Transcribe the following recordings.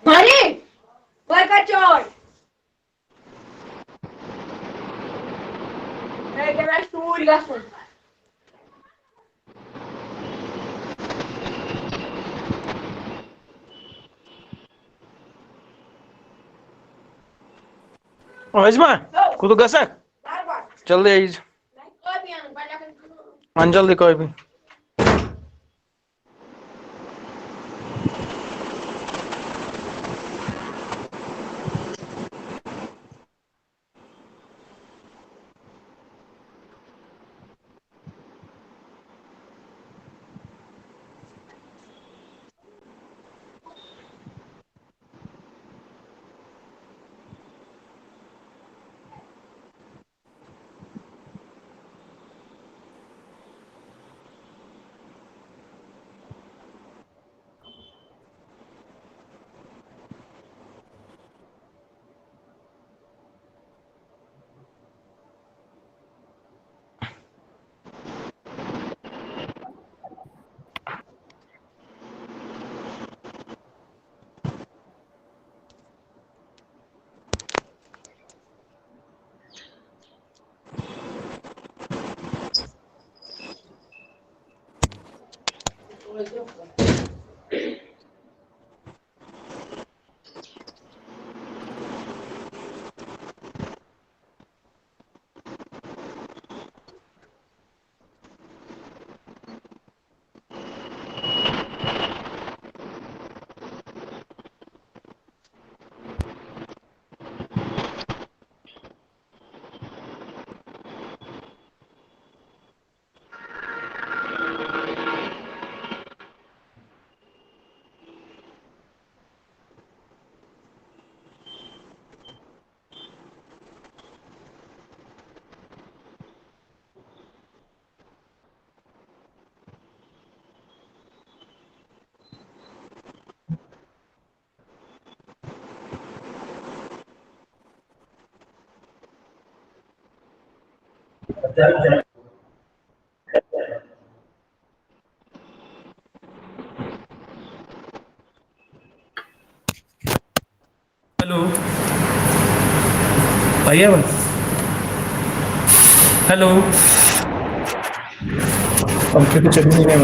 Mari, berkacau. Kena stool gasol. Azma, kudu gasak. Jaldi aiz. Man jaldi koi bhi. Hello भैया hello पंखे तो चल नहीं रहे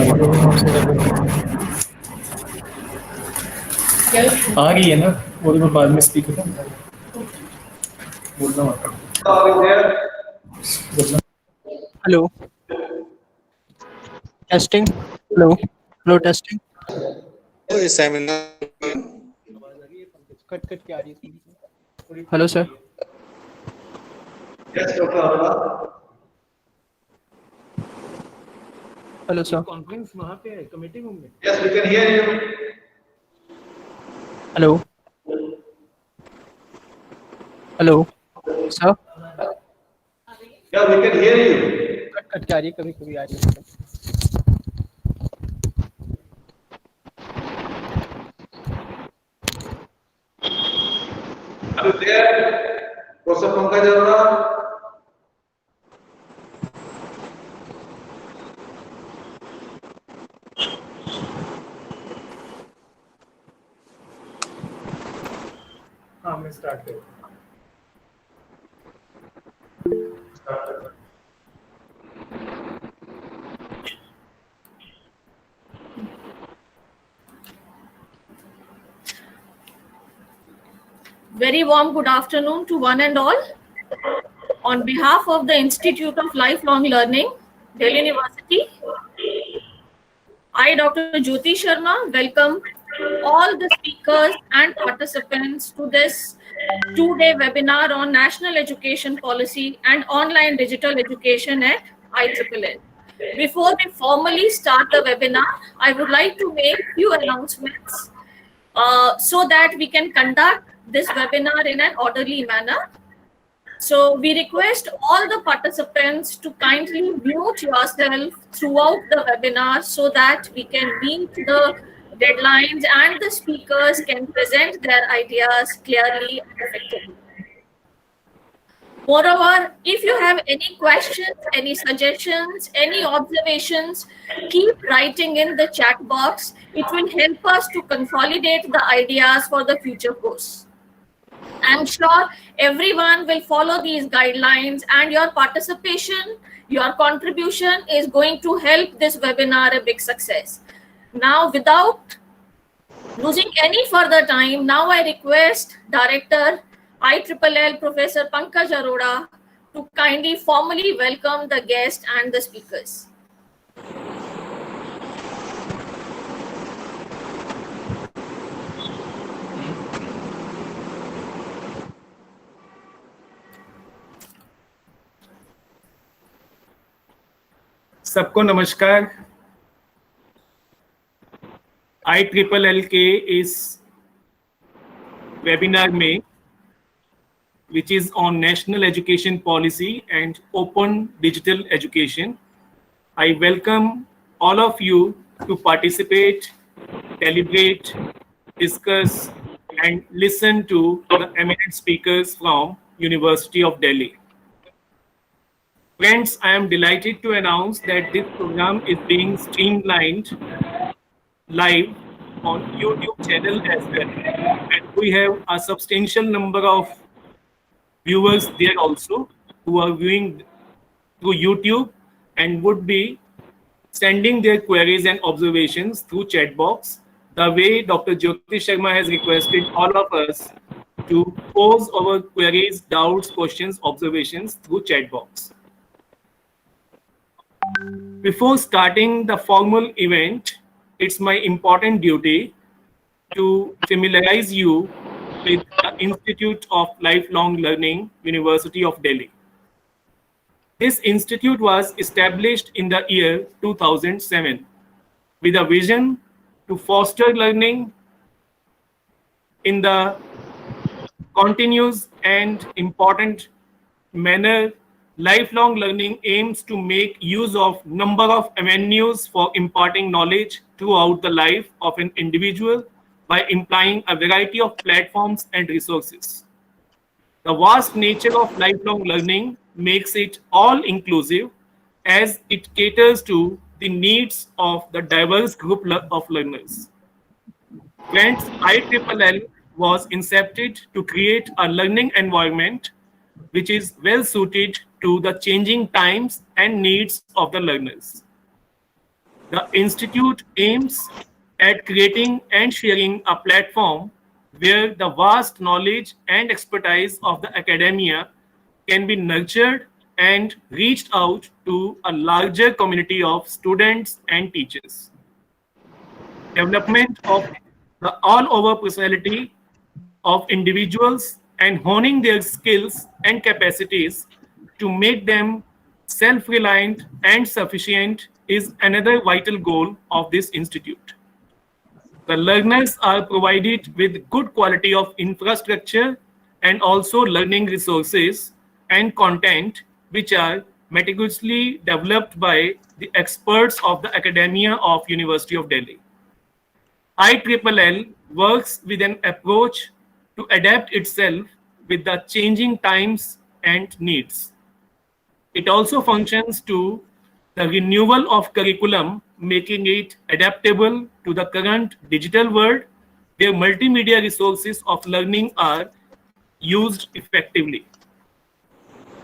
आ गई है ना वो तो बाद में स्पीकर बोलना Hello, testing. Hello, hello, testing. Cut cut के आ रही है. Hello, sir. Hello, sir. Conference वहाँ पे है कमेटी रूम में. Yes, we can hear you. Hello, hello, sir. Yeah, we can hear you. Cut cut के आ रही है कभी कभी आ रही है. Are you there? Professor Pankaj Arora? हाँ मैं स्टार्ट कर Very warm good afternoon to one and all. On behalf of the Institute of Lifelong Learning, Delhi University, I, Dr. Jyoti Sharma, welcome all the speakers and participants to this two-day webinar on National Education Policy and Online Digital Education at IEEE. Before we formally start the webinar, I would like to make few announcements so that we can conduct this webinar in an orderly manner. So we request all the participants to kindly mute yourself throughout the webinar so that we can meet the deadlines and the speakers can present their ideas clearly and effectively. Moreover, if you have any questions, any suggestions, any observations, keep writing in the chat box. It will help us to consolidate the ideas for the future course. I'm sure everyone will follow these guidelines and your participation, your contribution is going to help this webinar a big success. Now, without losing any further time, now I request Director IEEE Professor Pankaj Arora to kindly formally welcome the guests and the speakers. सबको नमस्कार IEEE के इस webinar में which is on National Education Policy and Open Digital Education. I welcome all of you to participate, deliberate, discuss and listen to the eminent speakers from University of Delhi. Friends, I am delighted to announce that this program is being streamlined live on YouTube channel as well. And we have a substantial number of viewers there also who are viewing through YouTube and would be sending their queries and observations through chat box, the way Dr. Jyoti Sharma has requested all of us to pose our queries, doubts, questions, observations through chat box. Before starting the formal event, it's my important duty to familiarize you with the Institute of Lifelong Learning, University of Delhi. This institute was established in the year 2007 with a vision to foster learning in the continuous and important manner. Lifelong learning aims to make use of number of avenues for imparting knowledge throughout the life of an individual by implying a variety of platforms and resources. The vast nature of lifelong learning makes it all-inclusive as it caters to the needs of the diverse group of learners. Friends, IEEE was incepted to create a learning environment which is well suited to the changing times and needs of the learners. The Institute aims at creating and sharing a platform where the vast knowledge and expertise of the academia can be nurtured and reached out to a larger community of students and teachers. Development of the all-over personality of individuals and honing their skills and capacities to make them self-reliant and sufficient is another vital goal of this institute. The learners are provided with good quality of infrastructure and also learning resources and content which are meticulously developed by the experts of the academia of University of Delhi. IEEE works with an approach to adapt itself with the changing times and needs. It also functions to the renewal of curriculum, making it adaptable to the current digital world where multimedia resources of learning are used effectively.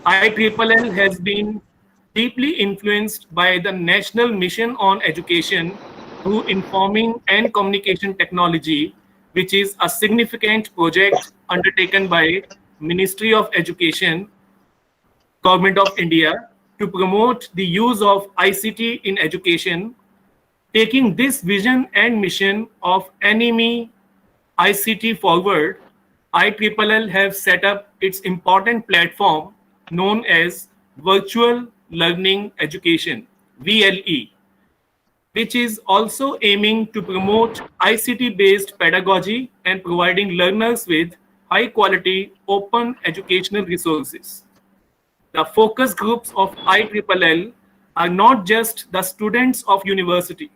IEEE has been deeply influenced by the National Mission on Education through Informing and Communication Technology, which is a significant project undertaken by Ministry of Education, Government of India, to promote the use of ICT in education. Taking this vision and mission of NME ICT forward, IEEE have set up its important platform known as Virtual Learning Education, VLE, which is also aiming to promote ICT-based pedagogy and providing learners with high-quality open educational resources. The focus groups of IEEE are not just the students of university,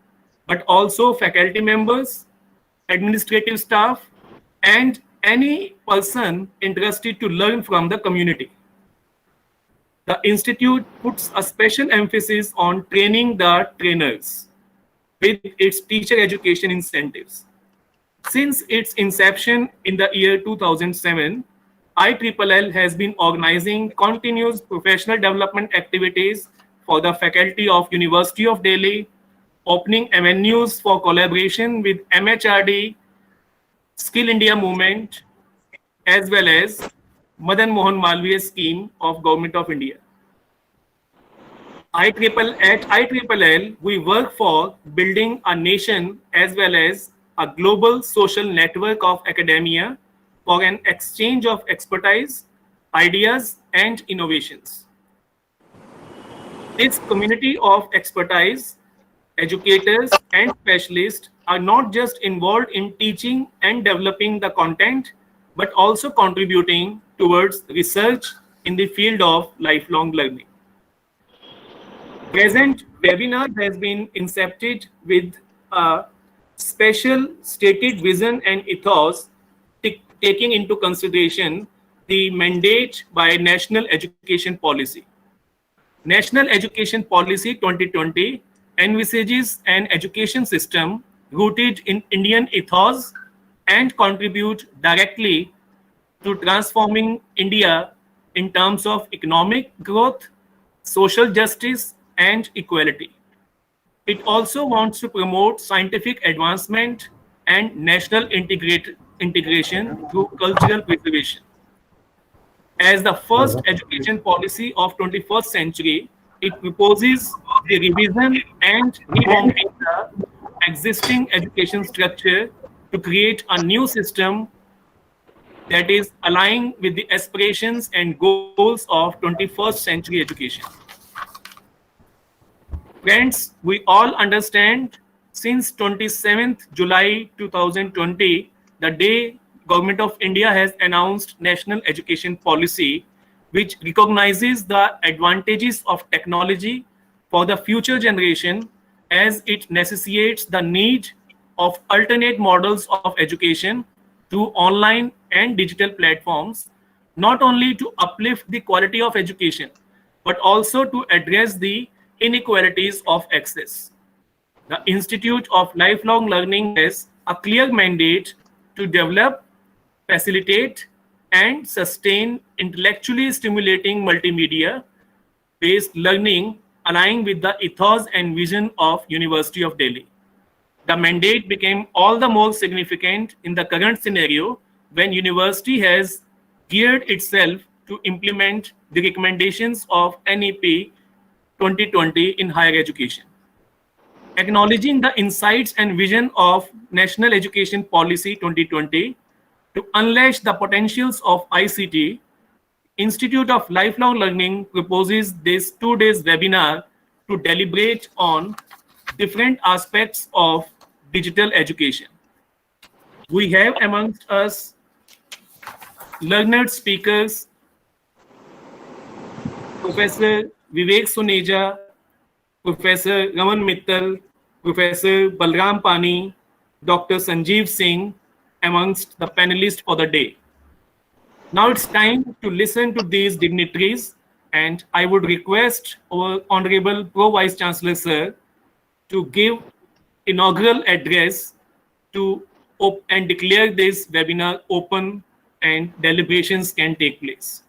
but also faculty members, administrative staff, and any person interested to learn from the community. The institute puts a special emphasis on training the trainers with its teacher education incentives. Since its inception in the year 2007, IEEE has been organizing continuous professional development activities for the faculty of University of Delhi, opening avenues for collaboration with MHRD, Skill India Movement, as well as Madan Mohan Malviya scheme of Government of India. At IEEE, we work for building a nation as well as a global social network of academia for an exchange of expertise, ideas, and innovations. This community of expertise, educators, and specialists are not just involved in teaching and developing the content, but also contributing towards research in the field of lifelong learning. Present webinar has been incepted with a special stated vision and ethos taking into consideration the mandate by National Education Policy. National Education Policy 2020 envisages an education system rooted in Indian ethos and contribute directly to transforming India in terms of economic growth, social justice, and equality. It also wants to promote scientific advancement and national integration through cultural preservation. As the first education policy of 21st century, it proposes the revision and revamping the existing education structure to create a new system that is aligned with the aspirations and goals of 21st century education. Friends, we all understand since 27th July 2020, the day Government of India has announced National Education Policy, which recognizes the advantages of technology for the future generation as it necessitates the need of alternate models of education through online and digital platforms, not only to uplift the quality of education, but also to address the inequalities of access. The Institute of Lifelong Learning has a clear mandate to develop, facilitate, and sustain intellectually stimulating multimedia-based learning aligned with the ethos and vision of University of Delhi. The mandate became all the more significant in the current scenario when university has geared itself to implement the recommendations of NEP 2020 in higher education. Acknowledging the insights and vision of National Education Policy 2020 to unleash the potentials of ICT, Institute of Lifelong Learning proposes this 2 days webinar to deliberate on different aspects of digital education. We have amongst us learned speakers, Professor Vivek Suneja, Professor Raman Mittal, Professor Balram Pani, Dr. Sanjeev Singh, amongst the panelists for the day. Now it's time to listen to these dignitaries, and I would request our Honorable Pro Vice Chancellor Sir to give inaugural address to and declare this webinar open and deliberations can take place.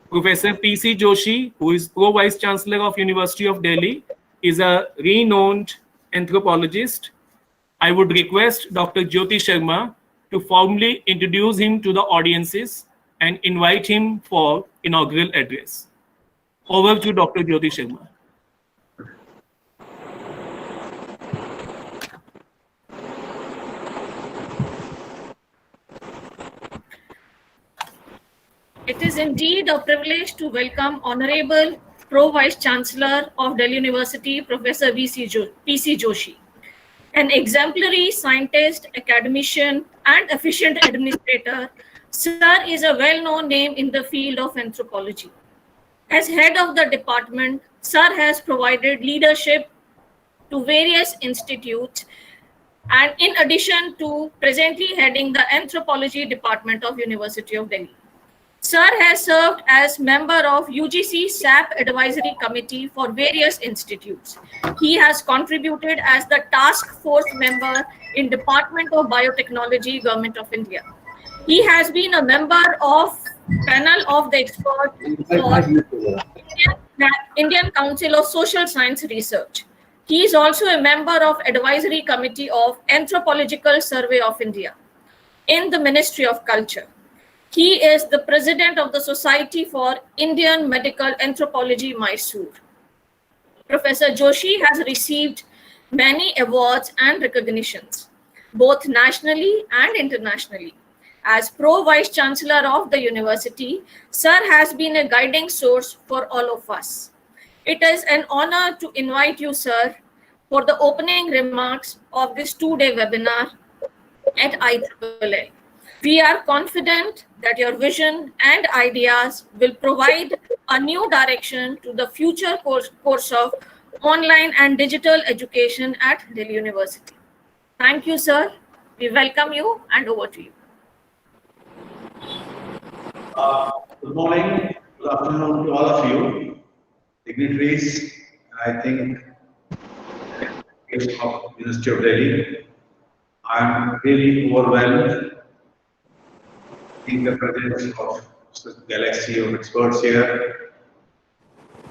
Professor P.C. Joshi, who is Pro Vice Chancellor of University of Delhi, is a renowned anthropologist. I would request Dr. Jyoti Sharma to formally introduce him to the audiences and invite him for inaugural address. Over to Dr. Jyoti Sharma. It is indeed a privilege to welcome Honorable Pro Vice Chancellor of Delhi University, Professor P.C. Joshi, an exemplary scientist, academician, and efficient administrator. Sir is a well-known name in the field of anthropology. As head of the department, Sir has provided leadership to various institutes, and in addition to presently heading the anthropology department of University of Delhi. Sir has served as member of UGC SAP Advisory Committee for various institutes. He has contributed as the task force member in Department of Biotechnology, Government of India. He has been a member of panel of the experts for Indian Council of Social Science Research. He is also a member of Advisory Committee of Anthropological Survey of India in the Ministry of Culture. He is the president of the Society for Indian Medical Anthropology, Mysore. Professor Joshi has received many awards and recognitions, both nationally and internationally. As Pro Vice Chancellor of the university, Sir has been a guiding source for all of us. It is an honor to invite you, Sir, for the opening remarks of this two-day webinar at IEEE. We are confident that your vision and ideas will provide a new direction to the future course of online and digital education at Delhi University. Thank you, sir. We welcome you, and over to you. Good morning, good afternoon to all of you, dignitaries. I think of University of Delhi. I'm really overwhelmed in the presence of the galaxy of experts here.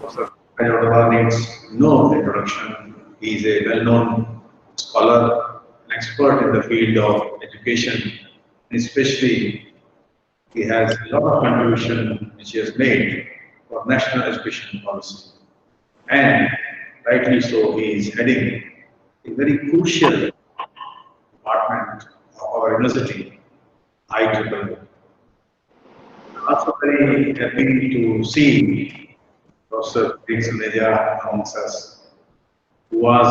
Professor Kajodava needs no introduction. He is a well-known scholar, an expert in the field of education, and especially he has a lot of contribution which he has made for national education policy. And rightly so, he is heading a very crucial department of our university, IEEE. I'm also very happy to see Professor Suneja amongst us, who was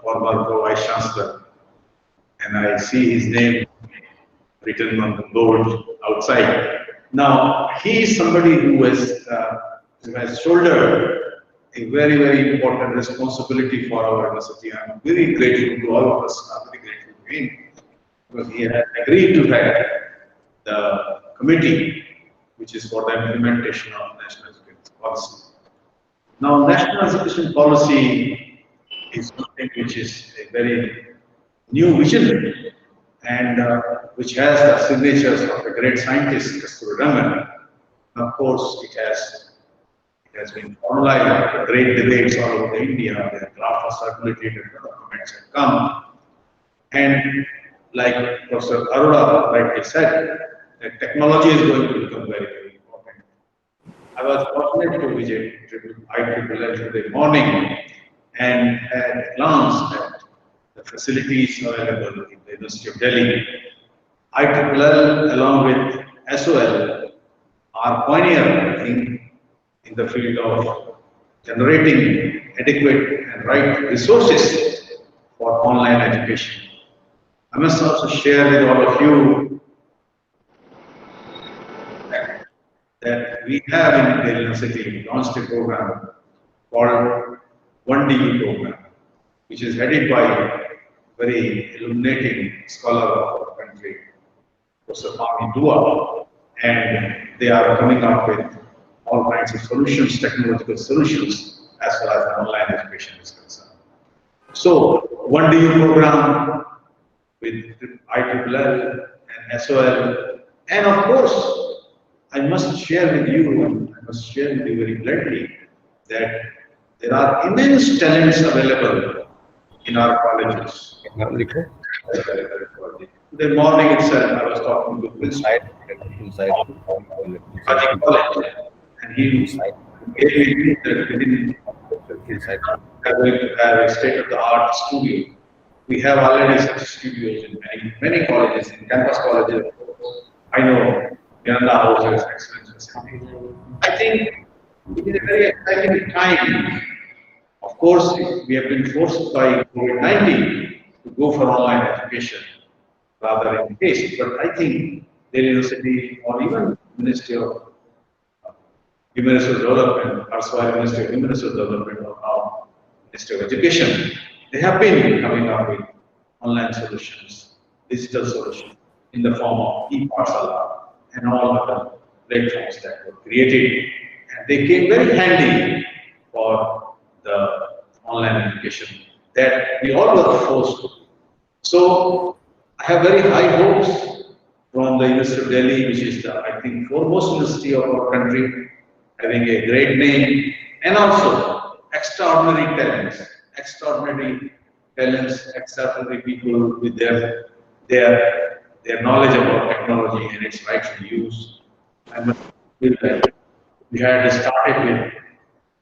former Pro Vice Chancellor, and I see his name written on the board outside. Now, he is somebody who has shouldered a very, very important responsibility for our university. I'm very grateful to all of us. I'm very grateful to him because he has agreed to head the committee which is for the implementation of national education policy. Now, national education policy is something which is a very new vision and which has the signatures of the great scientist Kasturi Raman. Of course, it has been formalized after great debates all over India. The draft was circulated and the documents have come. And like Professor Arora rightly said, that technology is going to become very, very important. I was fortunate to visit IEEE today morning and had a glance at the facilities available in the University of Delhi. IEEE along with SOL are pioneering in the field of generating adequate and right resources for online education. I must also share with all of you that we have in the university launched a program called 1DU program, which is headed by a very illuminating scholar of our country, Professor Pami Dua. and they are coming up with all kinds of solutions, technological solutions, as far as online education is concerned. So, one DU program with IEEE and SOL, and of course, I must share with you very bluntly that there are immense talents available in our colleges. Today morning itself, I was talking to Principal College, and he gave me news that within going to have a state-of-the-art studio. We have already such studios in many colleges, in campus colleges. I know Yananda House has excellent facilities. I think it is a very exciting time. Of course, we have been forced by COVID-19 to go for online education rather in case, but I think the university or even Ministry of Human Resource Development, erstwhile Ministry of Human Resource Development, or now Ministry of Education, they have been coming up with online solutions, digital solutions in the form of e-Parsala and all other platforms that were created, and they came very handy for the online education that we all were forced to. So I have very high hopes from the University of Delhi, which is the, I think, foremost university of our country, having a great name, and also extraordinary extraordinary people with their knowledge about technology and its rightful use. I must feel that we had started with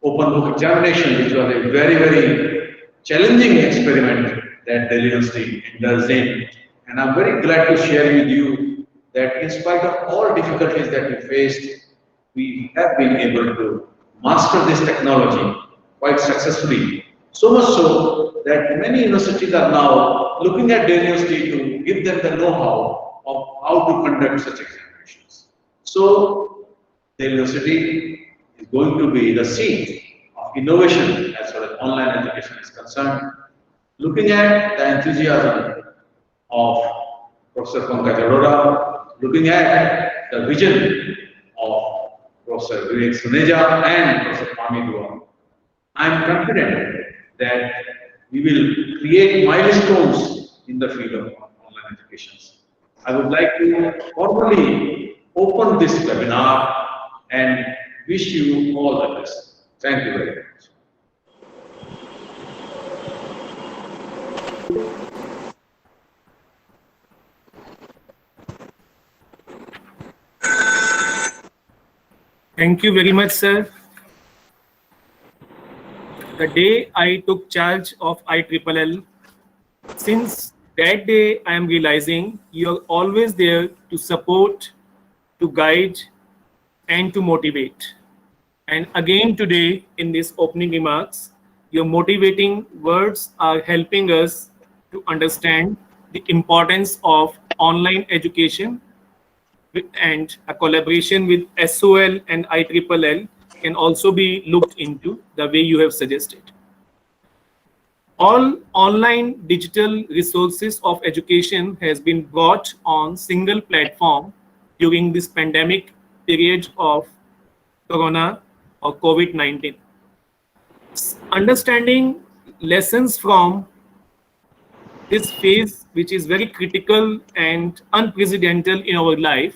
open book examination, which was a very challenging experiment that Delhi University indulged in. And I'm very glad to share with you that in spite of all difficulties that we faced, we have been able to master this technology quite successfully. So much so that many universities are now looking at Delhi University to give them the know-how of how to conduct such examinations. So, Delhi University is going to be the seat of innovation as far as online education is concerned. Looking at the enthusiasm of Professor Pankaj Arora, looking at the vision of Professor Vivek Suneja and Professor Pami Dua, I am confident that we will create milestones in the field of online education. I would like to formally open this webinar and wish you all the best. Thank you very much. Thank you very much, sir. The day I took charge of IEEE, since that day I am realizing you're always there to support, to guide, and to motivate. And again today in this opening remarks, your motivating words are helping us to understand the importance of online education, and a collaboration with SOL and IEEE can also be looked into the way you have suggested. All online digital resources of education has been brought on single platform during this pandemic period of Corona or COVID-19. Understanding lessons from this phase, which is very critical and unprecedented in our life,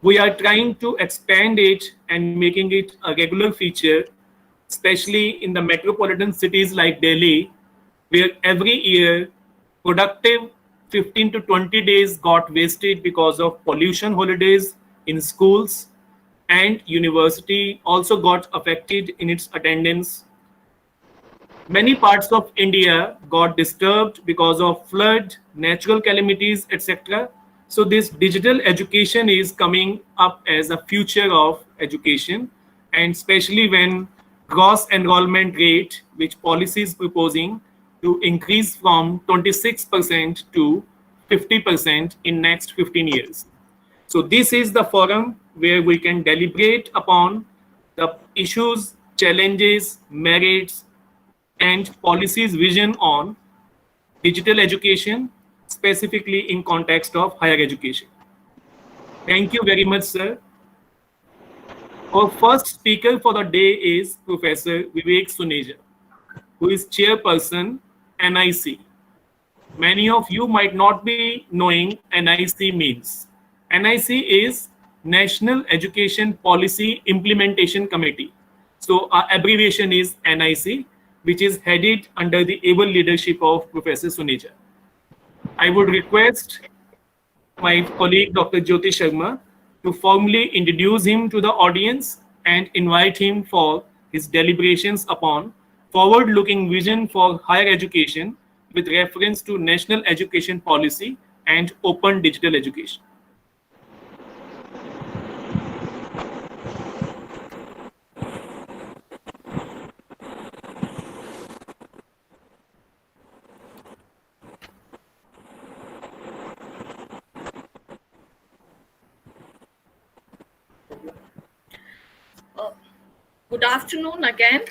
we are trying to expand it and making it a regular feature, especially in the metropolitan cities like Delhi, where every year productive 15 to 20 days got wasted because of pollution holidays in schools, and university also got affected in its attendance. Many parts of India got disturbed because of flood, natural calamities, etc. So this digital education is coming up as a future of education, and especially when gross enrollment rate, which policy is proposing to increase from 26% to 50% in next 15 years. So this is the forum where we can deliberate upon the issues, challenges, merits, and policies vision on digital education, specifically in context of higher education. Thank you very much, sir. Our first speaker for the day is Professor Vivek Suneja, who is chairperson NIC. Many of you might not be knowing NIC means. NIC is National Education Policy Implementation Committee. So our abbreviation is NIC, which is headed under the able leadership of Professor Suneja. I would request my colleague Dr. Jyoti Sharma to formally introduce him to the audience and invite him for his deliberations upon forward-looking vision for higher education with reference to national education policy and open digital education. Good afternoon again.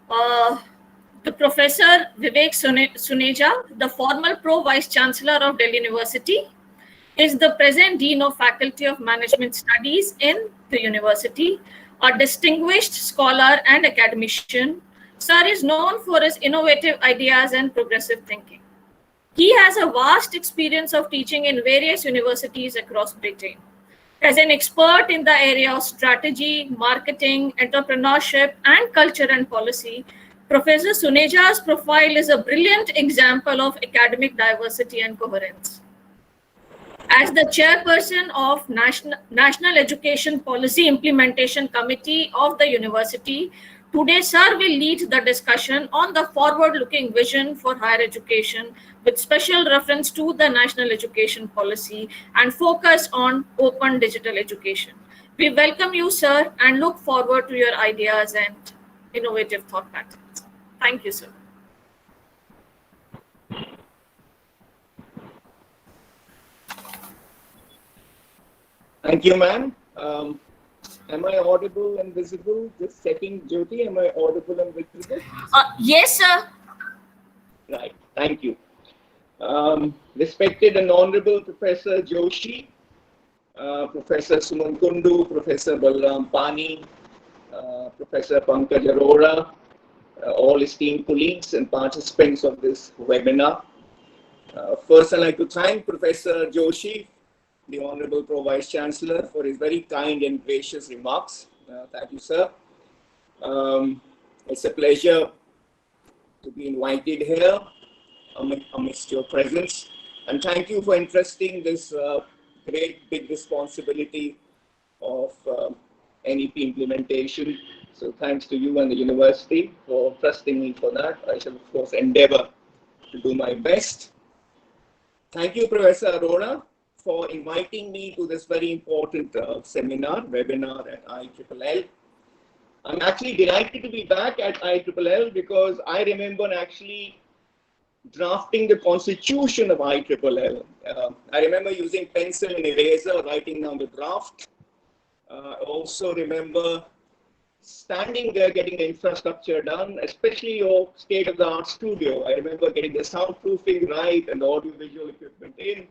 The Professor Vivek Suneja, the former Pro Vice Chancellor of Delhi University, is the present Dean of Faculty of Management Studies in the university, a distinguished scholar and academician. Sir is known for his innovative ideas and progressive thinking. He has a vast experience of teaching in various universities across Britain. As an expert in the area of strategy, marketing, entrepreneurship, and culture and policy, Professor Suneja's profile is a brilliant example of academic diversity and coherence. As the chairperson of National Education Policy Implementation Committee of the university, today Sir will lead the discussion on the forward-looking vision for higher education with special reference to the National Education Policy and focus on open digital education. We welcome you, Sir, and look forward to your ideas and innovative thought patterns. Thank you, sir. Thank you, ma'am. Am I audible and visible? Just checking, Jyoti, am I audible and visible? Yes, sir. Right, thank you. Respected and Honorable Professor Joshi, Professor Suman Kundu, Professor Balram Pani, Professor Pankaj Arora, all esteemed colleagues and participants of this webinar. First, I'd like to thank Professor Joshi, the Honorable Pro Vice Chancellor, for his very kind and gracious remarks. Thank you, sir. It's a pleasure to be invited here amidst your presence. And thank you for entrusting this great big responsibility of NEP implementation. So thanks to you and the university for trusting me for that. I shall, of course, endeavor to do my best. Thank you, Professor Arora, for inviting me to this very important webinar at IIIL. I'm actually delighted to be back at IIIL because I remember actually drafting the constitution of IIIL. I remember using pencil and eraser, writing down the draft. I also remember standing there getting the infrastructure done, especially your state-of-the-art studio. I remember getting the soundproofing right and the audiovisual equipment in.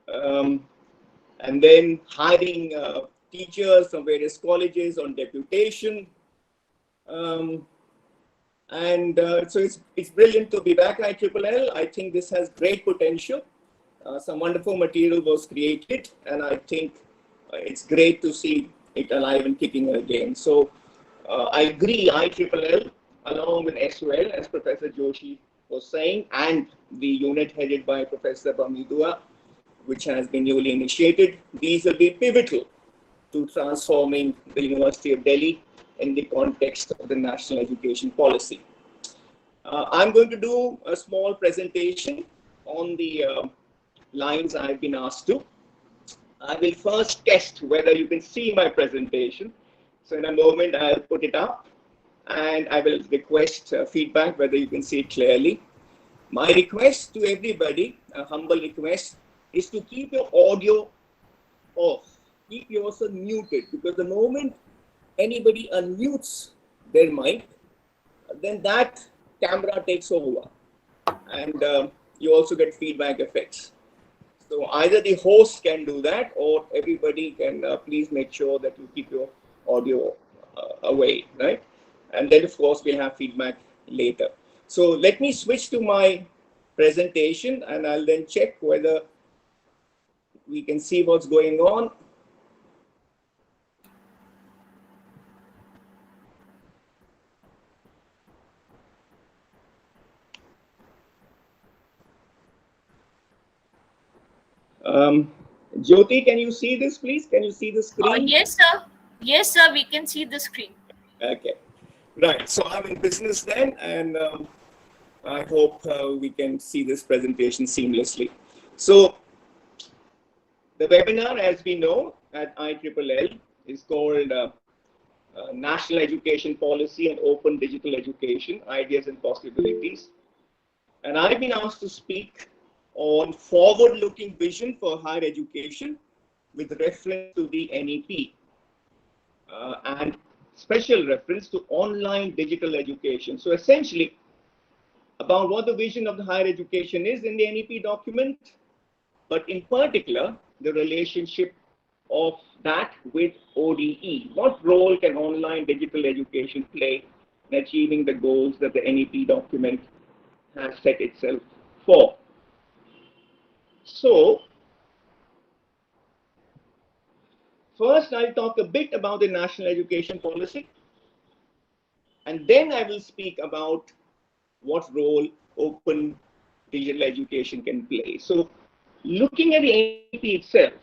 And then hiring teachers from various colleges on deputation. So it's brilliant to be back at IIIL. I think this has great potential. Some wonderful material was created, and I think it's great to see it alive and kicking again. So I agree, IIIL, along with SOL, as Professor Joshi was saying, and the unit headed by Professor Bamidua, which has been newly initiated, these will be pivotal to transforming the University of Delhi in the context of the national education policy. I'm going to do a small presentation on the lines I've been asked to. I will first test whether you can see my presentation. So in a moment, I'll put it up and I will request feedback whether you can see it clearly. My request to everybody, a humble request, is to keep your audio off. Keep yourself muted, because the moment anybody unmutes their mic, then that camera takes over and you also get feedback effects. So either the host can do that, or everybody can please make sure that you keep your audio away, right? And then of course we'll have feedback later. So let me switch to my presentation and I'll then check whether we can see what's going on. Jyoti, can you see this, please? Can you see the screen? Yes, sir. Yes, sir. We can see the screen. Okay, right. So I'm in business then, and I hope we can see this presentation seamlessly. So the webinar, as we know at IEEE, is called National Education Policy and Open Digital Education, Ideas and Possibilities. And I've been asked to speak on forward-looking vision for higher education with reference to the NEP and special reference to online digital education. So essentially, about what the vision of the higher education is in the NEP document, but in particular, the relationship of that with ODE. What role can online digital education play in achieving the goals that the NEP document has set itself for? So, first I'll talk a bit about the national education policy, and then I will speak about what role open digital education can play. So, looking at the NEP itself,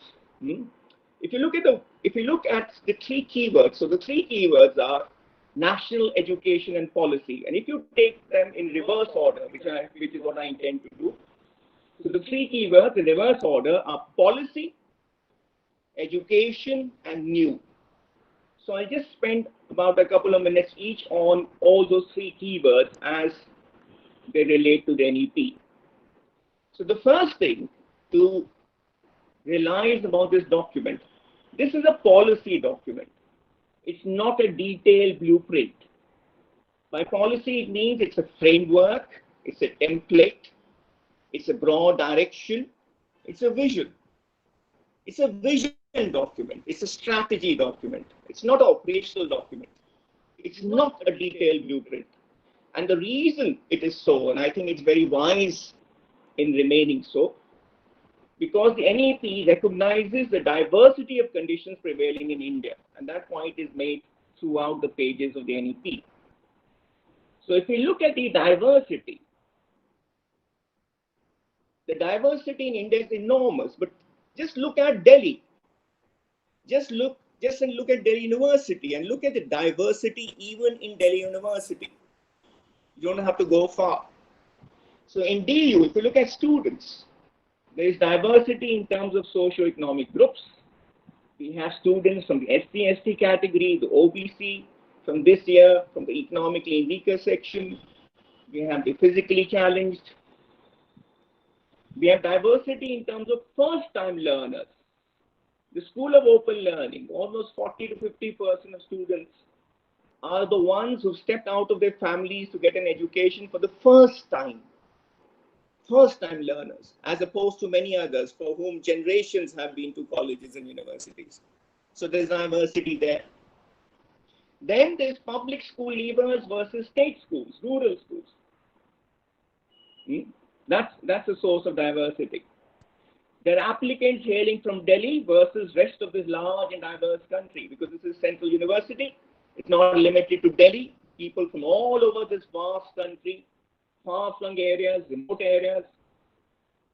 if you look at the three keywords, so the three keywords are national education and policy, and if you take them in reverse order, which is what I intend to do. So the three keywords in reverse order are policy, education, and new. So I just spent about a couple of minutes each on all those three keywords as they relate to the NEP. So the first thing to realize about this document, this is a policy document. It's not a detailed blueprint. By policy, it means it's a framework, it's a template, it's a broad direction, it's a vision. It's a vision document, it's a strategy document. It's not an operational document. It's not a detailed blueprint. And the reason it is so, and I think it's very wise in remaining so, because the NEP recognizes the diversity of conditions prevailing in India, and that point is made throughout the pages of the NEP. So if we look at the diversity in India is enormous, but just look at Delhi. Just look at Delhi University and look at the diversity even in Delhi University. You don't have to go far. So in DU, if you look at students, there is diversity in terms of socio-economic groups. We have students from the SC/ST category, the OBC, from this year, from the economically weaker section. We have the physically challenged. We have diversity in terms of first-time learners. The School of Open Learning, almost 40 to 50% of students are the ones who stepped out of their families to get an education for the first time. First-time learners, as opposed to many others for whom generations have been to colleges and universities. So there's diversity there. Then there's public school leavers versus state schools, rural schools. That's a source of diversity. There are applicants hailing from Delhi versus rest of this large and diverse country, because this is Central University. It's not limited to Delhi. People from all over this vast country, far-flung areas, remote areas,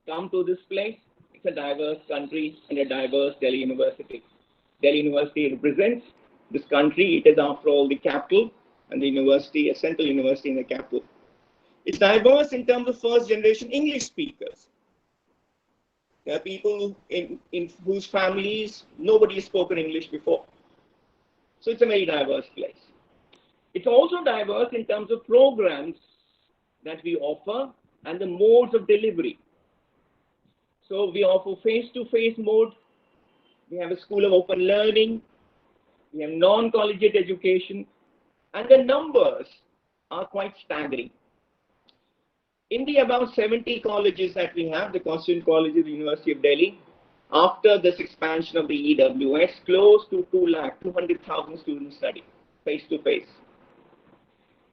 come to this place. It's a diverse country and a diverse Delhi University. Delhi University represents this country. It is, after all, the capital, and the university, a central university in the capital. It's diverse in terms of first-generation English speakers. There are people in whose families nobody has spoken English before. So it's a very diverse place. It's also diverse in terms of programs that we offer and the modes of delivery. So we offer face-to-face mode. We have a School of Open Learning. We have non-collegiate education. And the numbers are quite staggering. In the about 70 colleges that we have, the constituent colleges of the University of Delhi, after this expansion of the EWS, close to 200,000 students study face to face.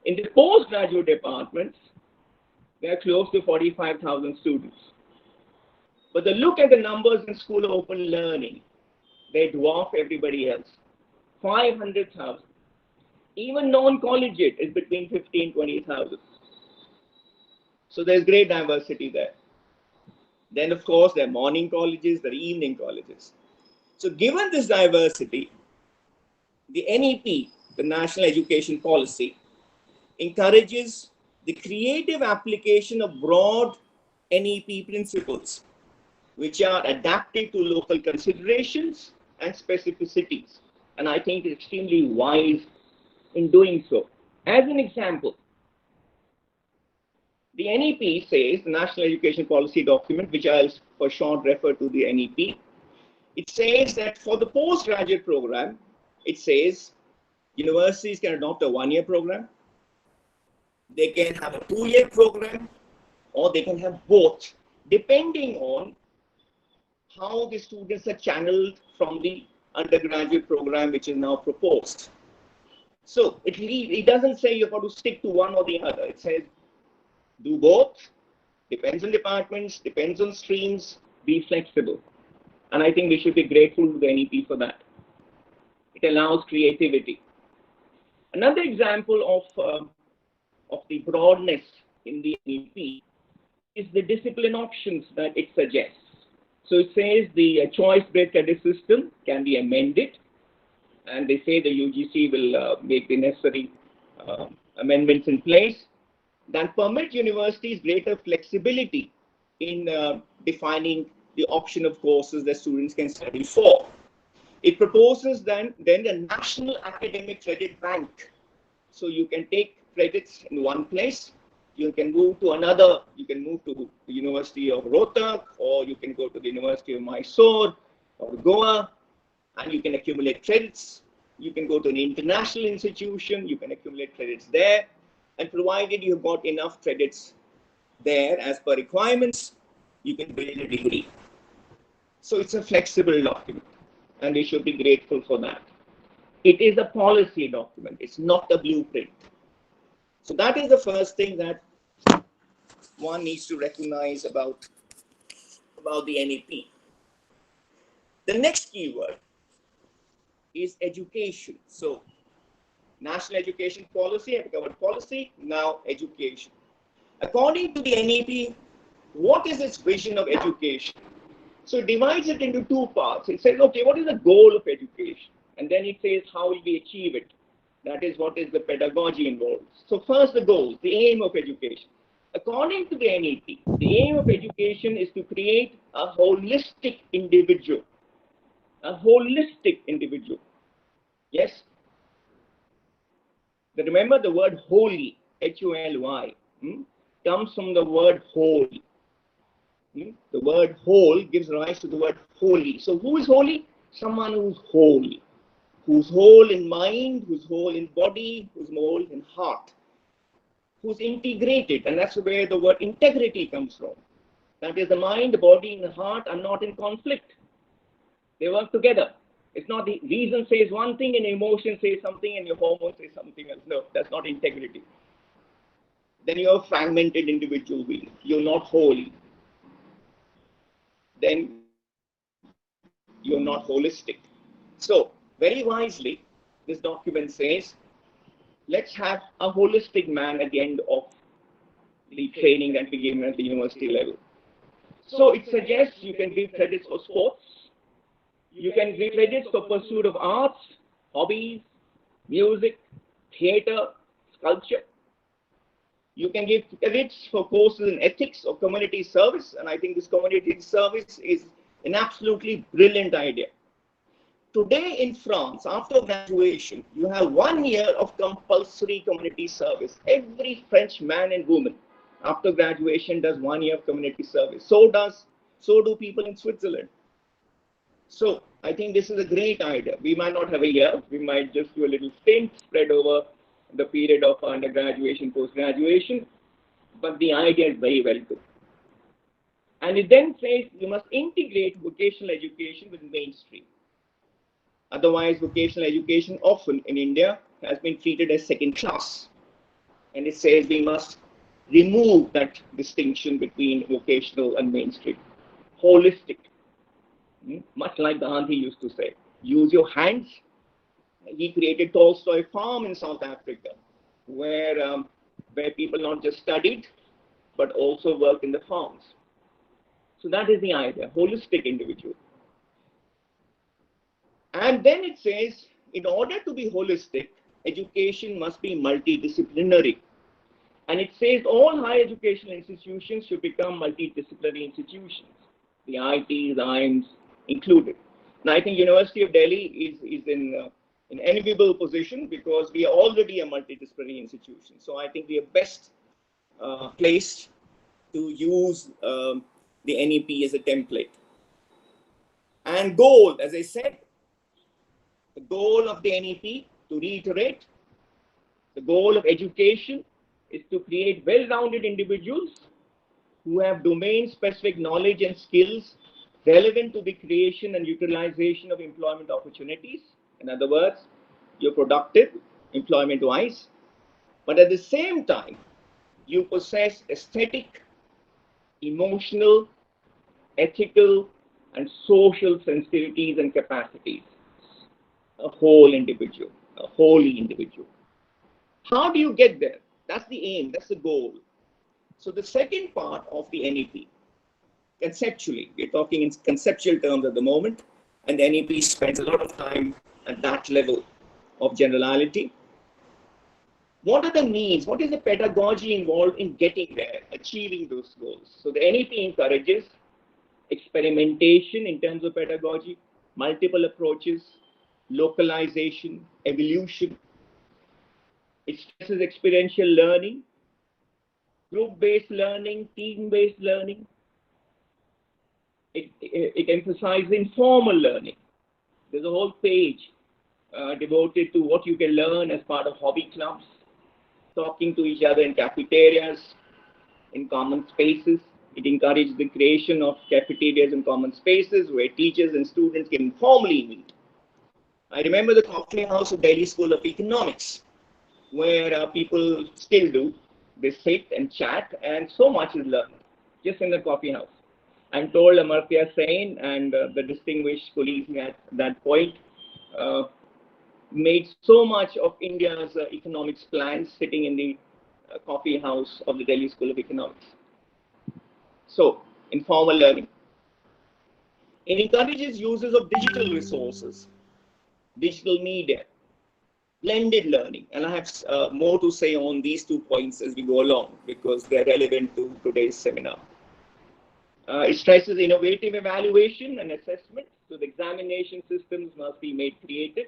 In the postgraduate departments, there are close to 45,000 students. But the look at the numbers in school of open learning, they dwarf everybody else. 500,000. Even non-collegiate is between 15 and 20,000. So there's great diversity there. Then, of course, there are morning colleges, there are evening colleges. So given this diversity, the NEP, the National Education Policy, encourages the creative application of broad NEP principles, which are adapted to local considerations and specificities. And I think it's extremely wise in doing so. As an example, the NEP says, the National Education Policy document, which I'll for short refer to the NEP, it says that for the postgraduate program, it says universities can adopt a one-year program, they can have a two-year program, or they can have both, depending on how the students are channeled from the undergraduate program, which is now proposed. So it doesn't say you've got to stick to one or the other. It says do both, depends on departments, depends on streams, be flexible. And I think we should be grateful to the NEP for that. It allows creativity. Another example of the broadness in the NEP is the discipline options that it suggests. So it says the choice-based credit system can be amended, and they say the UGC will make the necessary amendments in place that permit universities greater flexibility in defining the option of courses that students can study for. It proposes then a national academic credit bank. So you can take credits in one place, you can move to another, you can move to the University of Rohtak, or you can go to the University of Mysore or Goa, and you can accumulate credits. You can go to an international institution, you can accumulate credits there, and provided you've got enough credits there as per requirements, you can build a degree. So it's a flexible document, and we should be grateful for that. It is a policy document, it's not a blueprint. So that is the first thing that one needs to recognize about the NEP. The next keyword is education. So National Education Policy, I've covered policy, now education. According to the NEP, what is its vision of education? So it divides it into two parts. It says, okay, what is the goal of education? And then it says, how will we achieve it? That is what is the pedagogy involved. So first, the goals, the aim of education. According to the NEP, the aim of education is to create a holistic individual. A holistic individual. Yes? But remember the word holy, H-O-L-Y, comes from the word whole. The word whole gives rise to the word holy. So who is holy? Someone who's whole. Who's whole in mind, who's whole in body, who's whole in heart. Who's integrated, and that's where the word integrity comes from. That is, the mind, the body, and the heart are not in conflict. They work together. It's not the reason says one thing and emotion says something and your hormone says something else. No, that's not integrity. Then you're a fragmented individual being. You're not whole. Then you're not holistic. So, very wisely, this document says, let's have a holistic man at the end of the training that we give at the university level. So it suggests you can give credits for sports, you can give credits for pursuit of arts, hobbies, music, theater, sculpture. You can give credits for courses in ethics or community service, and I think this community service is an absolutely brilliant idea. Today in France, after graduation, you have 1 year of compulsory community service. Every French man and woman after graduation does 1 year of community service. So do people in Switzerland. So I think this is a great idea. We might not have a year. We might just do a little stint spread over the period of undergraduation, post-graduation. but the idea is very well good. And it then says you must integrate vocational education with mainstream. Otherwise, vocational education often in India has been treated as second class. And it says we must remove that distinction between vocational and mainstream. Holistic. Much like Gandhi used to say, use your hands. He created Tolstoy Farm in South Africa, where people not just studied, but also worked in the farms. So that is the idea, holistic individual. And then it says, in order to be holistic, education must be multidisciplinary. And it says all higher educational institutions should become multidisciplinary institutions, the ITs, IIMs included. And I think University of Delhi is in an enviable position because we are already a multidisciplinary institution. So I think we are best placed to use the NEP as a template. And goal, as I said, the goal of the NEP, to reiterate, the goal of education is to create well-rounded individuals who have domain-specific knowledge and skills relevant to the creation and utilization of employment opportunities. In other words, you're productive employment-wise, but at the same time, you possess aesthetic, emotional, ethical, and social sensitivities and capacities. A whole individual, a holy individual. How do you get there? That's the aim, that's the goal. So the second part of the NEP, conceptually, we're talking in conceptual terms at the moment, and the NEP spends a lot of time at that level of generality. What are the means? What is the pedagogy involved in getting there, achieving those goals? So the NEP encourages experimentation in terms of pedagogy, multiple approaches, localization, evolution. It stresses experiential learning, group-based learning, team-based learning. It emphasizes informal learning. There's a whole page devoted to what you can learn as part of hobby clubs, talking to each other in cafeterias, in common spaces. It encourages the creation of cafeterias and common spaces where teachers and students can informally meet. I remember the coffee house of Delhi School of Economics, where people still do. They sit and chat, and so much is learned just in the coffee house. I'm told Amartya Sen and the distinguished colleagues at that point made so much of India's economics plans sitting in the coffee house of the Delhi School of Economics. So, informal learning. It encourages uses of digital resources, digital media, blended learning. And I have more to say on these 2 points as we go along because they're relevant to today's seminar. It stresses innovative evaluation and assessment, so the examination systems must be made creative.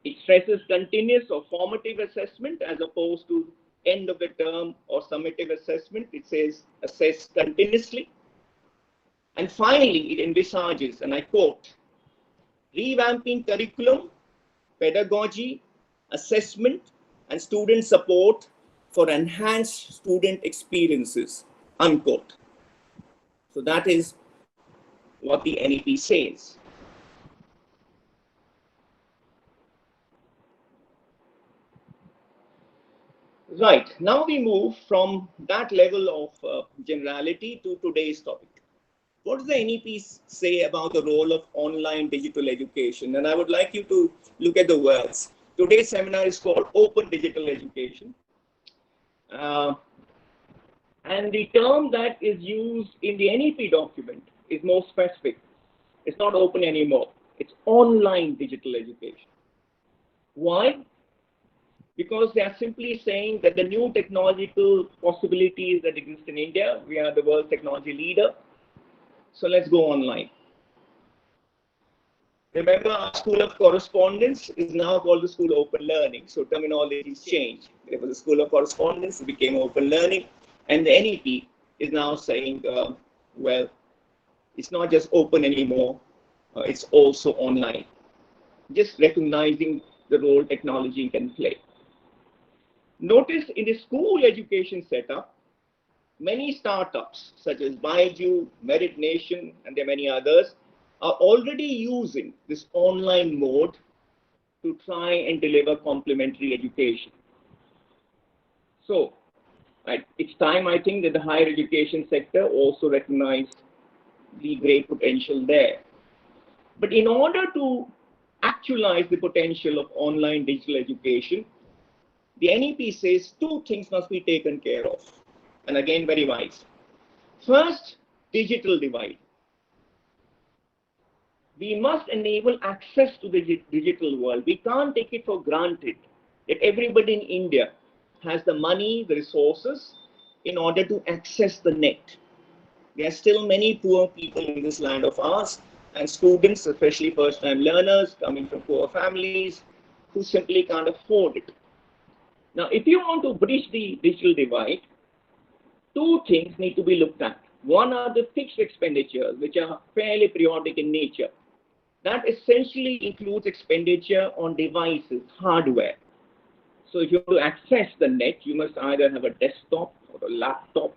It stresses continuous or formative assessment as opposed to end of the term or summative assessment. It says assess continuously. And finally, it envisages, and I quote, revamping curriculum, pedagogy, assessment, and student support for enhanced student experiences, unquote. So that is what the NEP says. Right, now we move from that level of generality to today's topic. What does the NEP say about the role of online digital education? And I would like you to look at the words. Today's seminar is called Open Digital Education. And the term that is used in the NEP document is more specific. It's not open anymore. It's online digital education. Why? Because they are simply saying that the new technological possibilities that exist in India, we are the world technology leader, so let's go online. Remember, our School of Correspondence is now called the School of Open Learning, so terminologies change. There was a School of Correspondence, it became Open Learning, and the NEP is now saying, well, it's not just open anymore, it's also online. Just recognizing the role technology can play. Notice in the school education setup, many startups such as Baiju, Merit Nation, and there are many others are already using this online mode to try and deliver complementary education. So, it's time, I think, that the higher education sector also recognized the great potential there. But in order to actualize the potential of online digital education, the NEP says two things must be taken care of. And again, very wise. First, digital divide. We must enable access to the digital world. We can't take it for granted that everybody in India has the money, the resources in order to access the net. There are still many poor people in this land of ours, and students, especially first-time learners coming from poor families, who simply can't afford it. Now, if you want to bridge the digital divide, two things need to be looked at. One are the fixed expenditures, which are fairly periodic in nature. That essentially includes expenditure on devices, hardware. So if you want to access the net, you must either have a desktop or a laptop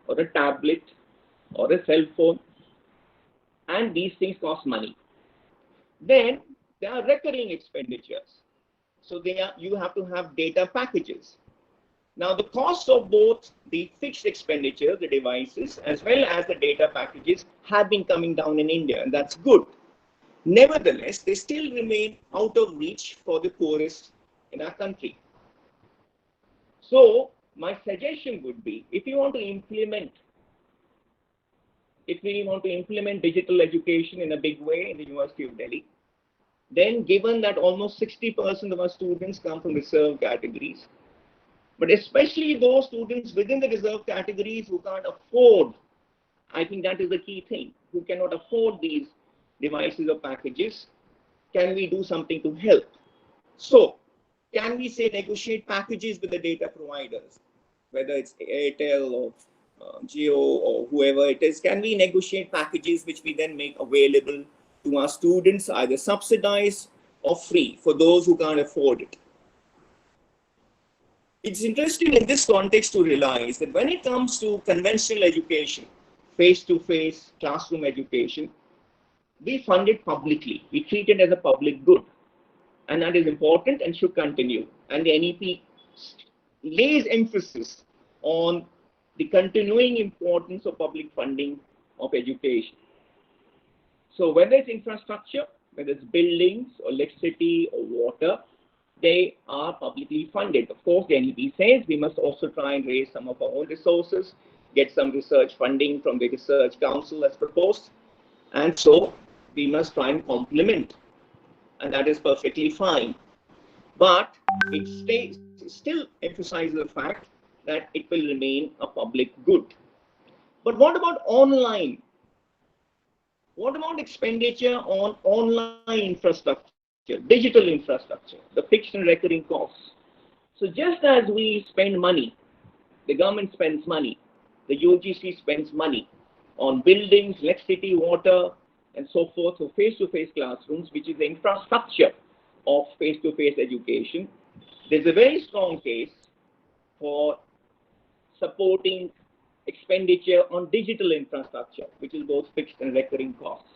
or a tablet or a cell phone, and these things cost money. Then there are recurring expenditures. So you have to have data packages. Now the cost of both the fixed expenditure, the devices, as well as the data packages have been coming down in India, and that's good. Nevertheless, they still remain out of reach for the poorest in our country. So my suggestion would be, if we want to implement digital education in a big way in the University of Delhi, then given that almost 60% of our students come from reserved categories, but especially those students within the reserved categories who can't afford, I think that is the key thing, who cannot afford these devices or packages, can we do something to help? So, can we say negotiate packages with the data providers, whether it's Airtel or Jio or whoever it is? Can we negotiate packages which we then make available to our students, either subsidized or free for those who can't afford it? It's interesting in this context to realize that when it comes to conventional education, face-to-face classroom education, we fund it publicly. We treat it as a public good. And that is important and should continue. And the NEP lays emphasis on the continuing importance of public funding of education. So whether it's infrastructure, whether it's buildings or electricity or water, they are publicly funded. Of course, the NEP says we must also try and raise some of our own resources, get some research funding from the Research Council as proposed. And so we must try and complement, and that is perfectly fine. But it still emphasizes the fact that it will remain a public good. But what about online? What about expenditure on online infrastructure, digital infrastructure, the fixed and recurring costs? So just as we spend money, the government spends money, the UGC spends money on buildings, electricity, water, and so forth, so face-to-face classrooms, which is the infrastructure of face-to-face education, there's a very strong case for supporting expenditure on digital infrastructure, which is both fixed and recurring costs.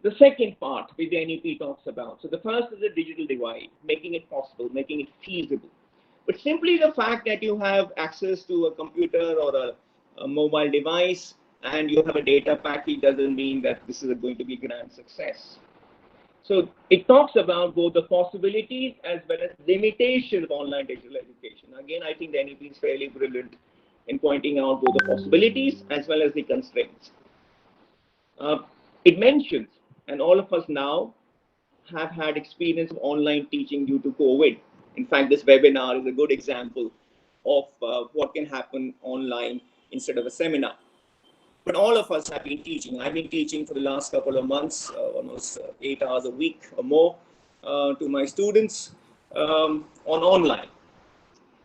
The second part which the NEP talks about. So the first is the digital divide, making it possible, making it feasible. But simply the fact that you have access to a computer or a mobile device and you have a data package doesn't mean that this is going to be a grand success. So it talks about both the possibilities as well as limitations of online digital education. Again, I think the NEP is fairly brilliant in pointing out both the possibilities as well as the constraints. It mentions, and all of us now have had experience of online teaching due to COVID. In fact, this webinar is a good example of what can happen online instead of a seminar. But all of us have been teaching. I've been teaching for the last couple of months, almost 8 hours a week or more to my students on online.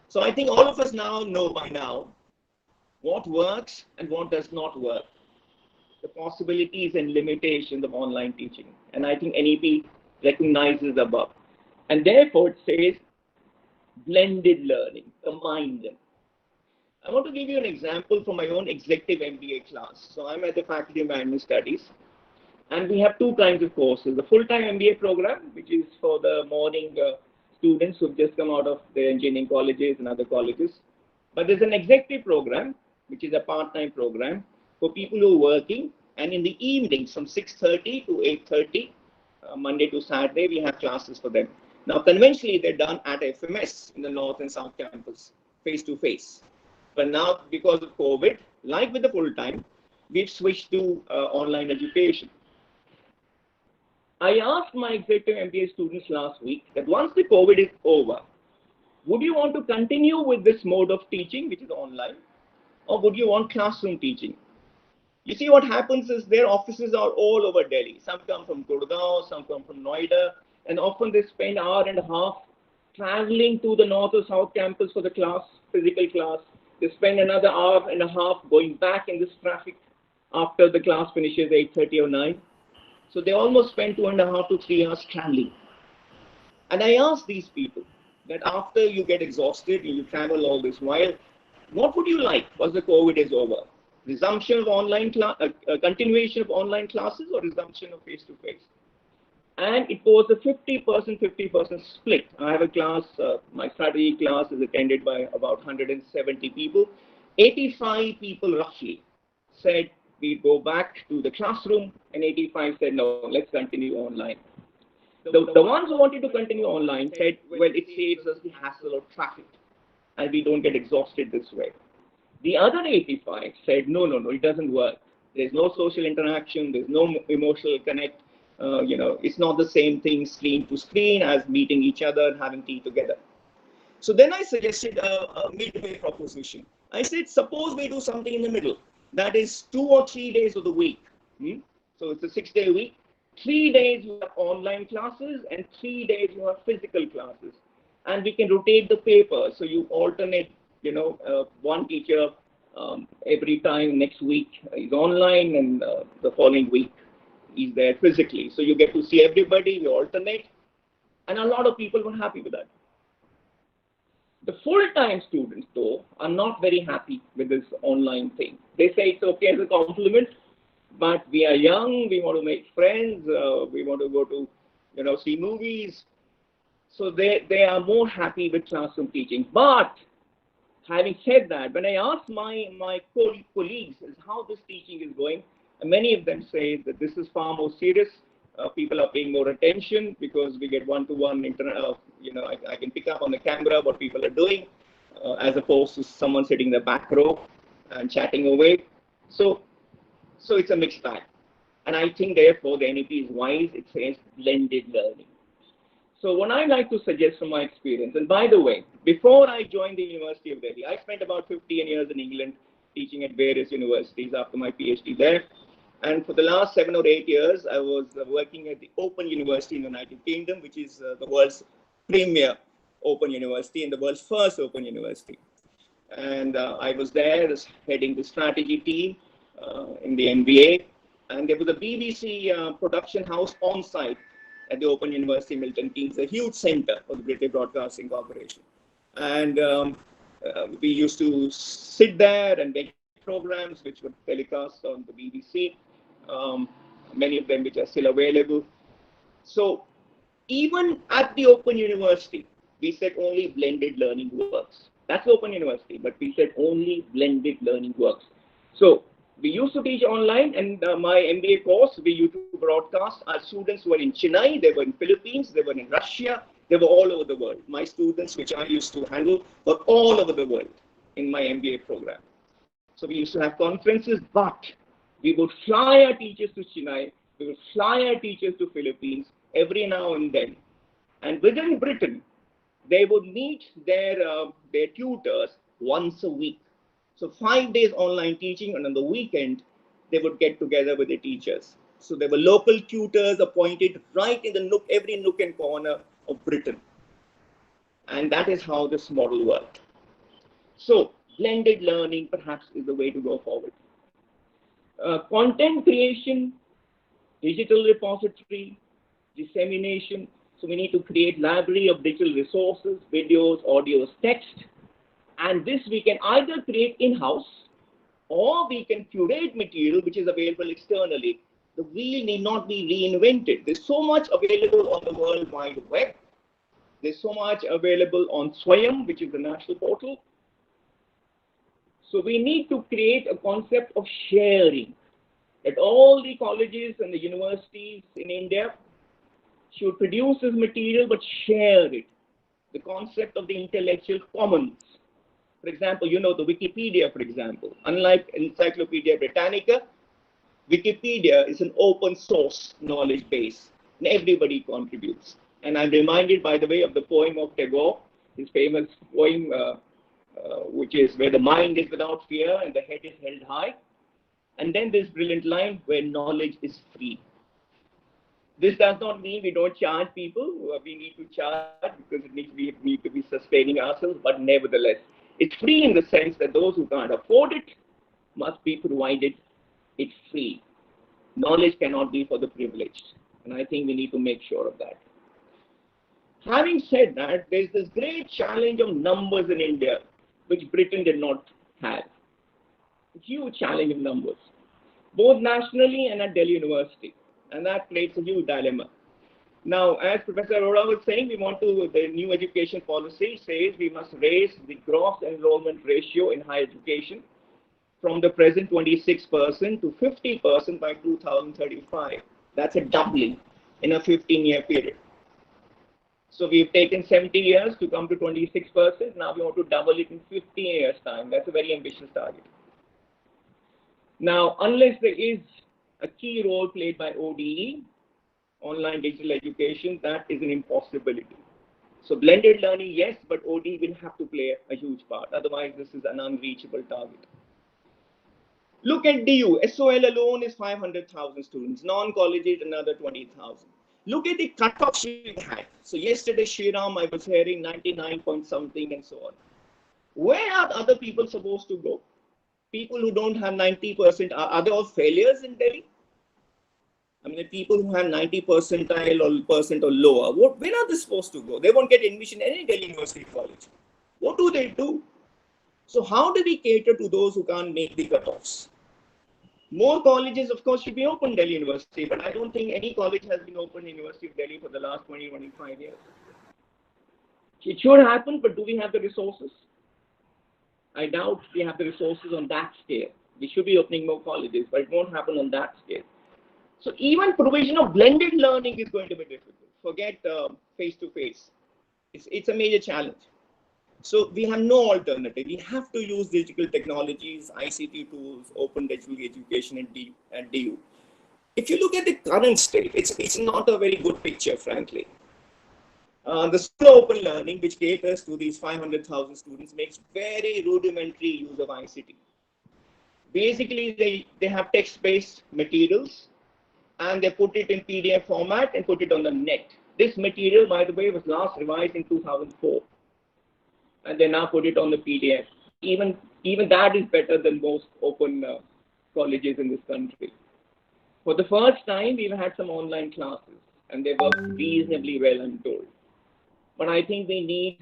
So I think all of us now know by now what works and what does not work, the possibilities and limitations of online teaching. And I think NEP recognizes the above. And therefore it says blended learning, combine them. I want to give you an example from my own executive MBA class. So I'm at the Faculty of Management Studies, and we have two kinds of courses. The full-time MBA program, which is for the morning students who've just come out of the engineering colleges and other colleges. But there's an executive program, which is a part-time program for people who are working. And in the evenings from 6:30 to 8:30, Monday to Saturday, we have classes for them. Now, conventionally, they're done at FMS in the North and South campus, face-to-face. But now, because of COVID, like with the full-time, we've switched to online education. I asked my executive MBA students last week that once the COVID is over, would you want to continue with this mode of teaching, which is online, or would you want classroom teaching? You see, what happens is their offices are all over Delhi. Some come from Gurgaon, some come from Noida, and often they spend an hour and a half traveling to the North or South campus for the class, physical class. They spend another hour and a half going back in this traffic after the class finishes 8:30 or 9. So they almost spend 2.5 to 3 hours traveling. And I asked these people that after you get exhausted and you travel all this while, what would you like once the COVID is over? Resumption of online continuation of online classes or resumption of face-to-face? And it was a 50%, 50% split. I have a class, my strategy class is attended by about 170 people. 85 people roughly said we go back to the classroom, and 85 said no, let's continue online. The ones who wanted to continue online said, well, it saves us the hassle of traffic and we don't get exhausted this way. The other 85 said, no, it doesn't work. There's no social interaction, there's no emotional connect. It's not the same thing screen to screen as meeting each other, having tea together. So then I suggested a midway proposition. I said, suppose we do something in the middle. That is 2 or 3 days of the week. So it's a 6-day week. 3 days you have online classes and 3 days you have physical classes. And we can rotate the papers. So you alternate, one teacher every time next week is online and the following week is there physically. So you get to see everybody, we alternate. And a lot of people were happy with that. The full-time students, though, are not very happy with this online thing. They say it's okay as a compliment, but we are young, we want to make friends, we want to go to, see movies. So they are more happy with classroom teaching. But having said that, when I ask my colleagues how this teaching is going, many of them say that this is far more serious. People are paying more attention because we get one-to-one, I can pick up on the camera what people are doing, as opposed to someone sitting in the back row and chatting away. So it's a mixed bag. And I think therefore the NEP is wise, it says blended learning. So what I like to suggest from my experience, and by the way, before I joined the University of Delhi, I spent about 15 years in England teaching at various universities after my PhD there. And for the last 7 or 8 years, I was working at the Open University in the United Kingdom, which is the world's premier Open University and the world's first Open University. And I was there as heading the strategy team in the MBA. And there was a BBC production house on site at the Open University Milton Keynes, a huge center for the British Broadcasting Corporation. And we used to sit there and make programs which were telecast on the BBC, many of them which are still available. So even at the Open University, we said only blended learning works. That's Open University, but we said only blended learning works. So we used to teach online, and my MBA course, we used to broadcast. Our students were in Chennai, they were in Philippines, they were in Russia, they were all over the world. My students, which I used to handle, were all over the world in my MBA program. So we used to have conferences, but we would fly our teachers to Chennai, we would fly our teachers to Philippines every now and then. And within Britain, they would meet their tutors once a week. So 5 days online teaching, and on the weekend, they would get together with the teachers. So there were local tutors appointed right in the every nook and corner of Britain. And that is how this model worked. So blended learning perhaps is the way to go forward. Content creation, digital repository, dissemination. So we need to create library of digital resources, videos, audios, text, and this we can either create in-house or we can curate material which is available externally. The wheel need not be reinvented. There's so much available on the World Wide Web. There's so much available on Swayam, which is the national portal. So we need to create a concept of sharing, that all the colleges and the universities in India should produce this material but share it. The concept of the intellectual commons. For example, you know the Wikipedia, for example. Unlike Encyclopedia Britannica, Wikipedia is an open source knowledge base and everybody contributes. And I'm reminded, by the way, of the poem of Tagore, his famous poem, which is where the mind is without fear and the head is held high. And then this brilliant line, where knowledge is free. This does not mean we don't charge people. We need to charge because we need to be sustaining ourselves, but nevertheless, it's free in the sense that those who can't afford it must be provided it free. Knowledge cannot be for the privileged. And I think we need to make sure of that. Having said that, there's this great challenge of numbers in India, which Britain did not have. A huge challenge of numbers, both nationally and at Delhi University. And that creates a huge dilemma. Now, as Professor Arora was saying, the new education policy says we must raise the gross enrollment ratio in higher education from the present 26% to 50% by 2035. That's a doubling in a 15-year period. So we've taken 70 years to come to 26%. Now we want to double it in 15 years' time. That's a very ambitious target. Now, unless there is a key role played by ODE, online digital education, that is an impossibility. So blended learning, yes, but ODE will have to play a huge part. Otherwise, this is an unreachable target. Look at DU. SOL alone is 500,000 students. Non-colleges, another 20,000. Look at the cutoffs we had. So yesterday, Shriram, I was hearing 99 point something and so on. Where are the other people supposed to go? People who don't have 90%, are they all failures in Delhi? I mean, the people who have 90 percentile or percent or lower, where are they supposed to go? They won't get admission in any Delhi University college. What do they do? So how do we cater to those who can't make the cutoffs? More colleges, of course, should be open Delhi University, but I don't think any college has been open in University of Delhi for the last 20, 25 years. It should happen, but do we have the resources? I doubt we have the resources on that scale. We should be opening more colleges, but it won't happen on that scale. So even provision of blended learning is going to be difficult. Forget face-to-face. It's a major challenge. So we have no alternative. We have to use digital technologies, ICT tools, open digital education and DU. If you look at the current state, it's not a very good picture, frankly. The slow open learning, which caters to these 500,000 students, makes very rudimentary use of ICT. Basically, they have text-based materials and they put it in PDF format and put it on the net. This material, by the way, was last revised in 2004. And they now put it on the PDF. Even that is better than most open colleges in this country. For the first time, we've had some online classes and they work reasonably well, I'm told. But I think we need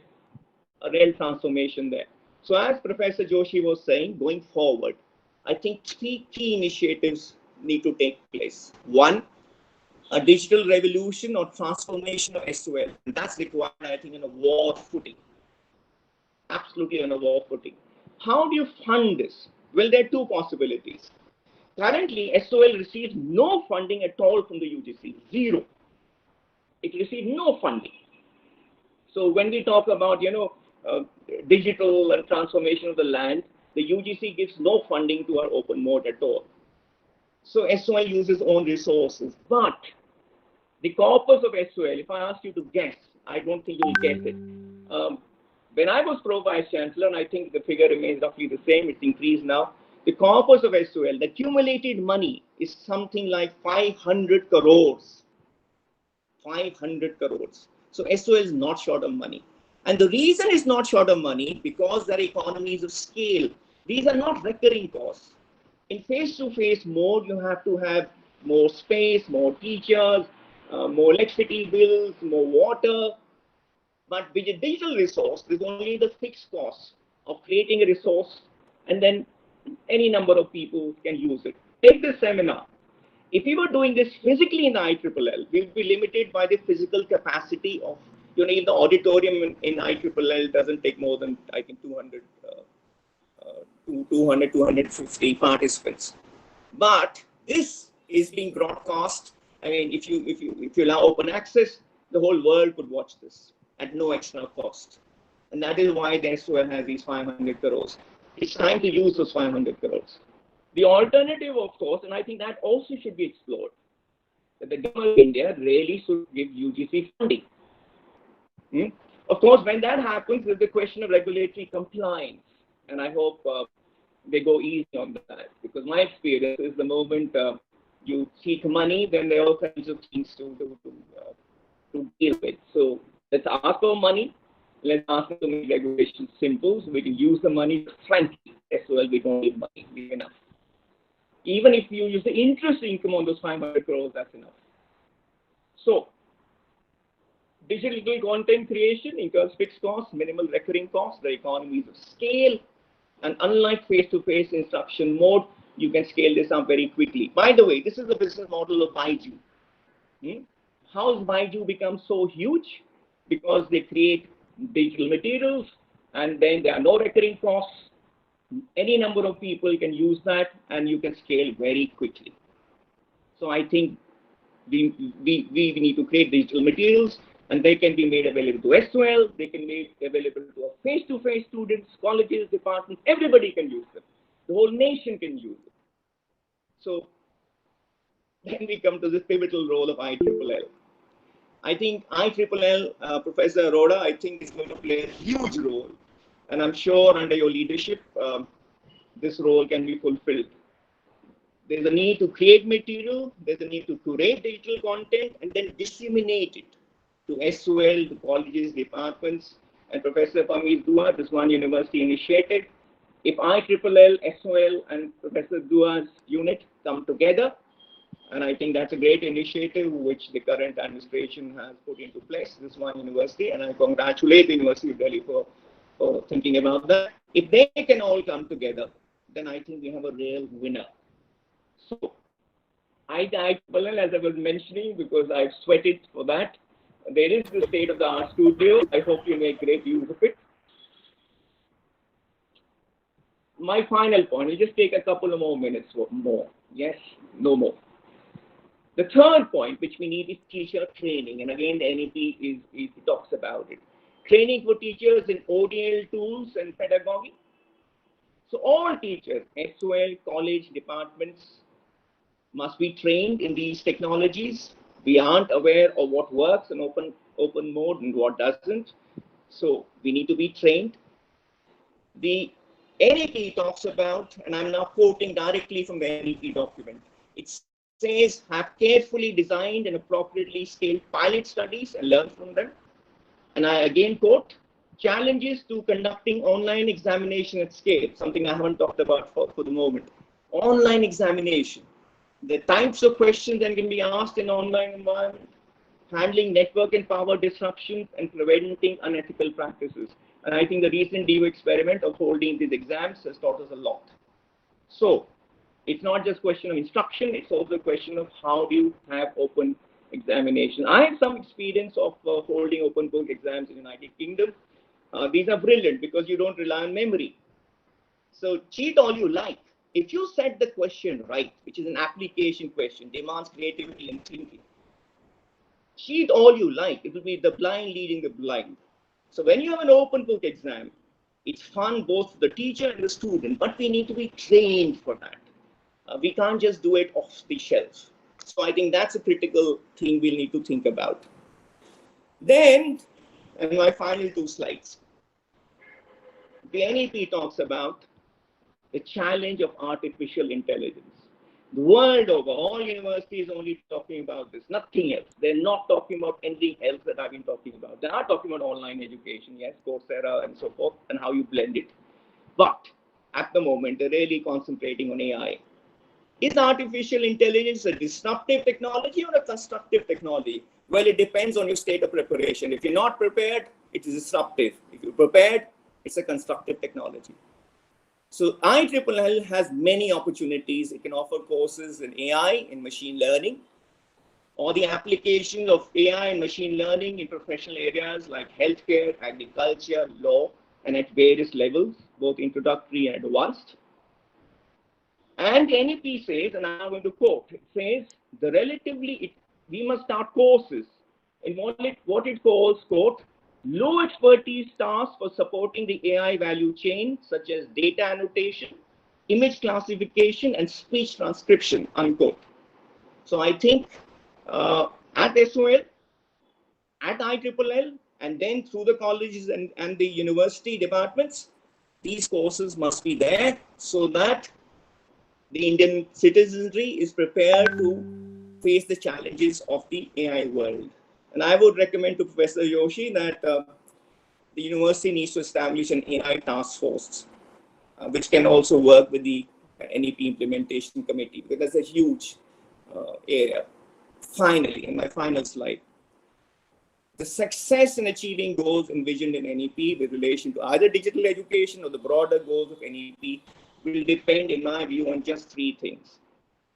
a real transformation there. So as Professor Joshi was saying, going forward, I think 3 key initiatives need to take place. 1, a digital revolution or transformation of SOL. And that's required, I think, on a war footing. Absolutely on a war footing. How do you fund this? Well, there are 2 possibilities. Currently, SOL receives no funding at all from the UGC, 0. It receives no funding. So when we talk about, digital and transformation of the land, the UGC gives no funding to our open mode at all. So SOL uses own resources. But the corpus of SOL, if I ask you to guess, I don't think you'll guess it. When I was Pro-Vice Chancellor, and I think the figure remains roughly the same, it's increased now, the corpus of SOL, the accumulated money is something like 500 crores. 500 crores. So SOL is not short of money. And the reason it's not short of money, because there are economies of scale. These are not recurring costs. In face-to-face mode, you have to have more space, more teachers, more electricity bills, more water. But with a digital resource, there's only the fixed cost of creating a resource, and then any number of people can use it. Take this seminar. If we were doing this physically in the IEEE, we would be limited by the physical capacity of, in the auditorium in IEEE doesn't take more than, I think, 250 participants. But this is being broadcast. I mean, if you allow open access, the whole world could watch this at no extra cost. And that is why the SOL has these 500 crores. It's time to use those 500 crores. The alternative, of course, and I think that also should be explored, that the government of India really should give UGC funding. Of course, when that happens, there's the question of regulatory compliance. And I hope they go easy on that, because my experience is the moment you seek money, then there are all kinds of things to deal with. So let's ask for money. Let's ask them to make regulations simple so we can use the money. Frankly, as well, we don't need money. We have enough. Even if you use the interest income on those 500 crores, that's enough. So, digital content creation incurs fixed costs, minimal recurring costs, the economies of scale, and unlike face-to-face instruction mode, you can scale this up very quickly. By the way, this is the business model of Baiju. How has Baiju become so huge? Because they create digital materials, and then there are no recurring costs. Any number of people can use that, and you can scale very quickly. So I think we need to create digital materials, and they can be made available to SOL, they can be made available to face-to-face students, colleges, departments, everybody can use them. The whole nation can use it. So then we come to this pivotal role of IEEE. I think IEEE, Professor Arora, I think is going to play a huge role. And I'm sure under your leadership, this role can be fulfilled. There's a need to create material, there's a need to curate digital content, and then disseminate it to SOL, to colleges, departments. And Professor Parmeet Dua, this one university initiated. If IEEE, SOL, and Professor Dua's unit come together, and I think that's a great initiative which the current administration has put into place, this one university, and I congratulate the University of Delhi for thinking about that. If they can all come together, then I think we have a real winner. So, IEEE, as I was mentioning, because I've sweated for that, there is the state-of-the-art studio. I hope you make great use of it. My final point, I'll just take a couple of more minutes more. Yes, no more. The third point which we need is teacher training, and again the NEP talks about it. Training for teachers in ODL tools and pedagogy. So all teachers, SOL, college, departments, must be trained in these technologies. We aren't aware of what works in open mode and what doesn't. So we need to be trained. The NEP talks about, and I'm now quoting directly from the NEP document, it says, have carefully designed and appropriately scaled pilot studies and learn from them. And I again quote, challenges to conducting online examination at scale, something I haven't talked about for the moment. Online examination, the types of questions that can be asked in online environment, handling network and power disruptions, and preventing unethical practices. And I think the recent DO experiment of holding these exams has taught us a lot. So it's not just a question of instruction, it's also a question of how do you have open examination. I have some experience of holding open book exams in the United Kingdom. These are brilliant because you don't rely on memory. So cheat all you like. If you set the question right, which is an application question, demands creativity and thinking, cheat all you like. It will be the blind leading the blind. So when you have an open book exam, it's fun both for the teacher and the student, but we need to be trained for that. We can't just do it off the shelf. So I think that's a critical thing we'll need to think about. Then, and my final two slides, the NEP talks about the challenge of artificial intelligence. The world over, all universities are only talking about this, nothing else. They're not talking about anything else that I've been talking about. They are talking about online education, yes, Coursera and so forth, and how you blend it. But at the moment, they're really concentrating on AI. Is artificial intelligence a disruptive technology or a constructive technology? Well, it depends on your state of preparation. If you're not prepared, it is disruptive. If you're prepared, it's a constructive technology. So IEEE has many opportunities. It can offer courses in AI, in machine learning, or the application of AI and machine learning in professional areas like healthcare, agriculture, law, and at various levels, both introductory and advanced. And the NEP says, and I'm going to quote, it says, we must start courses in what it calls, quote, low expertise tasks for supporting the AI value chain, such as data annotation, image classification, and speech transcription, unquote. So I think at SOL, at IEEE, and then through the colleges and the university departments, these courses must be there so that the Indian citizenry is prepared to face the challenges of the AI world. And I would recommend to Professor Yoshi that the university needs to establish an AI task force, which can also work with the NEP implementation committee, because that's a huge area. Finally, in my final slide, the success in achieving goals envisioned in NEP with relation to either digital education or the broader goals of NEP will depend, in my view, on just three things.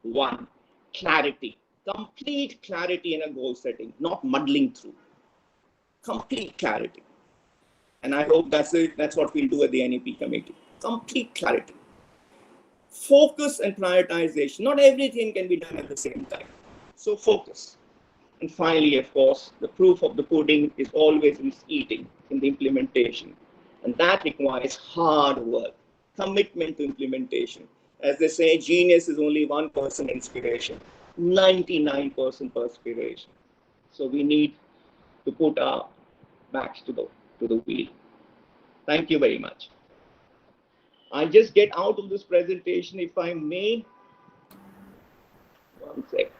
One, clarity, complete clarity in a goal setting, not muddling through. Complete clarity. And I hope that's what we'll do at the NEP committee. Complete clarity. Focus and prioritization. Not everything can be done at the same time. So focus. And finally, of course, the proof of the pudding is always in eating, in the implementation. And that requires hard work, commitment to implementation. As they say, genius is only 1% inspiration, 99% perspiration. So we need to put our backs to the wheel. Thank you very much. I'll just get out of this presentation, if I may. One sec.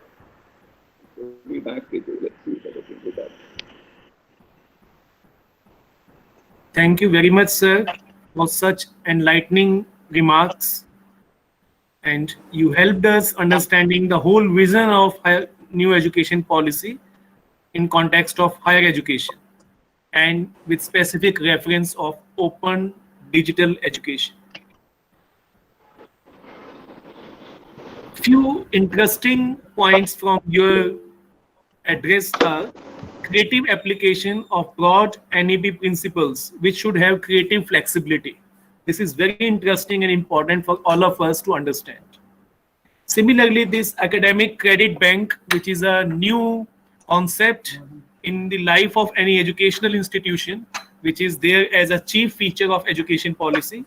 We'll be back with you. Let's see if I can do that. Thank you very much, sir, for such enlightening remarks. And you helped us understanding the whole vision of new education policy in context of higher education and with specific reference of open digital education. Few interesting points from your address are creative application of broad NEP principles, which should have creative flexibility. This is very interesting and important for all of us to understand. Similarly, this academic credit bank, which is a new concept in the life of any educational institution, which is there as a chief feature of education policy.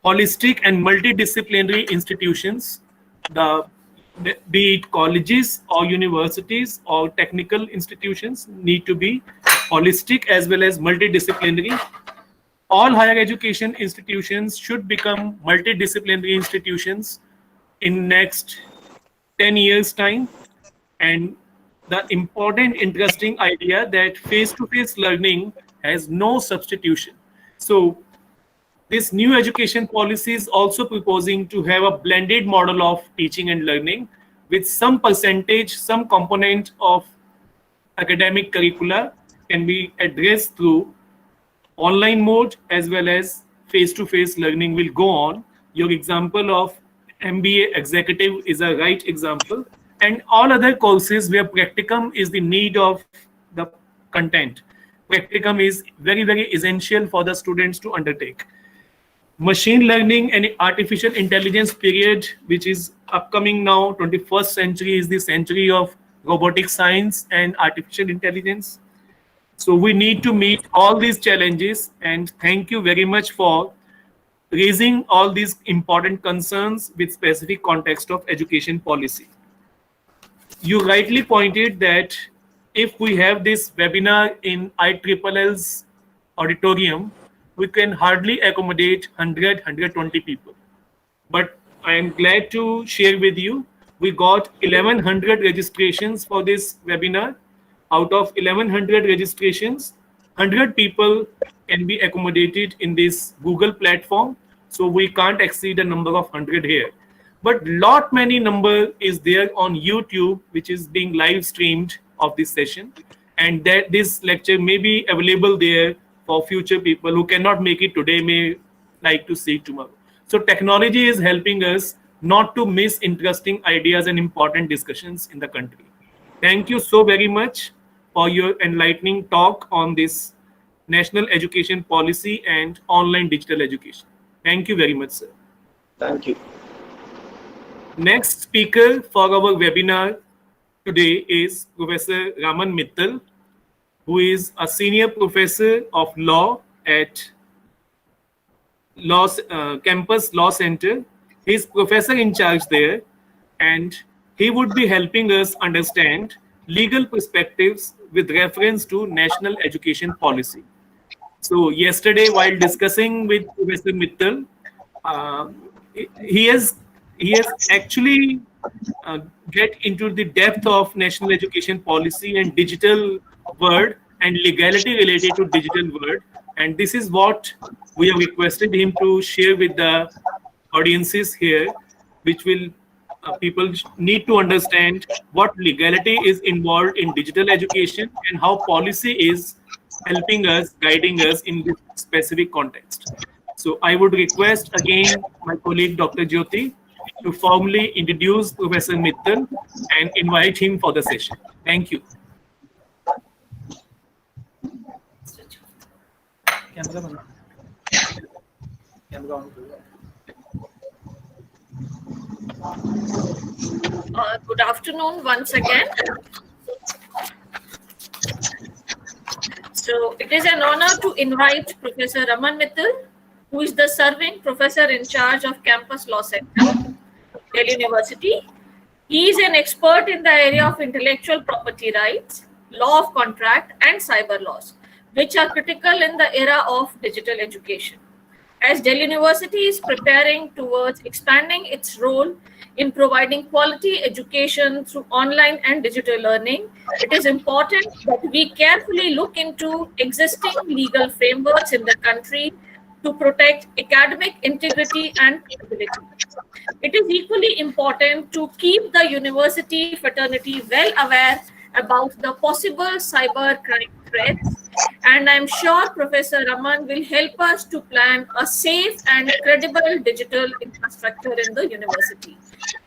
Holistic and multidisciplinary institutions, be it colleges or universities or technical institutions, need to be holistic as well as multidisciplinary. All higher education institutions should become multidisciplinary institutions in next 10 years time. And the important interesting idea that face-to-face learning has no substitution. So this new education policy is also proposing to have a blended model of teaching and learning with some percentage, some component of academic curricula can be addressed through online mode as well as face-to-face learning will go on. Your example of MBA executive is a right example, and all other courses where practicum is the need of the content. Practicum is very, very essential for the students to undertake. Machine learning and artificial intelligence period, which is upcoming now, 21st century is the century of robotic science and artificial intelligence. So we need to meet all these challenges, and thank you very much for raising all these important concerns with specific context of education policy. You rightly pointed that if we have this webinar in IEEE's auditorium, we can hardly accommodate 100, 120 people. But I am glad to share with you, we got 1100 registrations for this webinar. Out of 1100 registrations, 100 people can be accommodated in this Google platform. So we can't exceed a number of 100 here. but lot many number is there on YouTube, which is being live streamed of this session, and that this lecture may be available there for future people who cannot make it today, may like to see tomorrow. So technology is helping us not to miss interesting ideas and important discussions in the country. Thank you so very much for your enlightening talk on this national education policy and online digital education. Thank you very much, sir. Thank you. Next speaker for our webinar today is Professor Raman Mittal, who is a senior professor of law at Campus Law Center. He is professor in charge there, and he would be helping us understand legal perspectives with reference to national education policy. So yesterday, while discussing with Professor Mittal, uh, he has actually get into the depth of national education policy and digital world and legality related to digital world, and this is what we have requested him to share with the audiences here, which will people need to understand what legality is involved in digital education and how policy is helping us, guiding us in this specific context. So I would request again my colleague Dr. Jyoti to formally introduce Professor Mittal and invite him for the session. Thank you. Good afternoon once again. So it is an honor to invite Professor Raman Mittal, who is the serving professor in charge of Campus Law Center, Delhi University. He is an expert in the area of intellectual property rights, law of contract, and cyber laws, which are critical in the era of digital education. As Delhi University is preparing towards expanding its role in providing quality education through online and digital learning, it is important that we carefully look into existing legal frameworks in the country to protect academic integrity and credibility. It is equally important to keep the university fraternity well aware about the possible cyber crime threats, and I'm sure Professor Raman will help us to plan a safe and credible digital infrastructure in the university.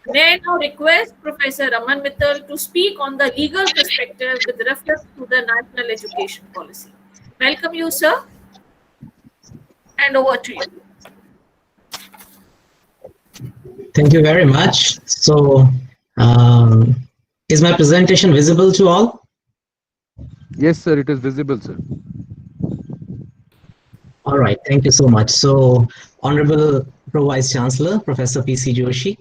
May I now request Professor Raman Mittal to speak on the legal perspective with reference to the national education policy. Welcome you, sir, and over to you. Thank you very much. So, is my presentation visible to all? Yes, sir, it is visible, sir. All right, thank you so much. So, Honorable Pro Vice Chancellor, Professor P.C. Joshi,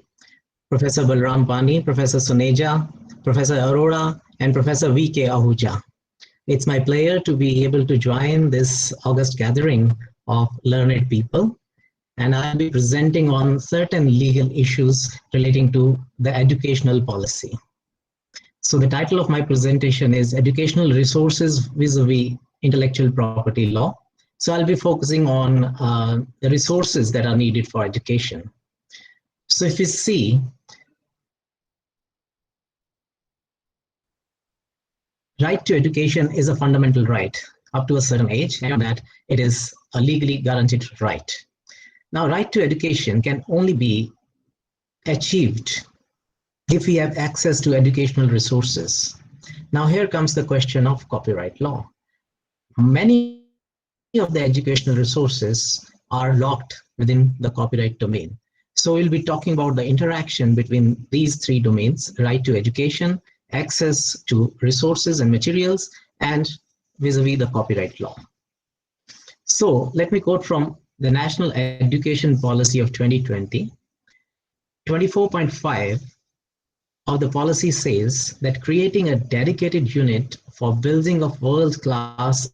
Professor Balram Pani, Professor Suneja, Professor Arora, and Professor V.K. Ahuja. It's my pleasure to be able to join this August gathering of learned people, and I'll be presenting on certain legal issues relating to the educational policy. So the title of my presentation is Educational Resources vis-a-vis Intellectual Property Law. So I'll be focusing on the resources that are needed for education. So if you see, right to education is a fundamental right up to a certain age, and that it is a legally guaranteed right. Now, right to education can only be achieved if we have access to educational resources. Now, here comes the question of copyright law. Many of the educational resources are locked within the copyright domain. So we'll be talking about the interaction between these three domains: right to education, access to resources and materials, and vis-a-vis the copyright law. So let me quote from the National Education Policy of 2020. 24.5 of the policy says that creating a dedicated unit for building of world-class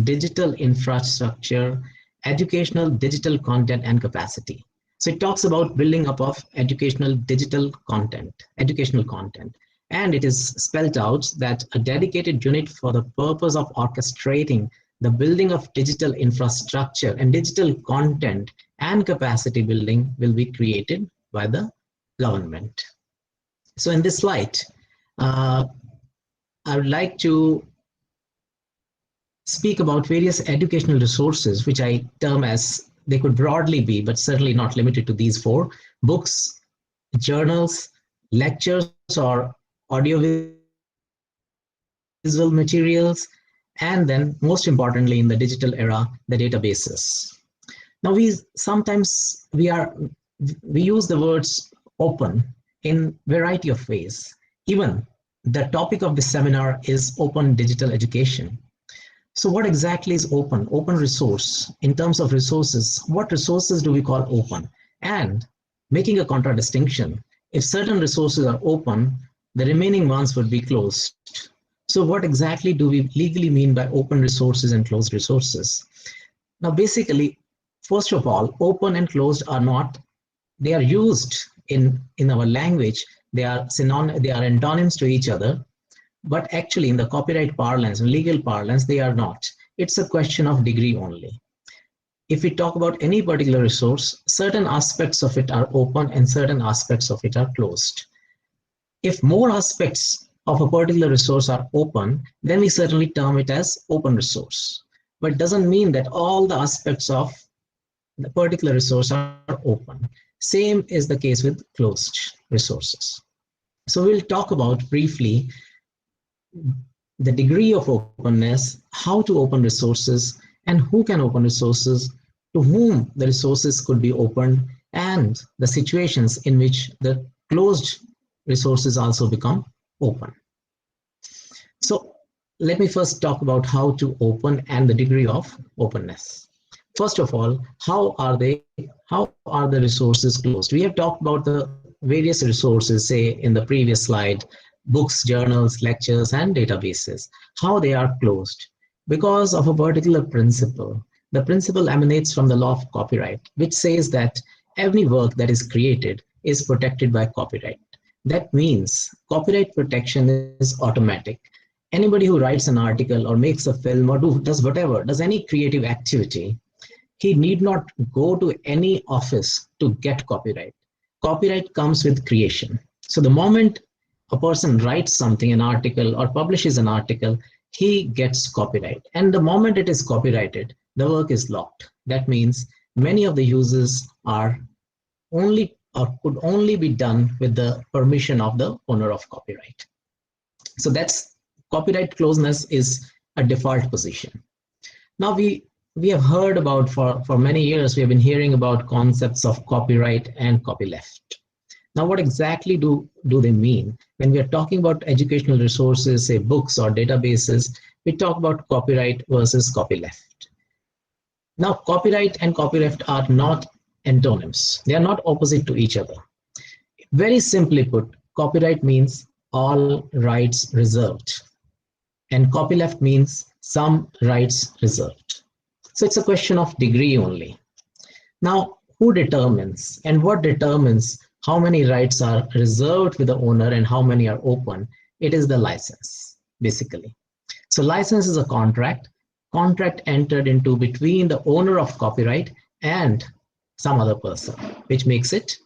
digital infrastructure, educational digital content and capacity. So it talks about building up of educational digital content, educational content. And it is spelled out that a dedicated unit for the purpose of orchestrating the building of digital infrastructure and digital content and capacity building will be created by the government. So in this light, I would like to speak about various educational resources, which I term as, they could broadly be, but certainly not limited to these four: books, journals, lectures or audiovisual materials, and then most importantly in the digital era, the databases. Now we use the words open in variety of ways. Even the topic of this seminar is open digital education. So what exactly is open? Open resource. In terms of resources, what resources do we call open? And making a contradistinction, if certain resources are open, the remaining ones would be closed. So what exactly do we legally mean by open resources and closed resources? Now, basically, first of all, open and closed are not, they are used in our language. They are antonyms to each other. But actually in the copyright parlance and legal parlance, they are not. It's a question of degree only. If we talk about any particular resource, certain aspects of it are open and certain aspects of it are closed. If more aspects of a particular resource are open, then we certainly term it as open resource. But it doesn't mean that all the aspects of the particular resource are open. Same is the case with closed resources. So we'll talk about briefly the degree of openness, how to open resources, and who can open resources, to whom the resources could be opened, and the situations in which the closed resources also become open. So let me first talk about how to open and the degree of openness. First of all, how are the resources closed? We have talked about the various resources, say in the previous slide, books, journals, lectures, and databases, how they are closed. Because of a particular principle. The principle emanates from the law of copyright, which says that every work that is created is protected by copyright. That means copyright protection is automatic. Anybody who writes an article or makes a film or does any creative activity, he need not go to any office to get copyright. Copyright comes with creation. So the moment a person writes something, an article, or publishes an article, he gets copyright. And the moment it is copyrighted, the work is locked. That means many of the uses are only or could only be done with the permission of the owner of copyright. So that's copyright closeness is a default position. Now we have heard about, for many years, we have been hearing about concepts of copyright and copyleft. Now, what exactly do they mean? When we are talking about educational resources, say books or databases, we talk about copyright versus copyleft. Now, copyright and copyleft are not antonyms. They are not opposite to each other. Very simply put, copyright means all rights reserved, and copyleft means some rights reserved. So it's a question of degree only. Now, who determines and what determines how many rights are reserved with the owner and how many are open? It is the license, basically. So license is a contract entered into between the owner of copyright and some other person, which makes it,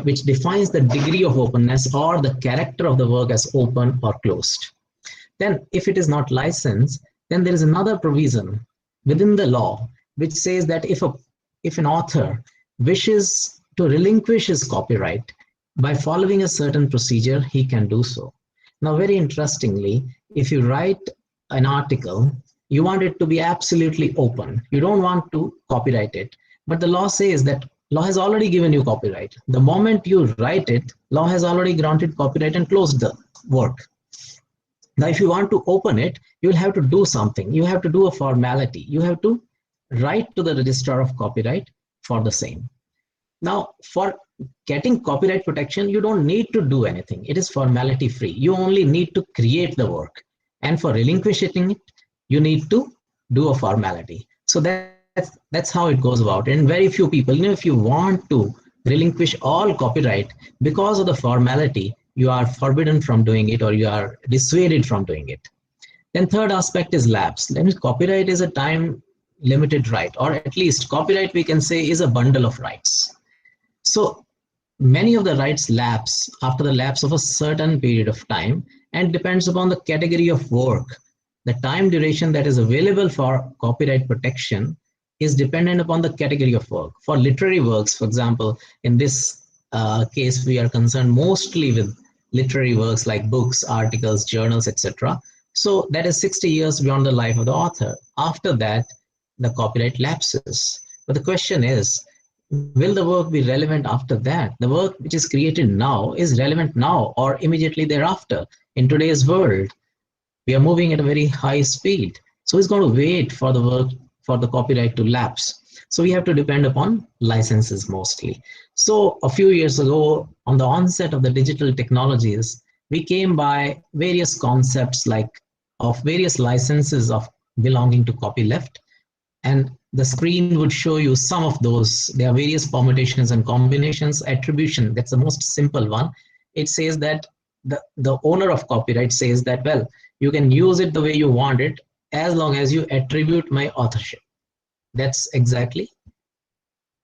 which defines the degree of openness or the character of the work as open or closed. Then if it is not licensed, then there is another provision within the law which says that if an author wishes to relinquish his copyright by following a certain procedure, he can do so. Now, very interestingly, if you write an article, you want it to be absolutely open. You don't want to copyright it. But the law says that law has already given you copyright. The moment you write it, law has already granted copyright and closed the work. Now, if you want to open it, you will have to do something. You have to do a formality. You have to write to the registrar of copyright for the same. Now, for getting copyright protection, you don't need to do anything. It is formality free. You only need to create the work. And for relinquishing it, you need to do a formality. So that's how it goes about. And very few people, if you want to relinquish all copyright because of the formality, you are forbidden from doing it or you are dissuaded from doing it. Then third aspect is lapse. That means copyright is a time limited right, or at least copyright we can say is a bundle of rights. So many of the rights lapse after the lapse of a certain period of time and depends upon the category of work. The time duration that is available for copyright protection is dependent upon the category of work. For literary works, for example, in this case, we are concerned mostly with literary works like books, articles, journals, etc. So that is 60 years beyond the life of the author. After that, the copyright lapses. But the question is, will the work be relevant after that? The work which is created now is relevant now or immediately thereafter. In today's world, we are moving at a very high speed. So it's going to wait for the work, for the copyright to lapse. So we have to depend upon licenses mostly. So a few years ago, on the onset of the digital technologies, we came by various concepts like of various licenses of belonging to copyleft. And the screen would show you some of those. There are various permutations and combinations. Attribution, that's the most simple one. It says that the owner of copyright says that, well, you can use it the way you want it as long as you attribute my authorship. That's exactly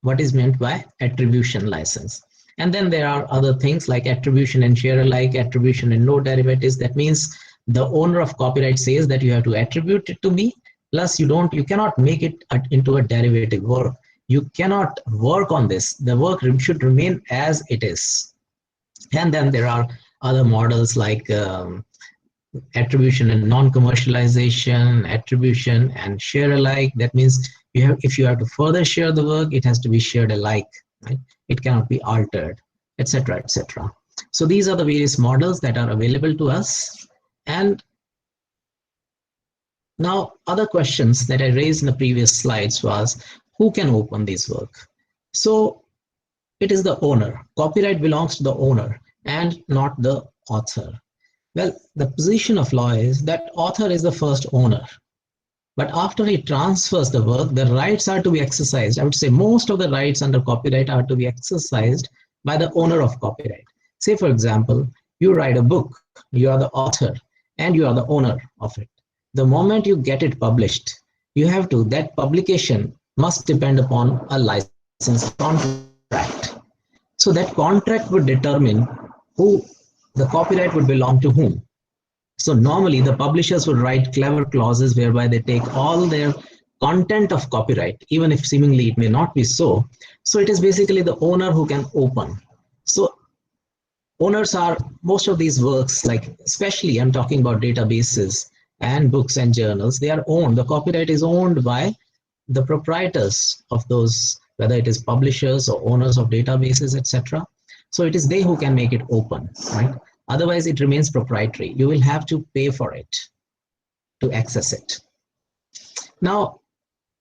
what is meant by attribution license. And then there are other things like attribution and share alike, attribution and no derivatives. That means the owner of copyright says that you have to attribute it to me, plus you cannot make it into a derivative work. You cannot work on this. The work should remain as it is. And then there are other models like attribution and non-commercialization, attribution and share alike. That means if you have to further share the work, it has to be shared alike, right? It cannot be altered, etc., etc. So these are the various models that are available to us. And now other questions that I raised in the previous slides was, who can open this work? So it is the owner. Copyright belongs to the owner and not the author. Well, the position of law is that author is the first owner. But after he transfers the work, the rights are to be exercised. I would say most of the rights under copyright are to be exercised by the owner of copyright. Say, for example, you write a book, you are the author, and you are the owner of it. The moment you get it published, that publication must depend upon a license contract. So that contract would determine who the copyright would belong to whom. So normally the publishers would write clever clauses whereby they take all their content of copyright, even if seemingly it may not be so. So it is basically the owner who can open. So owners are most of these works, like especially I'm talking about databases and books and journals, they are owned. The copyright is owned by the proprietors of those, whether it is publishers or owners of databases, etc. So it is they who can make it open, right? Otherwise, it remains proprietary. You will have to pay for it to access it. Now,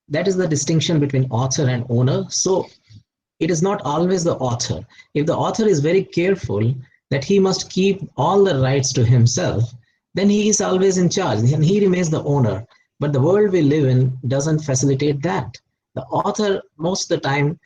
that is the distinction between author and owner. So it is not always the author. If the author is very careful that he must keep all the rights to himself, then he is always in charge and he remains the owner. But the world we live in doesn't facilitate that. The author, most of the time,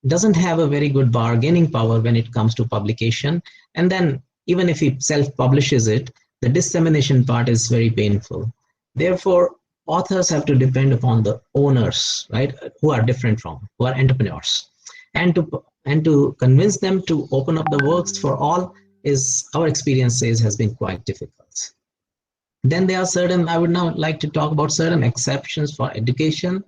doesn't have a very good bargaining power when it comes to publication. And then even if he self-publishes it, the dissemination part is very painful. Therefore, authors have to depend upon the owners, right, who are different from, who are entrepreneurs. And to convince them to open up the works for all is, our experience says, has been quite difficult. Then there are certain, I would now like to talk about certain exceptions for education.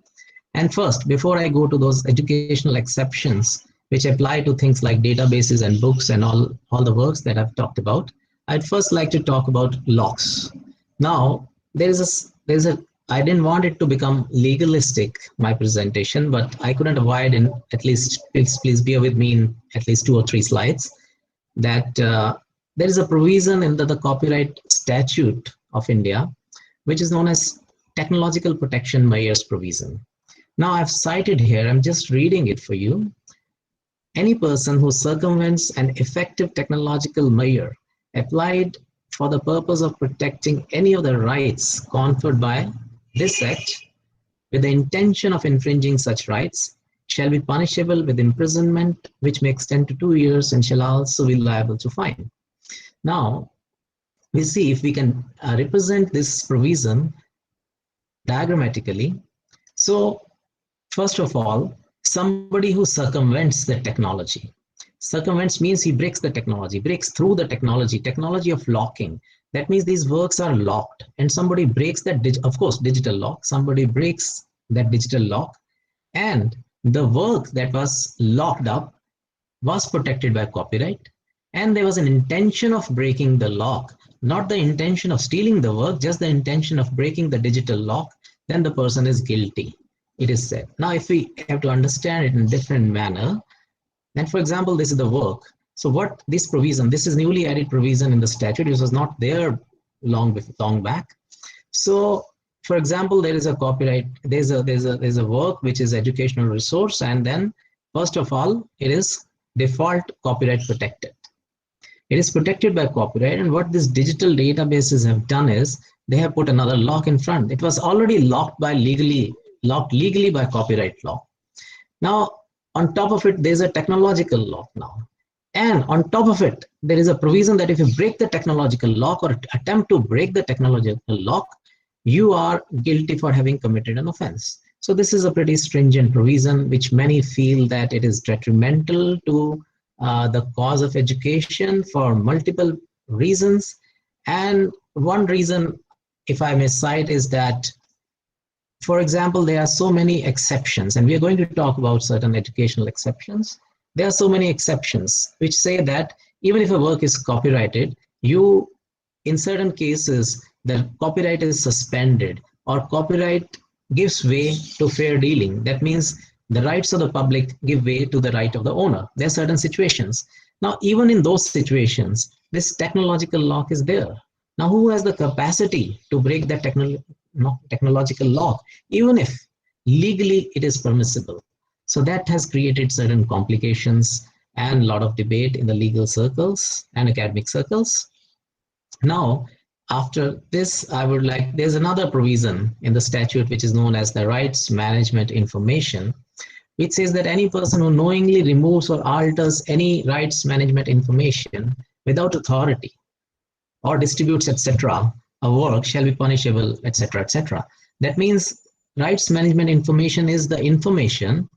And first, before I go to those educational exceptions, which apply to things like databases and books and all the works that I've talked about, I'd first like to talk about locks. Now, I didn't want it to become legalistic, my presentation, but I couldn't avoid in at least, please bear with me in at least 2 or 3 slides, that there is a provision in the Copyright Statute of India, which is known as Technological Protection Measures Provision. Now I've cited here, I'm just reading it for you. Any person who circumvents an effective technological measure applied for the purpose of protecting any of the rights conferred by this act with the intention of infringing such rights shall be punishable with imprisonment, which may extend to 2 years, and shall also be liable to fine. Now, we see if we can represent this provision diagrammatically. So, first of all, somebody who circumvents the technology. Circumvents means he breaks the technology, breaks through the technology of locking. That means these works are locked and somebody breaks that, of course, digital lock. Somebody breaks that digital lock and the work that was locked up was protected by copyright. And there was an intention of breaking the lock, not the intention of stealing the work, just the intention of breaking the digital lock, then the person is guilty, it is said. Now, if we have to understand it in a different manner, then for example, this is the work. So what this provision, this is newly added provision in the statute, this was not there long back. So for example, there is a copyright, there's a work which is educational resource, and then first of all, it is default copyright protected. It is protected by copyright, and what these digital databases have done is they have put another lock in front. It was already locked legally by copyright law. Now, on top of it, there's a technological lock now. And on top of it, there is a provision that if you break the technological lock or attempt to break the technological lock, you are guilty for having committed an offense. So this is a pretty stringent provision, which many feel that it is detrimental to the cause of education for multiple reasons. And one reason, if I may cite, is that, for example, there are so many exceptions, and we are going to talk about certain educational exceptions. There are so many exceptions which say that even if a work is copyrighted, in certain cases, the copyright is suspended or copyright gives way to fair dealing. That means the rights of the public give way to the right of the owner. There are certain situations. Now, even in those situations, this technological lock is there. Now, who has the capacity to break that technological lock, even if legally it is permissible? So that has created certain complications and a lot of debate in the legal circles and academic circles. Now, after this, there's another provision in the statute which is known as the rights management information, which says that any person who knowingly removes or alters any rights management information without authority or distributes, etc., a work shall be punishable, etc., etc. That means rights management information is the information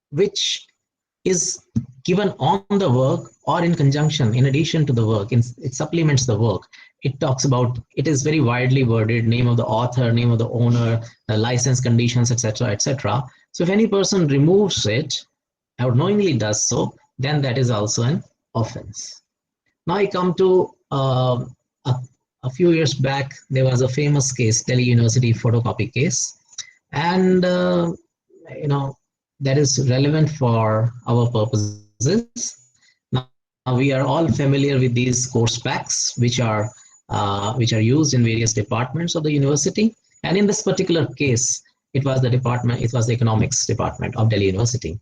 which is given on the work or in conjunction, in addition to the work. It supplements the work. It talks about, it is very widely worded, name of the author, name of the owner, the license conditions, etc., etc. So if any person removes it or knowingly does so, then that is also an offense. Now I come to a few years back, there was a famous case, Delhi University photocopy case. And, that is relevant for our purposes. Now we are all familiar with these course packs, which are used in various departments of the university. And in this particular case, it was the economics department of Delhi University.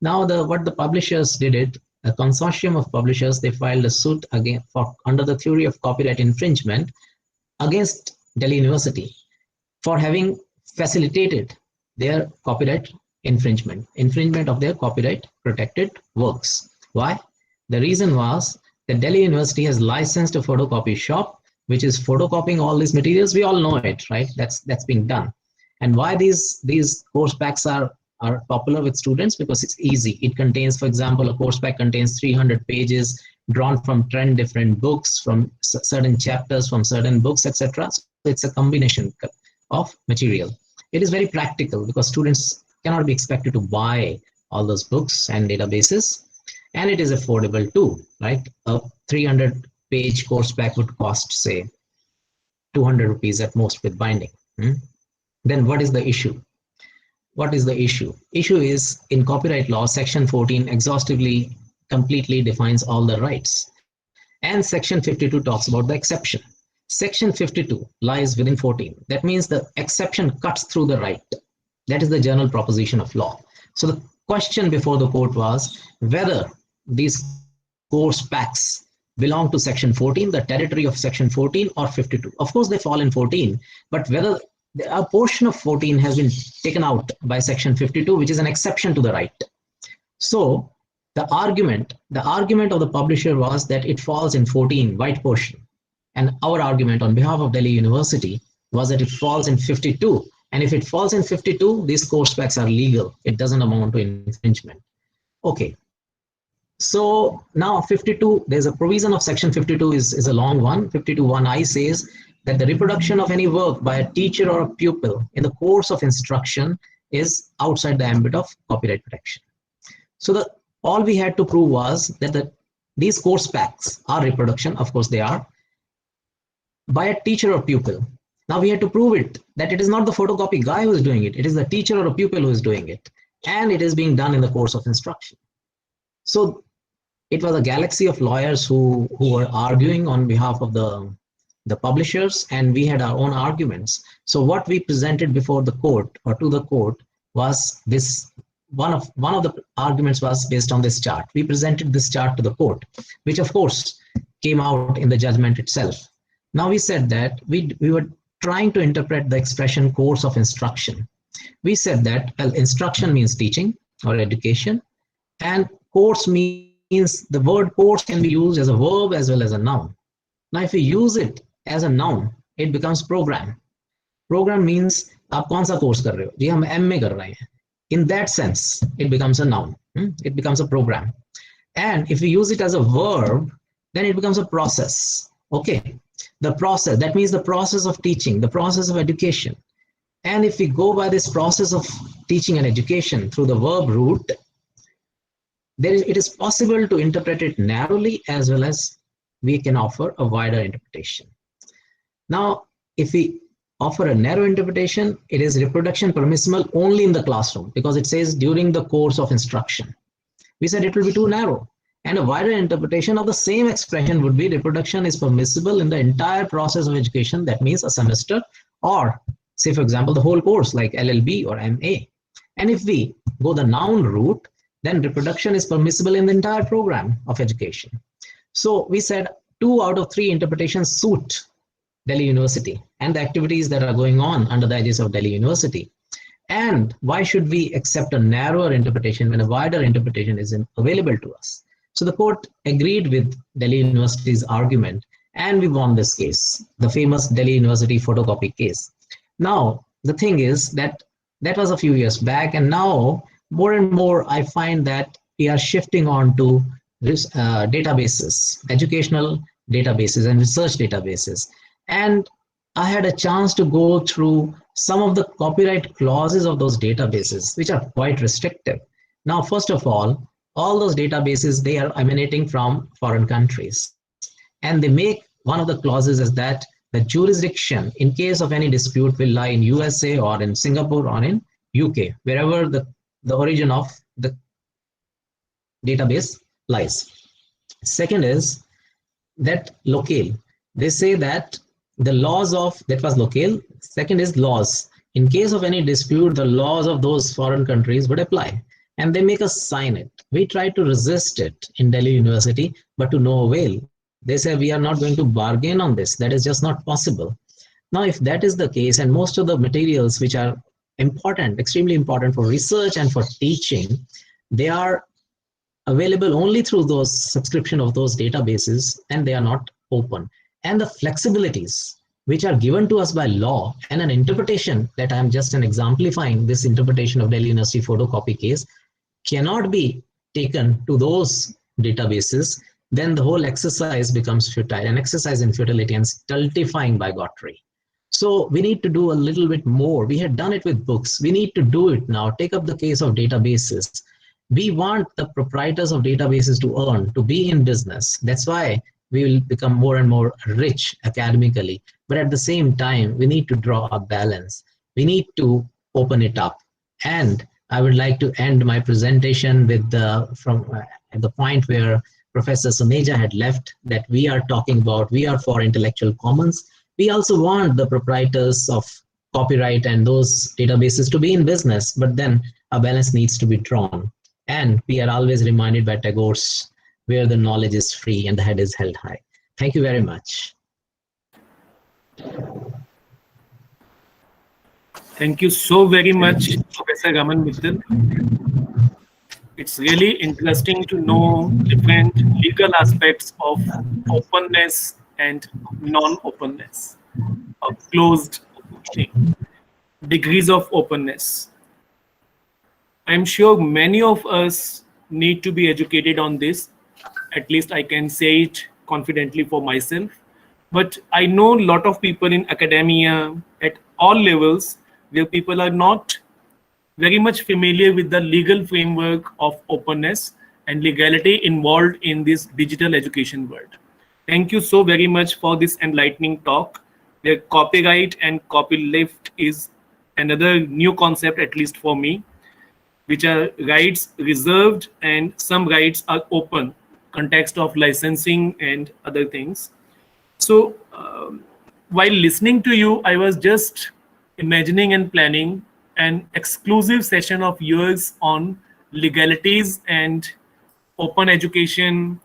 Now, what the publishers did, a consortium of publishers, they filed a suit under the theory of copyright infringement against Delhi University for having facilitated their copyright infringement of their copyright protected works. Why? The reason was that Delhi University has licensed a photocopy shop, which is photocopying all these materials. We all know it, right? That's being done. And why these course packs are popular with students? Because it's easy. It contains, for example, a course pack contains 300 pages drawn from 10 different books, from certain chapters, from certain books, etc. So it's a combination of material. It is very practical because students cannot be expected to buy all those books and databases, and it is affordable too, right? A 300-page course pack would cost, say, 200 rupees at most with binding. Then what is the issue? What is the issue? Issue is, in copyright law, section 14 exhaustively, completely defines all the rights. And section 52 talks about the exception. Section 52 lies within 14. That means the exception cuts through the right. That is the general proposition of law. So the question before the court was whether these course packs belong to section 14, the territory of section 14, or 52. Of course, they fall in 14, but whether a portion of 14 has been taken out by section 52, which is an exception to the right. So the argument of the publisher was that it falls in 14, white portion. And our argument on behalf of Delhi University was that it falls in 52. And if it falls in 52, these course packs are legal. It doesn't amount to infringement. Okay. So now 52, there's a provision of section 52 is a long one. 52(1)(I) says that the reproduction of any work by a teacher or a pupil in the course of instruction is outside the ambit of copyright protection. So all we had to prove was that these course packs are reproduction, of course they are, by a teacher or pupil. Now we had to prove it that it is not the photocopy guy who is doing it, it is the teacher or a pupil who is doing it, and it is being done in the course of instruction. So it was a galaxy of lawyers who were arguing on behalf of the publishers, and we had our own arguments. So what we presented before the court or to the court was this. One of the arguments was based on this chart. We presented this chart to the court, which of course came out in the judgment itself. Now we said that we were trying to interpret the expression course of instruction. We said that, well, instruction means teaching or education, and course means the word course can be used as a verb as well as a noun. Now if we use it as a noun, it becomes program. Program means आप कौन सा course कर रहे हो? जी हम M में कर रहे हैं. In that sense, it becomes a noun. It becomes a program. And if we use it as a verb, then it becomes a process. Okay, the process, that means the process of teaching, the process of education. And if we go by this process of teaching and education through the verb root, it is possible to interpret it narrowly as well as we can offer a wider interpretation. Now, if we offer a narrow interpretation, it is reproduction permissible only in the classroom because it says during the course of instruction. We said it will be too narrow. And a wider interpretation of the same expression would be reproduction is permissible in the entire process of education. That means a semester or say, for example, the whole course like LLB or MA. And if we go the noun route, then reproduction is permissible in the entire program of education. So we said 2 out of 3 interpretations suit Delhi University and the activities that are going on under the aegis of Delhi University. And why should we accept a narrower interpretation when a wider interpretation is available to us? So the court agreed with Delhi University's argument and we won this case, the famous Delhi University photocopy case. Now, the thing is that was a few years back, and now more and more I find that we are shifting on to this, databases, educational databases and research databases. And I had a chance to go through some of the copyright clauses of those databases, which are quite restrictive. Now, first of all those databases, they are emanating from foreign countries. And they make one of the clauses is that the jurisdiction in case of any dispute will lie in USA or in Singapore or in UK, wherever the origin of the database lies. Second is that locale. They say that the laws of, that was locale. Second is laws. In case of any dispute, the laws of those foreign countries would apply. And they make us sign it. We tried to resist it in Delhi University, but to no avail. They say we are not going to bargain on this. That is just not possible. Now, if that is the case, and most of the materials which are important, extremely important for research and for teaching, they are available only through those subscription of those databases, and they are not open. And the flexibilities which are given to us by law and an interpretation that I am just exemplifying this interpretation of Delhi University photocopy case cannot be taken to those databases, then the whole exercise becomes futile, an exercise in futility and stultifying bigotry. So we need to do a little bit more. We had done it with books. We need to do it now. Take up the case of databases. We want the proprietors of databases to earn, to be in business. That's why we will become more and more rich academically. But at the same time, we need to draw a balance. We need to open it up. And I would like to end my presentation with at the point where Professor Suneja had left, that we are talking about, we are for intellectual commons. We also want the proprietors of copyright and those databases to be in business, but then a balance needs to be drawn. And we are always reminded by Tagore's, where the knowledge is free and the head is held high. Thank you very much. Thank you so very much, Professor Raman Mittal. It's really interesting to know different legal aspects of openness and non-openness, or closed thing, degrees of openness. I'm sure many of us need to be educated on this. At least I can say it confidently for myself. But I know a lot of people in academia at all levels where people are not very much familiar with the legal framework of openness and legality involved in this digital education world. Thank you so very much for this enlightening talk, where copyright and copyleft is another new concept, at least for me, which are rights reserved and some rights are open, context of licensing and other things. So while listening to you, I was just imagining and planning an exclusive session of yours on legalities and open education,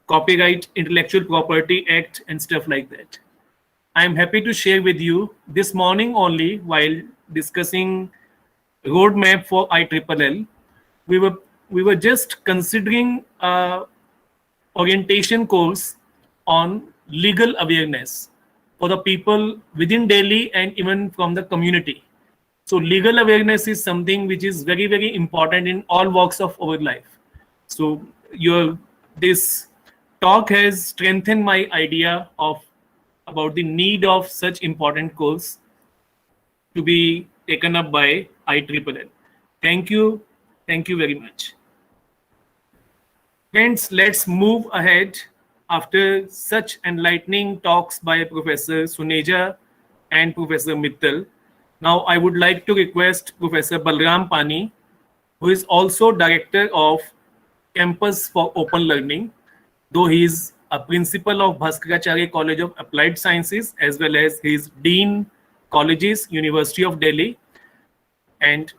copyright, intellectual property act, and stuff like that. I am happy to share with you this morning only while discussing roadmap for IEEE. We were we were just considering orientation course on legal awareness for the people within Delhi and even from the community. So legal awareness is something which is very, very important in all walks of our life. So your this talk has strengthened my idea of about the need of such important course to be taken up by IEEE. Thank you. Thank you very much. Friends, let's move ahead after such enlightening talks by Professor Suneja and Professor Mittal. Now, I would like to request Professor Balram Pani, who is also Director of Campus for Open Learning, though he is a principal of Bhaskaracharya College of Applied Sciences, as well as he is Dean Colleges, University of Delhi. And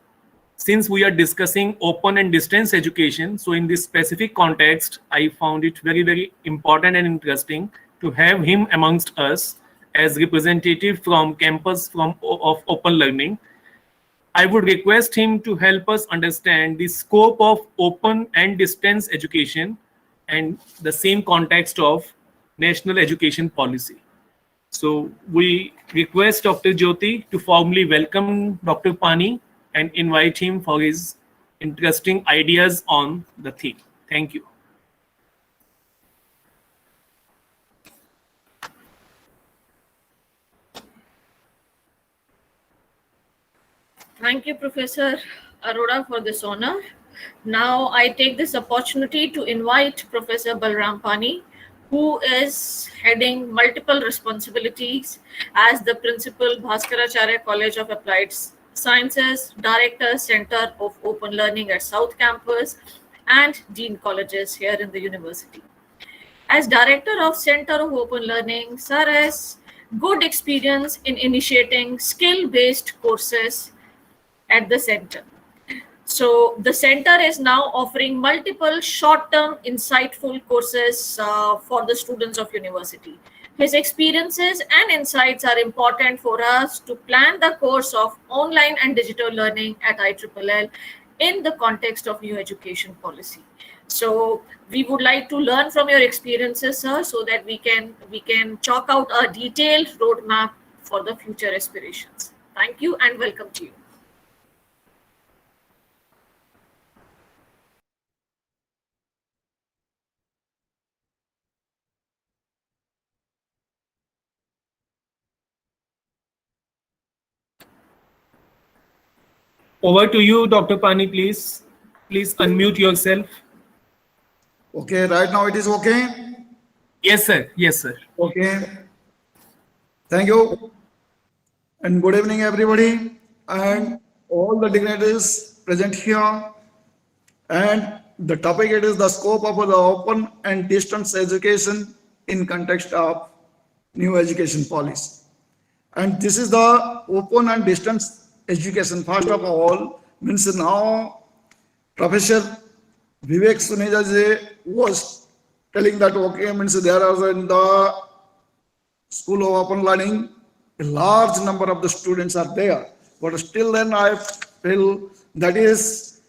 since we are discussing open and distance education, so in this specific context, I found it very, very important and interesting to have him amongst us as representative from campus of open learning. I would request him to help us understand the scope of open and distance education and the same context of national education policy. So we request Dr. Jyoti to formally welcome Dr. Pani and invite him for his interesting ideas on the theme. Thank you. Thank you, Professor Arora, for this honor. Now I take this opportunity to invite Professor Balram Pani, who is heading multiple responsibilities as the principal, Bhaskaracharya College of Applied Sciences, Director, Center of Open Learning at South Campus, and Dean Colleges here in the university. As Director of Center of Open Learning, Sir has good experience in initiating skill-based courses at the center. So the center is now offering multiple short-term insightful courses for the students of university. His experiences and insights are important for us to plan the course of online and digital learning at IEEE in the context of new education policy. So we would like to learn from your experiences, sir, so that we can chalk out a detailed roadmap for the future aspirations. Thank you and welcome to you. Over to you, Dr. Pani, please. Please unmute yourself. Okay, right now it is okay? Yes, sir. Yes, sir. Okay. Thank you. And good evening, everybody, and all the dignitaries present here. And the topic it is the scope of the open and distance education in context of new education policy. And this is the open and distance education. First of all, means now Professor Vivek Suneja ji was telling that okay, means there are in the school of open learning a large number of the students are there, but still then I feel that is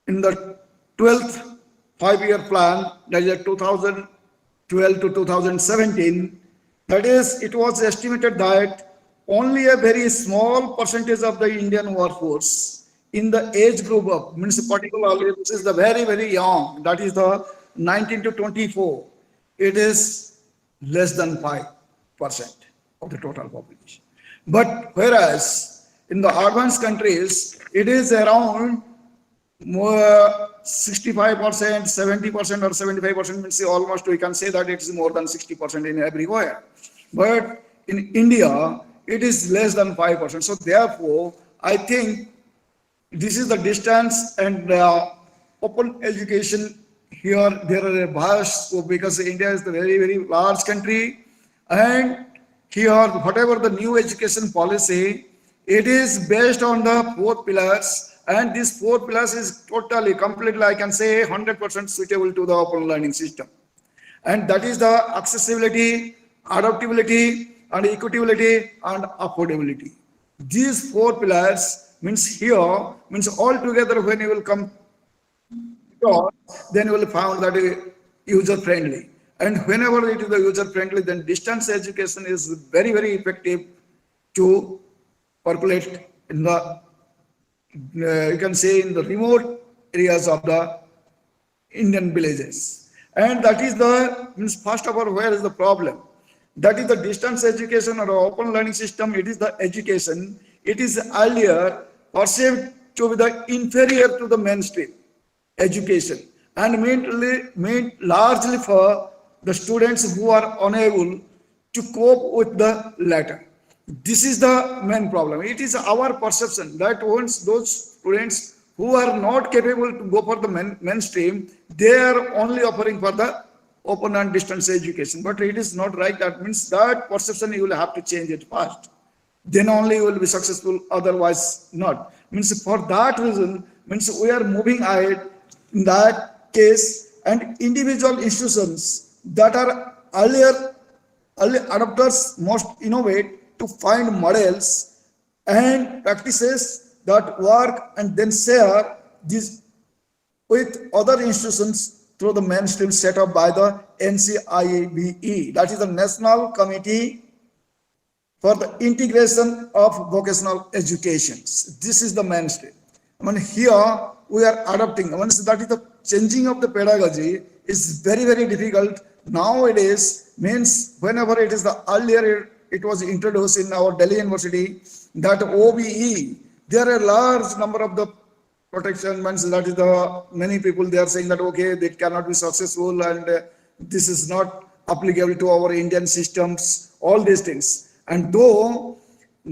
in the 12th 5-year plan, that is 2012 to 2017, that is it was estimated that only a very small percentage of the Indian workforce in the age group of, means particularly this is the very, very young, that is the 19 to 24, it is less than 5% of the total population. But whereas in the advanced countries, it is around more 65%, 70% or 75%, means almost we can say that it is more than 60% in everywhere. But in India, it is less than 5%. So therefore, I think this is the distance and open education here. There are a vast scope because India is a very, very large country, and here whatever the new education policy, it is based on the four pillars, and these four pillars is totally completely, I can say, 100% suitable to the open learning system. And that is the accessibility, adaptability, and equitability and affordability. These four pillars means here, means all together when you will come, then you will find that user friendly. And whenever it is the user friendly, then distance education is very, very effective to populate in the, you can say, in the remote areas of the Indian villages. And that is the, means first of all, where is the problem? That is the distance education or open learning system. It is the education. It is earlier perceived to be the inferior to the mainstream education and meant largely for the students who are unable to cope with the latter. This is the main problem. It is our perception that once those students who are not capable to go for the mainstream, they are only offering for the open and distance education. But it is not right. That means that perception you will have to change it first. Then only you will be successful, otherwise not. Means for that reason, means we are moving ahead in that case, and individual institutions that are early adopters must innovate to find models and practices that work and then share these with other institutions through the mainstream set up by the NCIBE, that is the National Committee for the Integration of Vocational Education. This is the mainstream. I mean, here we are adopting, that is the changing of the pedagogy is very, very difficult nowadays. Means whenever it is the earlier it was introduced in our Delhi University, that OBE, there are a large number of the protection, means that is the many people they are saying that okay, they cannot be successful and this is not applicable to our Indian systems, all these things. And though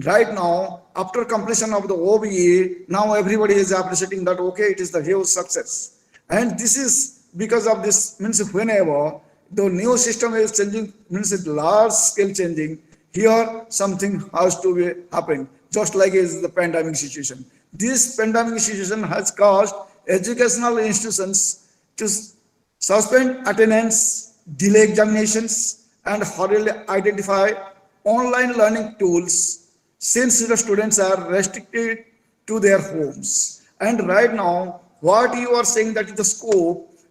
right now, after completion of the OBE, now everybody is appreciating that okay, it is the huge success. And this is because of this, means whenever the new system is changing, means it's large scale changing, here something has to be happening, just like is the pandemic situation. This pandemic situation has caused educational institutions to suspend attendance, delay examinations, and hurriedly identify online learning tools since the students are restricted to their homes. And right now, what you are saying that is the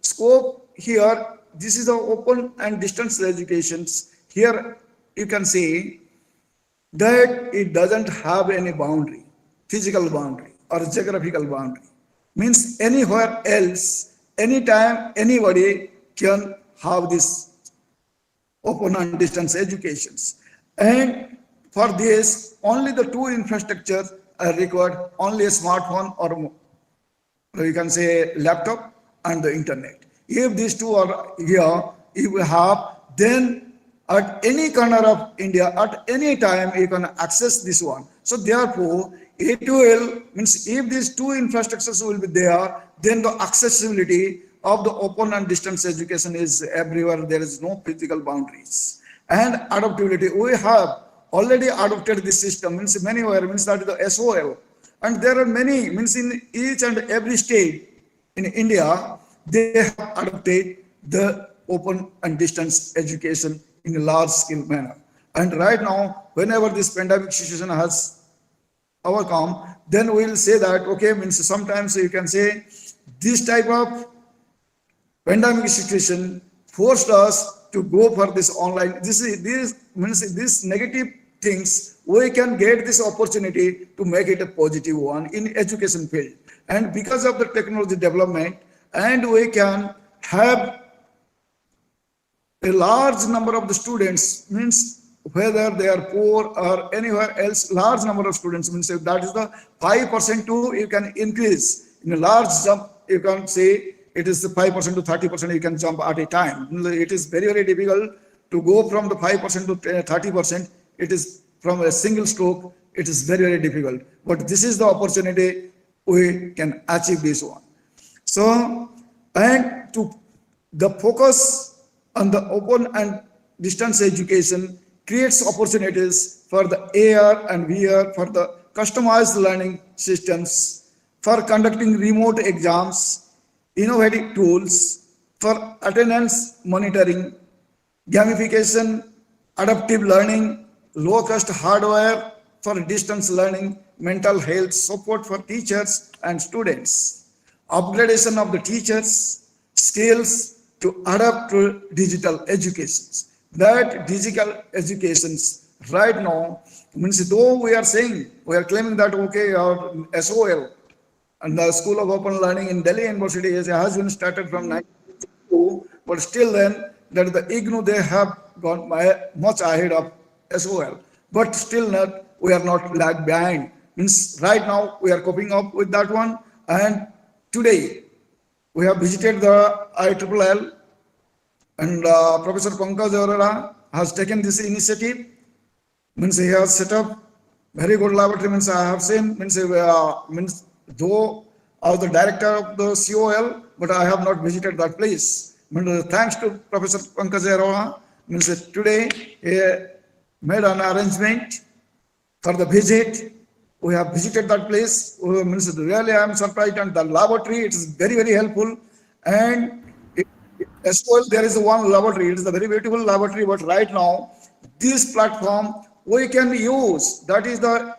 scope here, this is the open and distance educations. Here you can say that it doesn't have any boundary, physical boundary or geographical boundary. Means anywhere else, anytime, anybody can have this open and distance educations. And for this, only the two infrastructures are required, only a smartphone or you can say laptop and the internet. If these two are here, you will have, then at any corner of India, at any time, you can access this one. So therefore, it will, means if these two infrastructures will be there, then the accessibility of the open and distance education is everywhere. There is no physical boundaries. And adaptability, we have already adopted this system, means manywhere, means that is the SOL. And there are many, means in each and every state in India, they have adopted the open and distance education in a large scale manner. And right now, whenever this pandemic situation has overcome, then we'll say that, okay, means sometimes you can say this type of pandemic situation forced us to go for this online. This means this negative things, we can get this opportunity to make it a positive one in education field. And because of the technology development, and we can have a large number of the students, means whether they are poor or anywhere else, large number of students, means if that is the 5% too, you can increase in a large jump. You can say it is the 5% to 30% you can jump at a time. It is very, very difficult to go from the 5% to 30%. It is from a single stroke. It is very, very difficult. But this is the opportunity we can achieve this one. So, and to the focus on the open and distance education creates opportunities for the AR and VR, for the customized learning systems, for conducting remote exams, innovative tools, for attendance monitoring, gamification, adaptive learning, low-cost hardware for distance learning, mental health support for teachers and students, upgradation of the teachers' skills to adapt to digital educations. That digital educations right now means, though we are saying, we are claiming that okay, our SOL and the School of Open Learning in Delhi University has been started from 1952, but still then that the IGNU, they have gone much ahead of SOL, but still not, we are not lag behind. Means right now we are coping up with that one, and today we have visited the IEEE, and Professor Pankaj Arora has taken this initiative. Means he has set up very good laboratory. Means I have seen, means though I was the director of the COL, but I have not visited that place. Thanks to Professor Pankaj Arora, means today he made an arrangement for the visit. We have visited that place. Means really I am surprised, and the laboratory, it is very, very helpful. And as well, there is one laboratory. It is a very beautiful laboratory, but right now, this platform we can use. That is the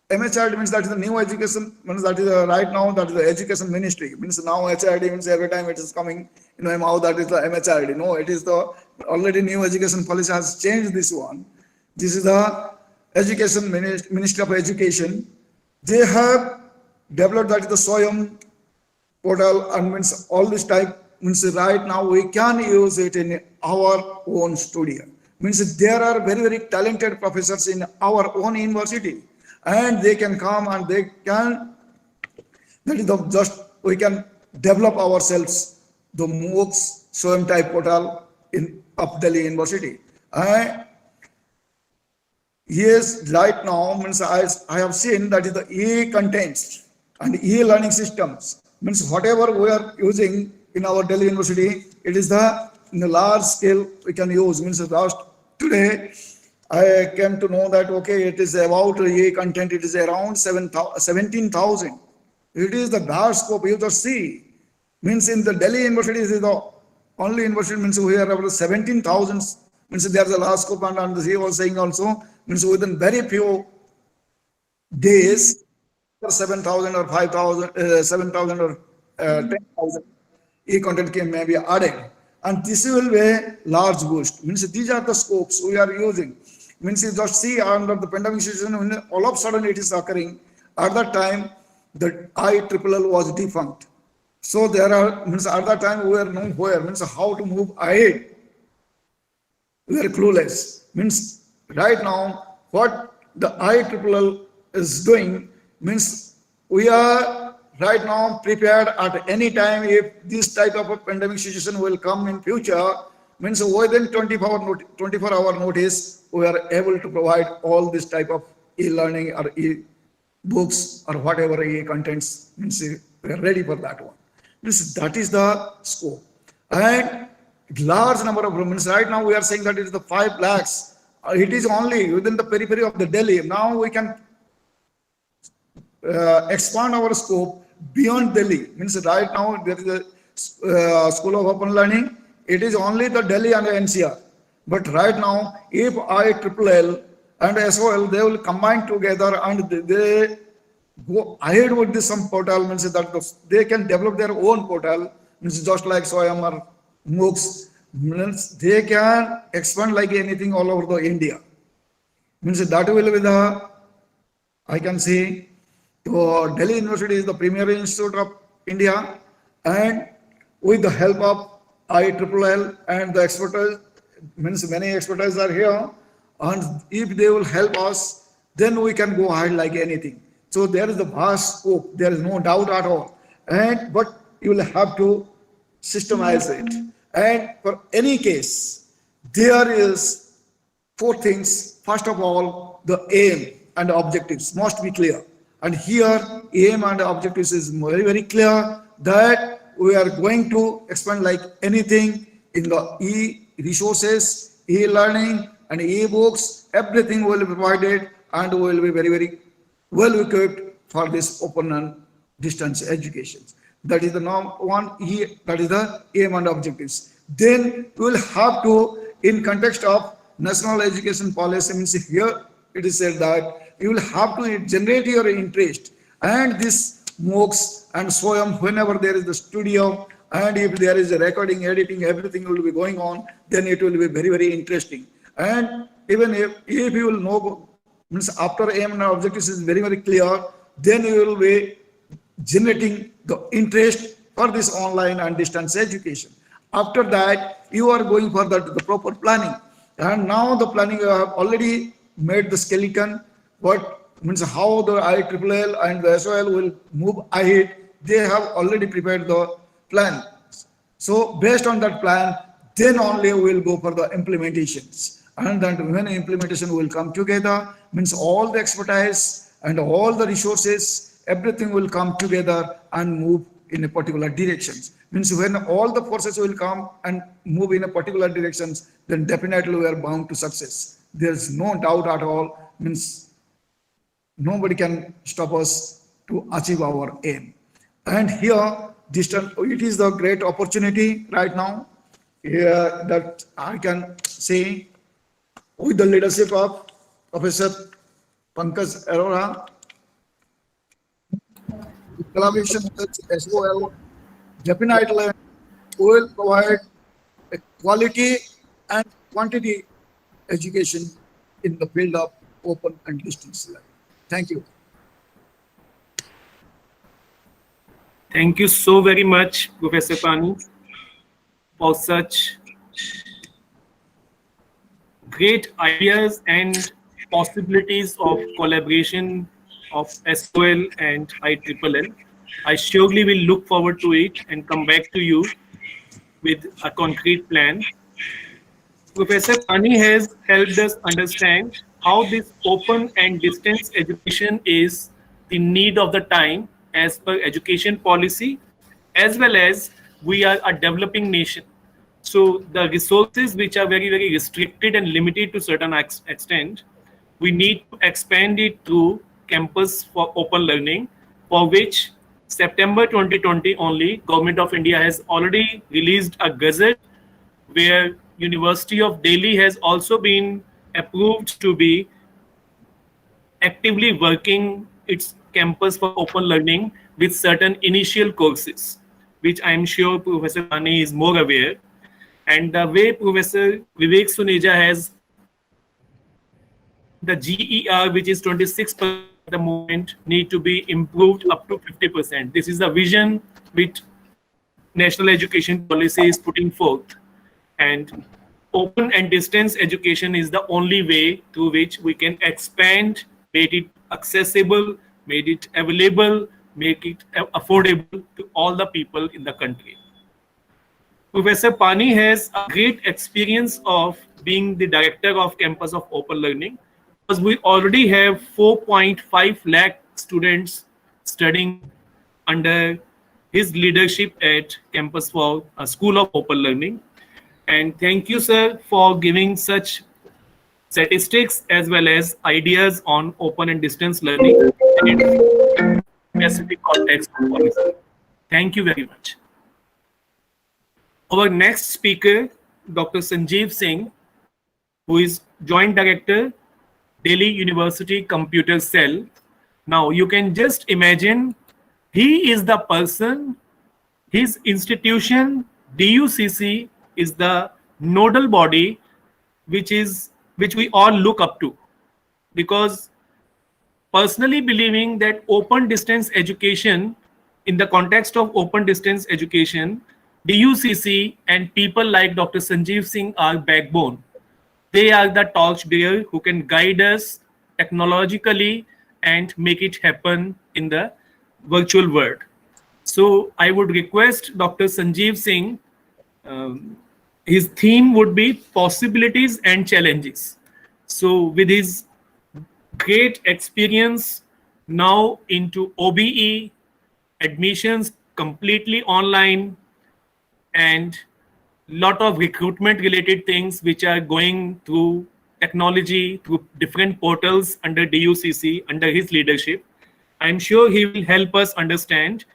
MHRD, means that is the new education, means that is right now, that is the education ministry. Means now HRD means every time it is coming in my mouth, that is the MHRD. No, it is the already new education policy has changed this one. This is the education Ministry of Education. They have developed that is the SWAYAM portal, and means all this type. Means right now we can use it in our own studio. Means there are very, very talented professors in our own university, and they can come and they can, that is the just, we can develop ourselves the MOOCs SWAYAM type portal in of Delhi University. And yes, right now means I have seen that is the e-contents and e-learning systems. Means whatever we are using in our Delhi University, it is the in a large scale we can use. Means last today I came to know that okay, it is about e-content, it is around 17,000. It is the vast scope. You just see, means in the Delhi University is the only university, means we are about 17,000. Means there is a large scope, and he was saying also, means within very few days, 7,000 or 5,000, 7,000 or 10,000 e-content may be added, and this will be a large boost. Means these are the scopes we are using. Means you just see under the pandemic situation, when all of a sudden it is occurring. At that time, the IEEE was defunct. So there are, means at that time we were nowhere, means how to move ahead. We are clueless. Means right now, what the IEEE is doing, means we are right now prepared at any time if this type of a pandemic situation will come in future. Means within 24-hour notice, we are able to provide all this type of e-learning or e-books or whatever e-contents. Means we are ready for that one. Means that is the scope. And large number of means right now we are saying that it is the 5 lakhs. It is only within the periphery of the Delhi. Now we can expand our scope beyond Delhi. Means right now there is a School of Open Learning. It is only the Delhi and the NCR. But right now, if IEEE and SOL, they will combine together and they go ahead with this some portal, means that they can develop their own portal, means just like SWAYAM or MOOCs, means they can expand like anything all over the India. Means that will be the, I can say, Delhi University is the premier institute of India, and with the help of IEEE and the expertise, means many expertise are here, and if they will help us, then we can go ahead like anything. So there is the vast scope, there is no doubt at all, and but you will have to systemize it. And for any case, there is four things. First of all, the aim and objectives must be clear. And here, aim and objectives is very, very clear that we are going to expand like anything in the e-resources, e-learning, and e-books. Everything will be provided and we will be very, very well equipped for this open and distance education. That is the norm one, that is the aim and objectives. Then we will have to, in context of national education policy, means here it is said that you will have to generate your interest, and this MOOCs and SWAYAM, whenever there is the studio and if there is a recording, editing, everything will be going on, then it will be very, very interesting. And even if you will know, means after aim and objectives is very, very clear, then you will be generating the interest for this online and distance education. After that, you are going for the proper planning. And now the planning, you have already made the skeleton, what means how the IEEE and the SOL will move ahead, they have already prepared the plan. So based on that plan, then only we will go for the implementations. And then when implementation will come together, means all the expertise and all the resources, everything will come together and move in a particular directions. Means when all the forces will come and move in a particular directions, then definitely we are bound to success. There is no doubt at all. Means nobody can stop us to achieve our aim. And here, distance, it is the great opportunity right now that I can say, with the leadership of Professor Pankaj Arora, collaboration with SOL, definitely will provide a quality and quantity education in the field of open and distance learning. Thank you. Thank you so very much, Professor Pani, for such great ideas and possibilities of collaboration of SOL and IEEE. I surely will look forward to it and come back to you with a concrete plan. Professor Pani has helped us understand how this open and distance education is the need of the time as per education policy, as well as we are a developing nation. So the resources which are very, very restricted and limited to certain extent, we need to expand it through campus for open learning, for which September 2020 only, Government of India has already released a gazette where University of Delhi has also been approved to be actively working its campus for open learning with certain initial courses, which I am sure Professor Pani is more aware. And the way Professor Vivek Suneja has the GER, which is 26% at the moment, need to be improved up to 50%. This is the vision which National Education Policy is putting forth. And open and distance education is the only way through which we can expand, make it accessible, make it available, make it affordable to all the people in the country. Professor Pani has a great experience of being the director of Campus of Open Learning, because we already have 4.5 lakh students studying under his leadership at Campus for a School of Open Learning. And thank you, sir, for giving such statistics as well as ideas on open and distance learning in its specific context of policy. Thank you very much. Our next speaker, Dr. Sanjeev Singh, who is Joint Director, Delhi University Computer Cell. Now, you can just imagine, he is the person, his institution, DUCC, is the nodal body which we all look up to. because personally believing that open distance education, in the context of open distance education, DUCC and people like Dr. Sanjeev Singh are backbone. They are the torchbearer who can guide us technologically and make it happen in the virtual world. So I would request Dr. Sanjeev Singh, his theme would be possibilities and challenges. So with his great experience now into OBE, admissions completely online, and lot of recruitment related things which are going through technology, through different portals under DUCC, under his leadership. I'm sure he will help us understand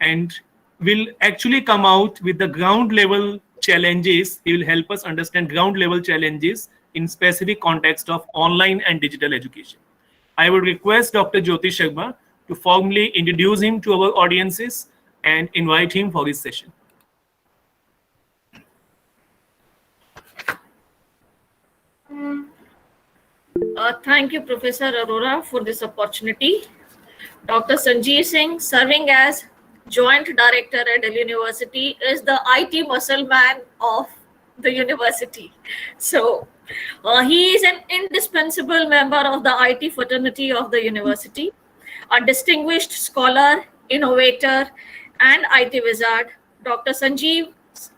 and will actually come out with the ground level challenges. He will help us understand ground level challenges in specific context of online and digital education. I would request Dr. Jyoti Sharma to formally introduce him to our audiences and invite him for his session. Thank you, Professor Arora, for this opportunity. Dr. Sanjeev Singh, serving as Joint Director at Delhi University, is the IT muscle man of the university. So he is an indispensable member of the IT fraternity of the university, a distinguished scholar, innovator, and IT wizard. Dr. Sanjeev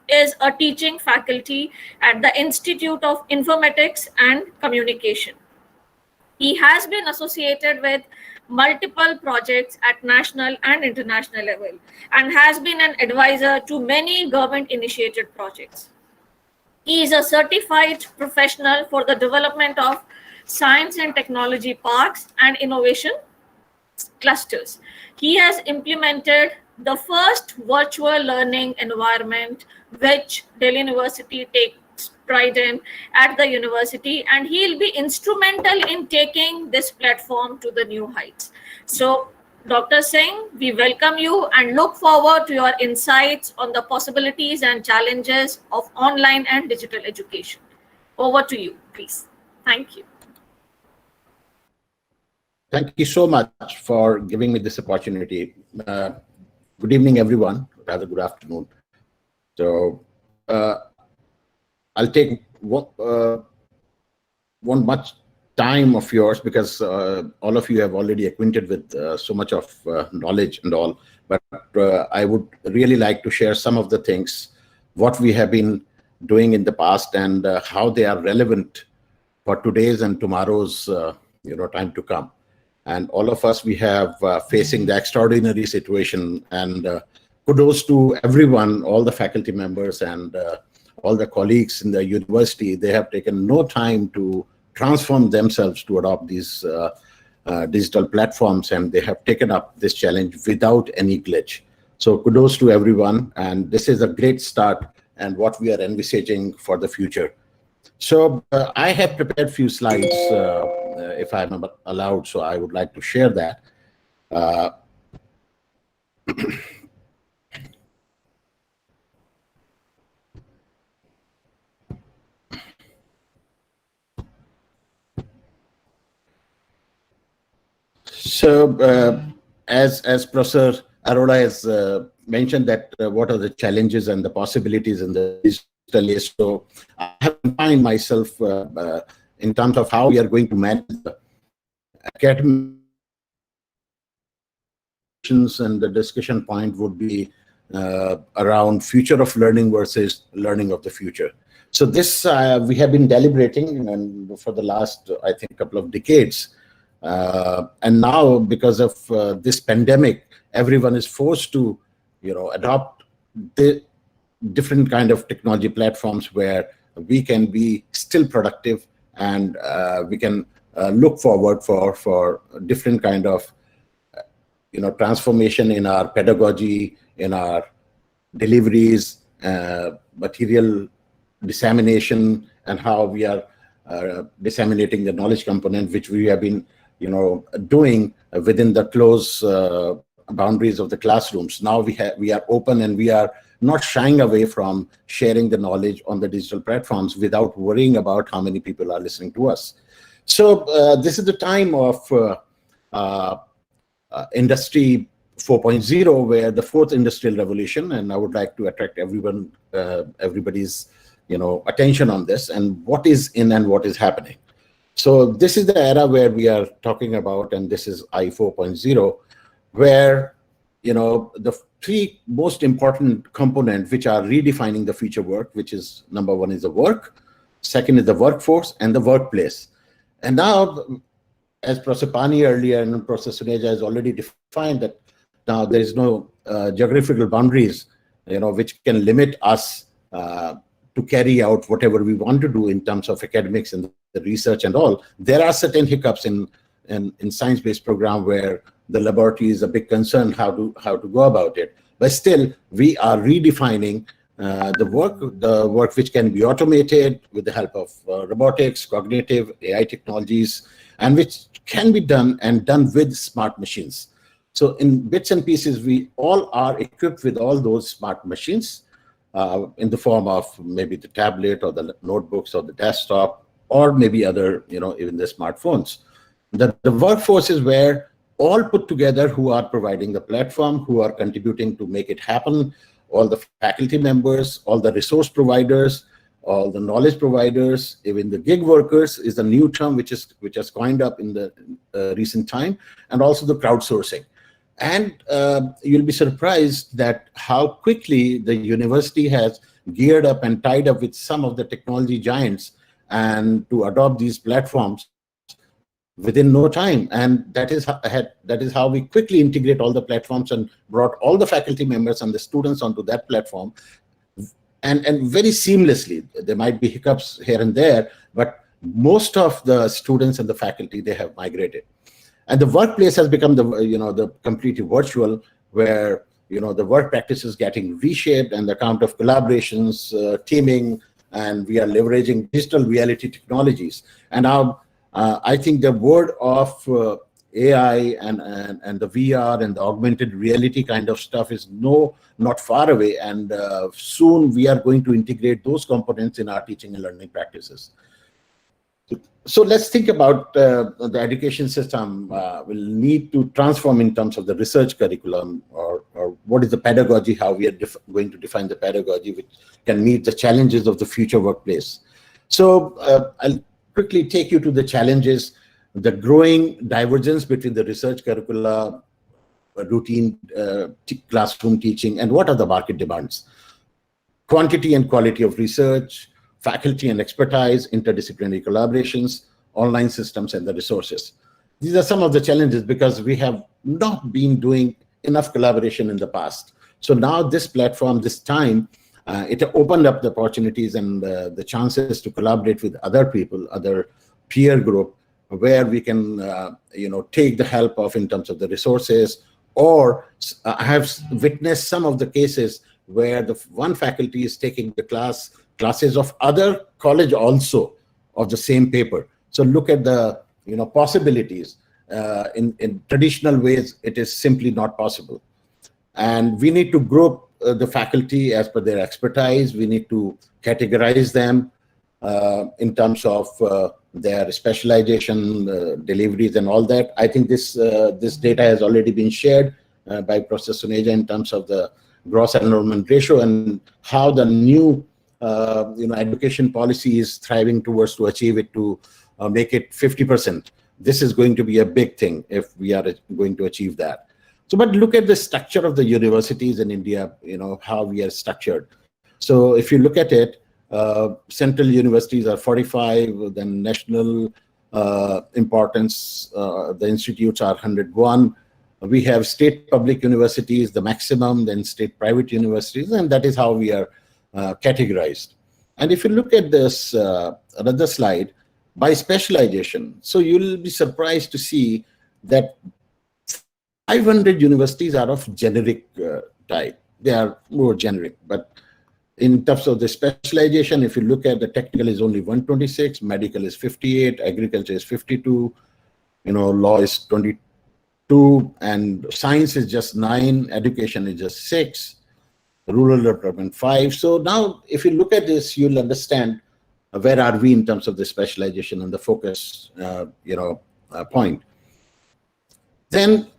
is a teaching faculty at the Institute of Informatics and Communication. He has been associated with multiple projects at national and international level and has been an advisor to many government initiated projects. He is a certified professional for the development of science and technology parks and innovation clusters. He has implemented the first virtual learning environment which Delhi University takes pride in at the university, and he'll be instrumental in taking this platform to the new heights. So Dr. Singh, we welcome you and look forward to your insights on the possibilities and challenges of online and digital education. Over to you, please. Thank you. Thank you so much for giving me this opportunity. Good evening, everyone. Rather, good afternoon. So, I'll take one much time of yours because all of you have already acquainted with so much of knowledge and all. But I would really like to share some of the things, what we have been doing in the past and how they are relevant for today's and tomorrow's time to come. And all of us, we have facing the extraordinary situation, and kudos to everyone, all the faculty members and all the colleagues in the university. They have taken no time to transform themselves to adopt these digital platforms, and they have taken up this challenge without any glitch. So kudos to everyone, and this is a great start and what we are envisaging for the future. So I have prepared a few slides, if I'm allowed, so I would like to share that. So as Professor Arora has mentioned that what are the challenges and the possibilities in the digital age. So I have defined myself in terms of how we are going to manage the academic, and the discussion point would be around future of learning versus learning of the future. So this we have been deliberating and for the last, I think, couple of decades. And now, because of this pandemic, everyone is forced to, adopt the different kind of technology platforms where we can be still productive and we can look forward for different kind of, transformation in our pedagogy, in our deliveries, material dissemination, and how we are disseminating the knowledge component, which we have been doing within the close boundaries of the classrooms. Now we are open and we are not shying away from sharing the knowledge on the digital platforms without worrying about how many people are listening to us. So this is the time of Industry 4.0, where the fourth industrial revolution, and I would like to attract everybody's attention on this and what is in and what is happening. So this is the era where we are talking about, and this is I 4.0, where the three most important components which are redefining the future work, which is number one is the work, second is the workforce, and the workplace. And now, as Professor Pani earlier and Professor Suneja has already defined, that now there is no geographical boundaries, which can limit us to carry out whatever we want to do in terms of academics and the research and all. There are certain hiccups in science-based program where the laboratory is a big concern how to go about it. But still, we are redefining the work which can be automated with the help of robotics, cognitive, AI technologies, and which can be done with smart machines. So in bits and pieces, we all are equipped with all those smart machines in the form of maybe the tablet or the notebooks or the desktop, or maybe other, even the smartphones. The workforce is where all put together who are providing the platform, who are contributing to make it happen, all the faculty members, all the resource providers, all the knowledge providers, even the gig workers is a new term which has coined up in the recent time, and also the crowdsourcing. And you'll be surprised that how quickly the university has geared up and tied up with some of the technology giants and to adopt these platforms within no time. And that is how we quickly integrate all the platforms and brought all the faculty members and the students onto that platform, and very seamlessly. There might be hiccups here and there, but most of the students and the faculty, they have migrated. And the workplace has become the completely virtual, where the work practice is getting reshaped, and the count of collaborations, teaming, and we are leveraging digital reality technologies. And now I think the word of AI and the VR and the augmented reality kind of stuff is not far away, and soon we are going to integrate those components in our teaching and learning practices. So let's think about the education system will need to transform in terms of the research curriculum, or what is the pedagogy, how we are going to define the pedagogy which can meet the challenges of the future workplace. So I'll quickly take you to the challenges, the growing divergence between the research curricula, routine classroom teaching, and what are the market demands, quantity and quality of research, faculty and expertise, interdisciplinary collaborations, online systems, and the resources. These are some of the challenges because we have not been doing enough collaboration in the past. So now this platform, this time, it opened up the opportunities and the chances to collaborate with other people, other peer group, where we can take the help of in terms of the resources. Or I have witnessed some of the cases where the one faculty is taking the classes of other college also of the same paper. So look at the possibilities. In traditional ways, it is simply not possible. And we need to group the faculty as per their expertise. We need to categorize them in terms of their specialization, deliveries, and all that. I think this data has already been shared by Professor Suneja in terms of the gross enrollment ratio and how the new education policy is thriving towards to achieve it, to make it 50%. This is going to be a big thing if we are going to achieve that. So, but look at the structure of the universities in India, how we are structured. So if you look at it, central universities are 45, then national importance, the institutes are 101. We have state public universities, the maximum, then state private universities, and that is how we are categorized. And if you look at this another slide, by specialization, so you'll be surprised to see that 500 universities are of generic type. They are more generic, but in terms of the specialization, if you look at the technical is only 126, medical is 58, agriculture is 52, law is 22, and science is just 9, education is just 6, rural development 5. So now if you look at this, you'll understand where are we in terms of the specialization and the focus, point. Then,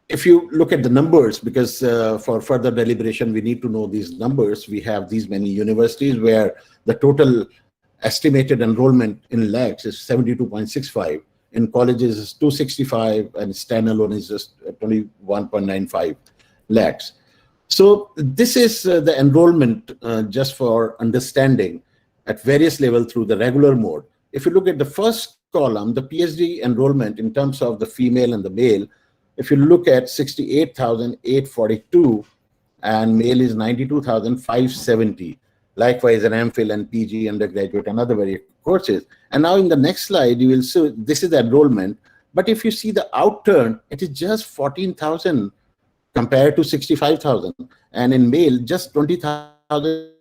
if you look at the numbers, because for further deliberation, we need to know these numbers. We have these many universities where the total estimated enrollment in lakhs is 72.65. In colleges is 265, and standalone is just 21.95 lakhs. So this is the enrollment, just for understanding, at various levels through the regular mode. If you look at the first column, the PhD enrollment in terms of the female and the male, if you look at 68,842, and male is 92,570. Likewise, an MPhil and PG undergraduate and other various courses. And now in the next slide, you will see this is the enrollment. But if you see the outturn, it is just 14,000 compared to 65,000. And in male, just 20,000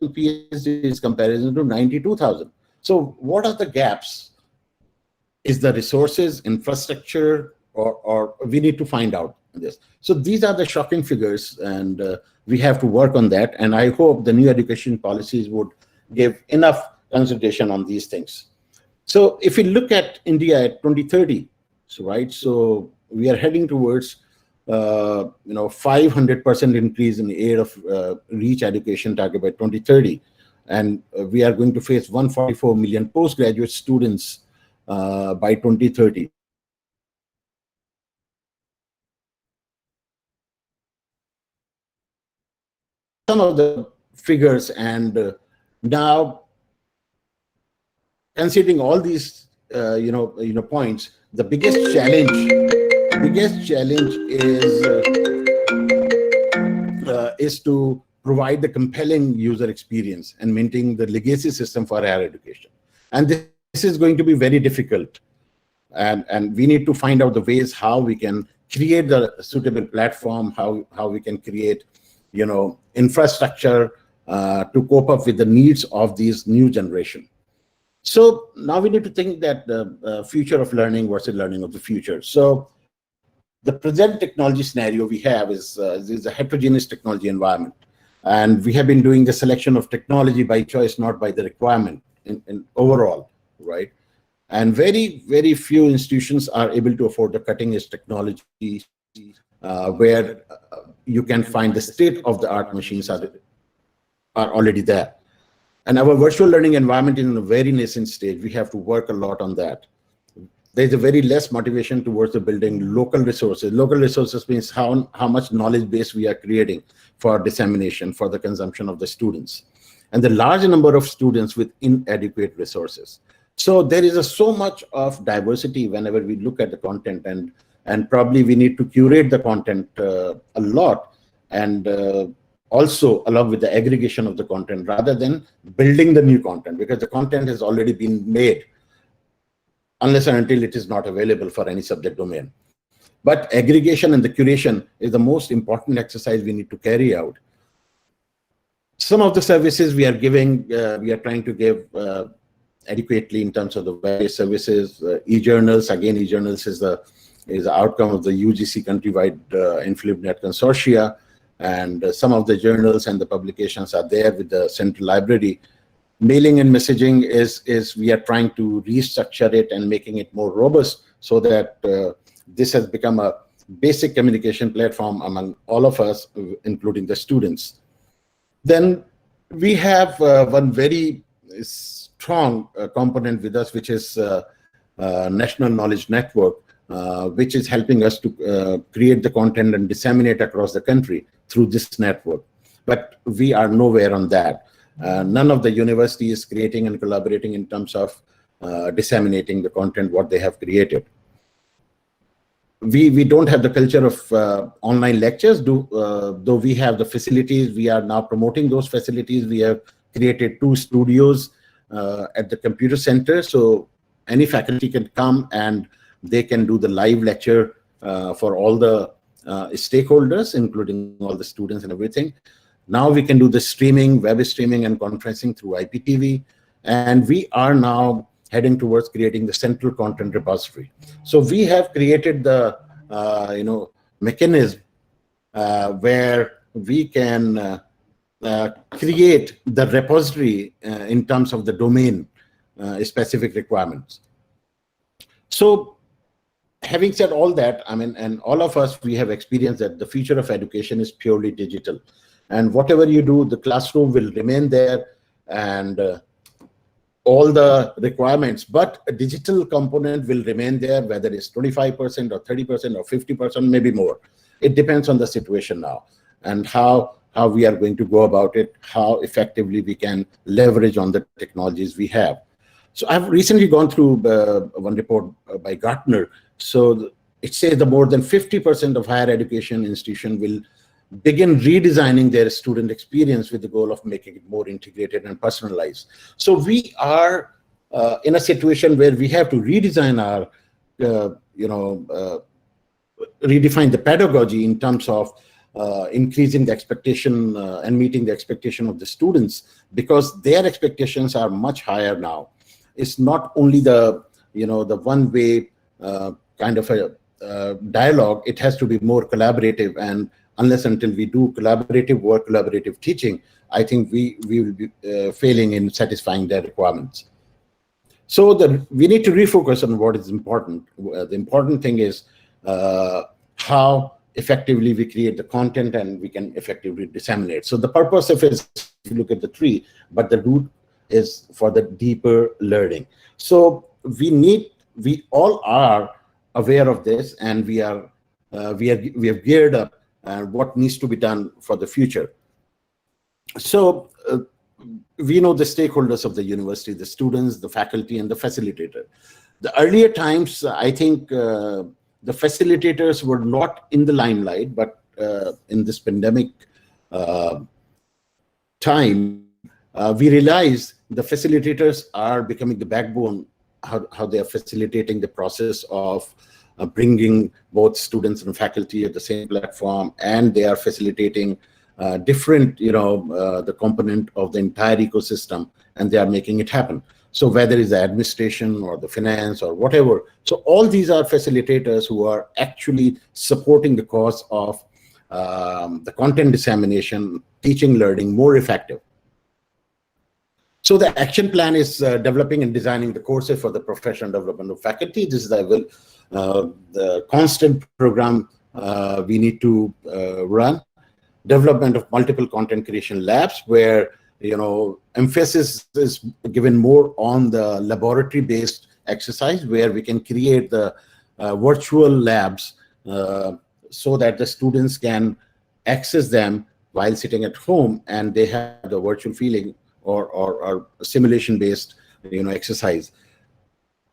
PhDs comparison to 92,000. So what are the gaps? Is the resources, infrastructure, or we need to find out this. So these are the shocking figures, and we have to work on that. And I hope the new education policies would give enough consideration on these things. So if we look at India at 2030, so we are heading towards 500% increase in the area of reach education target by 2030, and we are going to face 144 million postgraduate students by 2030. Some of the figures, and now considering all these points, the biggest challenge is to provide the compelling user experience and maintain the legacy system for higher education. And this is going to be very difficult. And we need to find out the ways how we can create the suitable platform, how we can create infrastructure to cope up with the needs of these new generation. So now we need to think that the future of learning versus learning of the future. So the present technology scenario we have is a heterogeneous technology environment. And we have been doing the selection of technology by choice, not by the requirement in overall, right? And very, very few institutions are able to afford the cutting edge technology where you can find the state-of-the-art machines are already there. And our virtual learning environment is in a very nascent stage. We have to work a lot on that. There's a very less motivation towards the building local resources. Local resources means how much knowledge base we are creating for dissemination, for the consumption of the students. And the large number of students with inadequate resources. So there is so much of diversity whenever we look at the content, and probably we need to curate the content a lot, and also along with the aggregation of the content rather than building the new content, because the content has already been made unless and until it is not available for any subject domain. But aggregation and the curation is the most important exercise we need to carry out. Some of the services we are giving, we are trying to give adequately in terms of the various services. E-journals, again, e-journals is the outcome of the UGC countrywide InfluentNet consortia, and some of the journals and the publications are there with the central library. Mailing and messaging is we are trying to restructure it and making it more robust so that this has become a basic communication platform among all of us, including the students. Then we have one very strong component with us, which is National Knowledge Network, which is helping us to create the content and disseminate across the country through this network. But we are nowhere on that. None of the university is creating and collaborating in terms of disseminating the content, what they have created. We don't have the culture of online lectures, though we have the facilities. We are now promoting those facilities. We have created 2 studios at the computer center, so any faculty can come and they can do the live lecture for all the stakeholders, including all the students and everything. Now we can do the streaming, web streaming and conferencing through IPTV. And we are now heading towards creating the central content repository. So we have created the mechanism where we can create the repository in terms of the domain specific requirements. So having said all that, I mean, and all of us, we have experienced that the future of education is purely digital. And whatever you do, the classroom will remain there, and all the requirements, but a digital component will remain there, whether it's 25% or 30% or 50%, maybe more. It depends on the situation now and how we are going to go about it, how effectively we can leverage on the technologies we have. So I've recently gone through one report by Gartner. So it says the more than 50% of higher education institutions will begin redesigning their student experience with the goal of making it more integrated and personalized. So we are in a situation where we have to redesign our, redefine the pedagogy in terms of increasing the expectation and meeting the expectation of the students, because their expectations are much higher now. It's not only the, the one-way kind of a dialogue. It has to be more collaborative, and unless until we do collaborative work, collaborative teaching, I think we will be failing in satisfying their requirements. So we need to refocus on what is important. The important thing is how effectively we create the content and we can effectively disseminate. So the purpose of it is, if you look at the tree, but the root is for the deeper learning. So we all are aware of this, and we have geared up what needs to be done for the future. So we know the stakeholders of the university, the students, the faculty, and the facilitator. The earlier times, I think the facilitators were not in the limelight, but in this pandemic time, we realized the facilitators are becoming the backbone, how they are facilitating the process of bringing both students and faculty at the same platform, and they are facilitating different, the component of the entire ecosystem, and they are making it happen. So whether it's the administration or the finance or whatever, so all these are facilitators who are actually supporting the cause of the content dissemination, teaching, learning more effective. So the action plan is developing and designing the courses for the professional development of faculty. This is the constant program we need to run. Development of multiple content creation labs, where emphasis is given more on the laboratory-based exercise, where we can create the virtual labs so that the students can access them while sitting at home, and they have the virtual feeling or simulation-based exercise.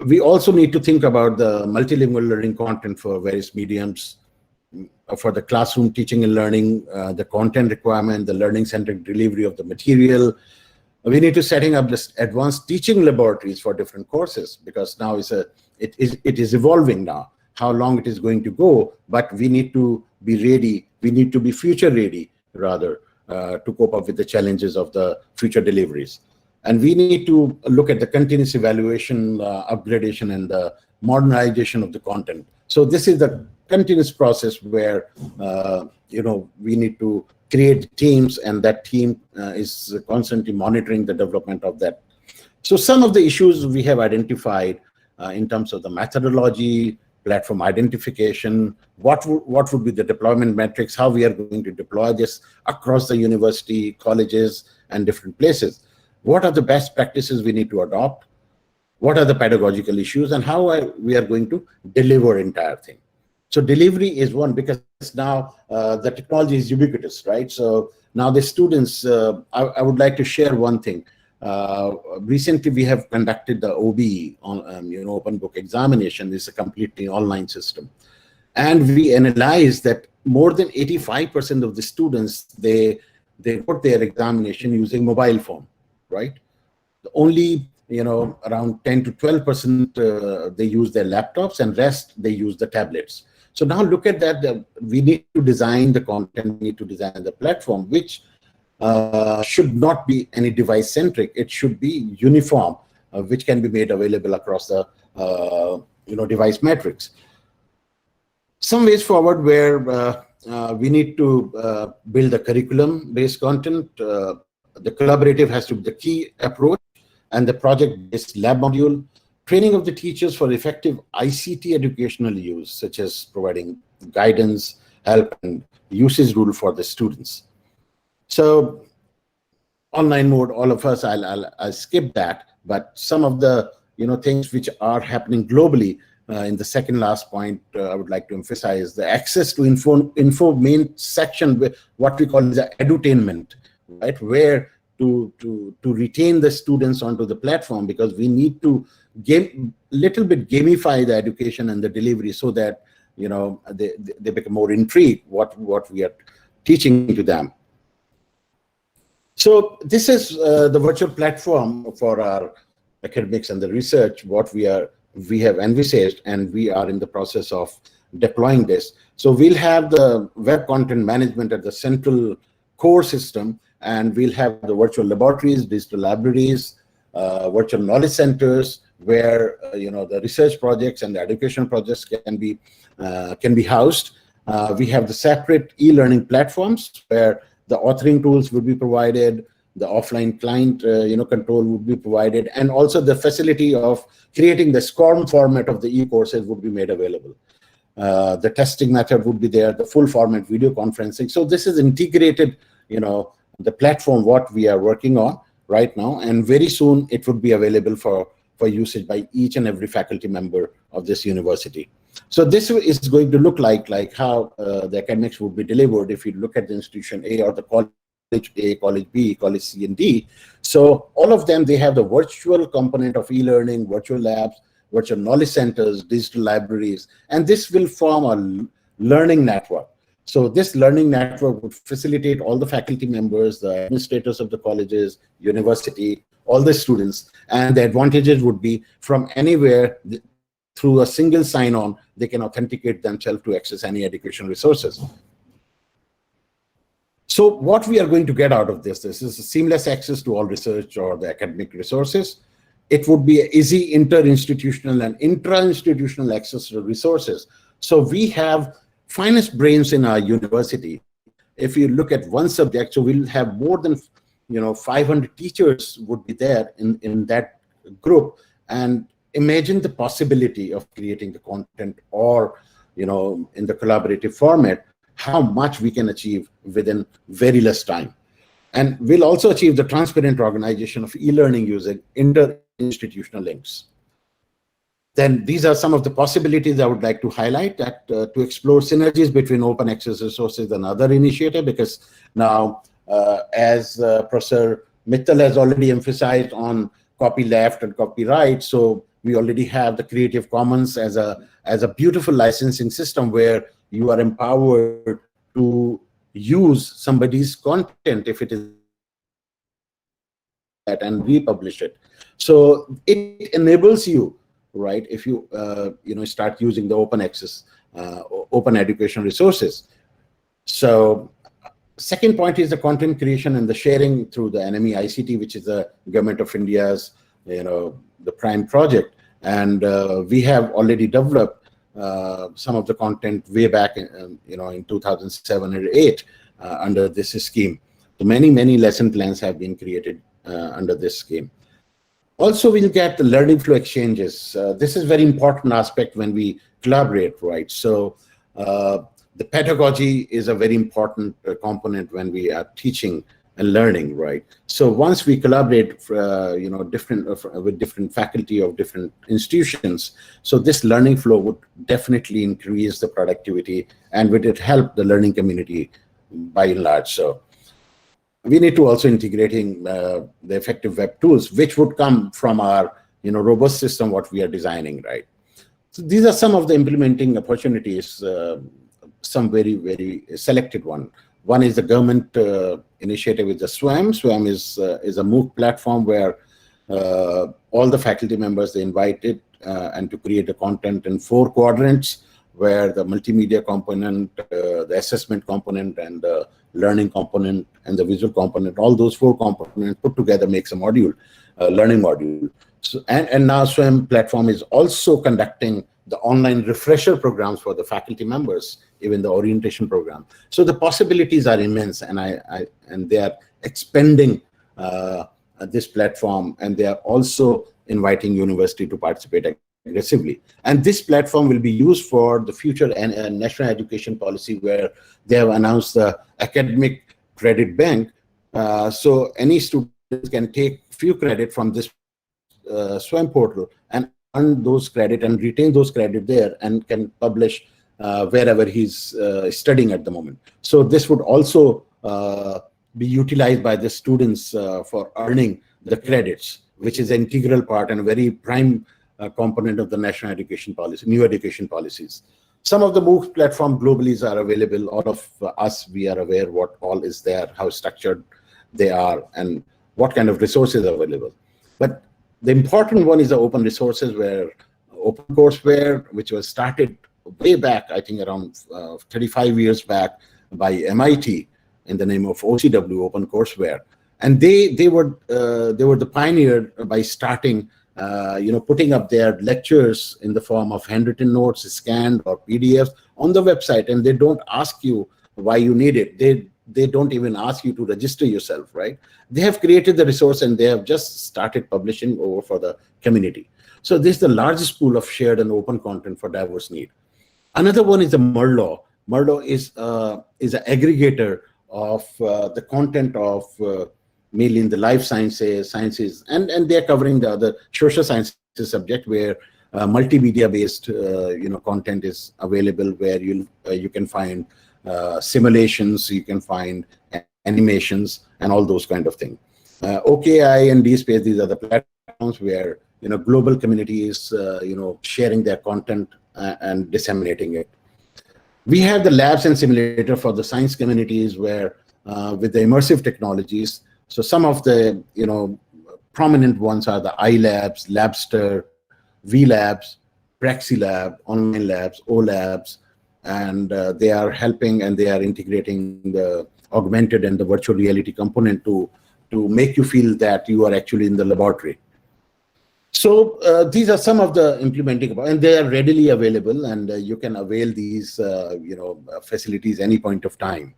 We also need to think about the multilingual learning content for various mediums, for the classroom teaching and learning, the content requirement, the learning-centered delivery of the material. We need to setting up this advanced teaching laboratories for different courses, because now it is evolving now, how long it is going to go, but we need to be ready. We need to be future ready, rather, to cope up with the challenges of the future deliveries. And we need to look at the continuous evaluation, upgradation, and the modernization of the content. So this is the continuous process where we need to create teams, and that team is constantly monitoring the development of that. So some of the issues we have identified in terms of the methodology, platform identification, what would be the deployment metrics, how we are going to deploy this across the university, colleges, and different places. What are the best practices we need to adopt? What are the pedagogical issues, and how we are going to deliver entire thing? So delivery is one, because now the technology is ubiquitous, right? So now the students, I would like to share one thing. Recently, we have conducted the OBE, on open book examination. This is a completely online system, and we analyzed that more than 85% of the students they wrote their examination using mobile phone, right? Only around 10 to 12% they use their laptops, and rest they use the tablets. So now look at that. We need to design the content, we need to design the platform, which should not be any device centric. It should be uniform, which can be made available across the device metrics. Some ways forward where we need to build a curriculum based content. The collaborative has to be the key approach, and the project-based lab module, training of the teachers for effective ICT educational use, such as providing guidance, help, and usage rule for the students. So online mode, all of us, I'll skip that, but some of the things which are happening globally, in the second last point, I would like to emphasize the access to info main section, what we call the edutainment, right? Where to retain the students onto the platform, because we need to little bit gamify the education and the delivery, so that they become more intrigued what we are teaching to them. So this is the virtual platform for our academics and the research, what we have envisaged, and we are in the process of deploying this. So we'll have the web content management at the central core system, and we'll have the virtual laboratories, digital libraries, virtual knowledge centers, where the research projects and the education projects can be housed. We have the separate e-learning platforms where the authoring tools will be provided, the offline client control would be provided, and also the facility of creating the SCORM format of the e-courses would be made available. The testing method would be there, the full format video conferencing. So this is integrated, the platform what we are working on right now, and very soon it would be available for usage by each and every faculty member of this university. So this is going to look like how the academics would be delivered if you look at the institution A or the college A, college B, college C, and D. So all of them, they have the virtual component of e-learning, virtual labs, virtual knowledge centers, digital libraries, and this will form a learning network. So this learning network would facilitate all the faculty members, the administrators of the colleges, university, all the students, and the advantages would be from anywhere. Through a single sign-on, they can authenticate themselves to access any education resources. So what we are going to get out of this is a seamless access to all research or the academic resources. It would be easy inter-institutional and intra-institutional access to resources. So we have finest brains in our university. If you look at one subject, so we'll have more than 500 teachers would be there in that group, and imagine the possibility of creating the content or in the collaborative format, how much we can achieve within very less time. And we'll also achieve the transparent organization of e-learning using inter-institutional links. Then these are some of the possibilities I would like to highlight, that to explore synergies between open access resources and other initiatives, because now as Professor Mittal has already emphasized on copyleft and copyright, so we already have the Creative Commons as a beautiful licensing system where you are empowered to use somebody's content if it is that and republish it. So it enables you, right, if you start using the open access, open education resources. So second point is the content creation and the sharing through the NME ICT, which is the Government of India's the prime project, and we have already developed some of the content way back in 2007 or 8 under this scheme. So many lesson plans have been created under this scheme. Also, we'll get the learning flow exchanges. This is very important aspect when we collaborate, right? So the pedagogy is a very important component when we are teaching and learning, right? So once we collaborate, with different faculty of different institutions, so this learning flow would definitely increase the productivity and would it help the learning community by and large. So we need to also integrating the effective web tools, which would come from our robust system what we are designing, right? So these are some of the implementing opportunities, some very selected one. One is the government initiative with the SWAM. SWAM is a MOOC platform where all the faculty members they invited and to create the content in 4 quadrants, where the multimedia component, the assessment component, and the learning component, and the visual component, all those 4 components put together makes a module, learning module. So, and now SWAM platform is also conducting the online refresher programs for the faculty members, even the orientation program. So the possibilities are immense, and they are expanding this platform, and they are also inviting university to participate aggressively. And this platform will be used for the future and national education policy, where they have announced the academic credit bank. So any students can take few credit from this SWAM portal and earn those credit and retain those credit there, and can publish wherever he's studying at the moment. So this would also be utilized by the students for earning the credits, which is an integral part and a very prime component of the national education policy, new education policies. Some of the MOOC platform globally are available. All of us, we are aware what all is there, how structured they are, and what kind of resources are available. But the important one is the open resources, where OpenCourseWare, which was started way back, I think around 35 years back by MIT in the name of OCW, OpenCourseWare. And they were the pioneer by starting, putting up their lectures in the form of handwritten notes, scanned or PDFs on the website, and they don't ask you why you need it. They don't even ask you to register yourself, right? They have created the resource and they have just started publishing over for the community. So this is the largest pool of shared and open content for diverse need. Another one is the Merlo. Merlo is an aggregator of the content of mainly in the life sciences, and they're covering the other social sciences subject, where multimedia based content is available, where you can find simulations, you can find animations, and all those kind of things. OKI and DSpace, these are the platforms where global community is sharing their content and disseminating it. We have the labs and simulator for the science communities, where with the immersive technologies. So some of the prominent ones are the iLabs, Labster, VLabs, PraxiLab, Online Labs, OLabs, and they are helping and they are integrating the augmented and the virtual reality component to make you feel that you are actually in the laboratory. So these are some of the implementing, and they are readily available, and you can avail these facilities any point of time.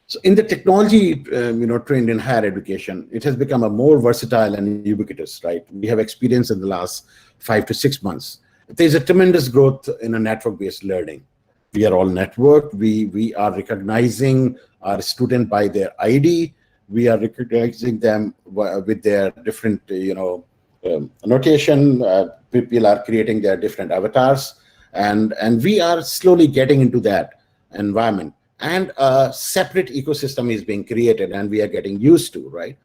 So in the technology trend in higher education, it has become a more versatile and ubiquitous, right? We have experienced in the last 5 to 6 months. There's a tremendous growth in a network-based learning. We are all networked. We are recognizing our student by their ID. We are recognizing them with their different, annotation. People are creating their different avatars, and we are slowly getting into that environment. And a separate ecosystem is being created, and we are getting used to, right?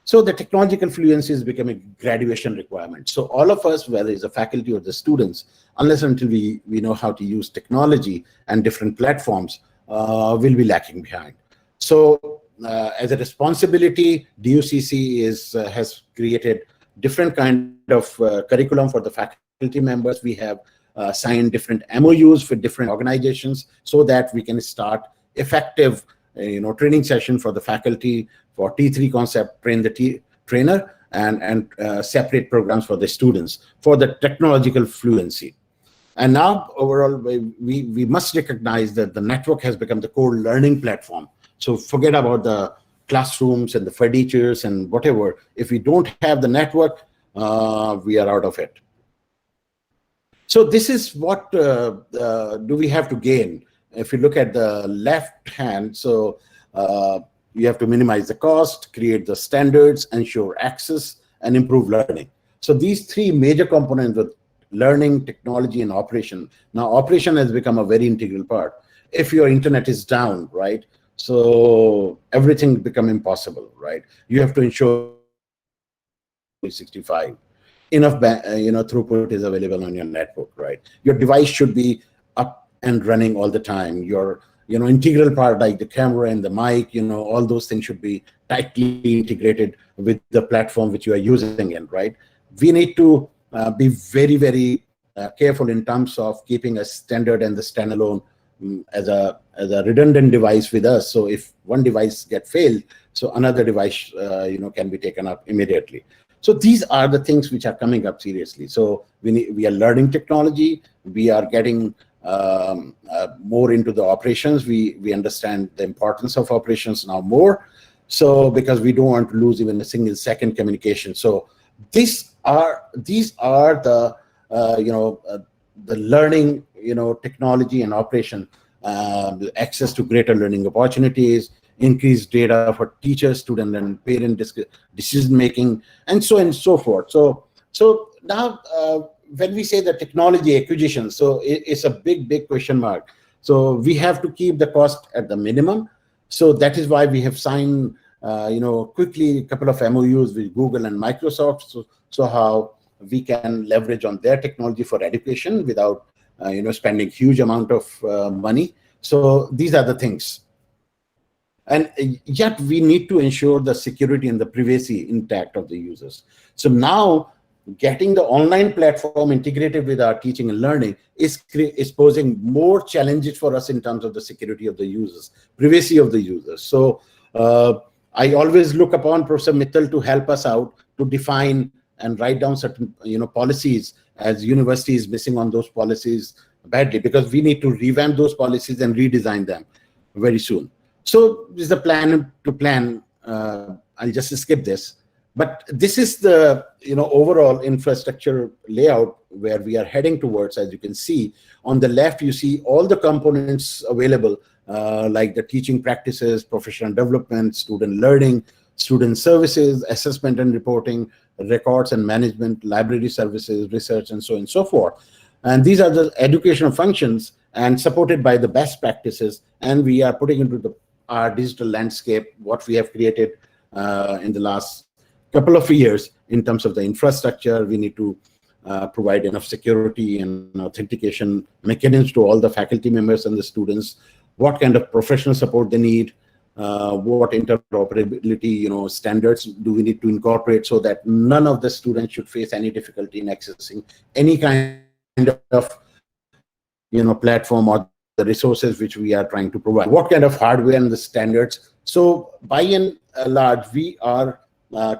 So the technological fluency is becoming a graduation requirement. So all of us, whether it's the faculty or the students, unless until we know how to use technology and different platforms, will be lacking behind. So as a responsibility, DUCC has created different kind of curriculum for the faculty members. We have signed different MOUs with different organizations so that we can start effective training session for the faculty for T3 concept, train the trainer, and separate programs for the students for the technological fluency. And now overall, we must recognize that the network has become the core learning platform. So forget about the classrooms and the furnitures and whatever. If we don't have the network, we are out of it. So this is what do we have to gain? If you look at the left hand, so you have to minimize the cost, create the standards, ensure access, and improve learning. So these three major components of learning, technology, and operation. Now, operation has become a very integral part. If your internet is down, right, so everything become impossible, right? You have to ensure 365 enough throughput is available on your network, right? Your device should be up and running all the time. Your integral part like the camera and the mic, all those things should be tightly integrated with the platform which you are using in, right? We need to be very, very careful in terms of keeping a standard and the standalone as a redundant device with us. So if one device get failed, so another device can be taken up immediately. So these are the things which are coming up seriously. So we are learning technology. We are getting more into the operations. We understand the importance of operations now more. So because we don't want to lose even a single second communication. So these are the the learning, technology and operation, access to greater learning opportunities, increased data for teachers, student and parent decision making, and so on and so forth. So now when we say the technology acquisition, so it's a big question mark. So we have to keep the cost at the minimum. So that is why we have signed quickly a couple of MOUs with Google and Microsoft, so how we can leverage on their technology for education without spending huge amount of money. So these are the things. And yet we need to ensure the security and the privacy intact of the users. So now getting the online platform integrated with our teaching and learning is posing more challenges for us in terms of the security of the users, privacy of the users. So I always look upon Professor Mittal to help us out to define and write down certain policies, as university is missing on those policies badly, because we need to revamp those policies and redesign them very soon. So this is the plan to plan. I'll just skip this. But this is the overall infrastructure layout where we are heading towards. As you can see on the left, you see all the components available, like the teaching practices, professional development, student learning, student services, assessment and reporting, records and management, library services, research, and so on and so forth. And these are the educational functions and supported by the best practices. And we are putting into our digital landscape what we have created in the last couple of years in terms of the infrastructure. We need to provide enough security and authentication mechanisms to all the faculty members and the students, what kind of professional support they need, what interoperability standards do we need to incorporate, so that none of the students should face any difficulty in accessing any kind of platform or the resources which we are trying to provide. What kind of hardware and the standards. So by and large, we are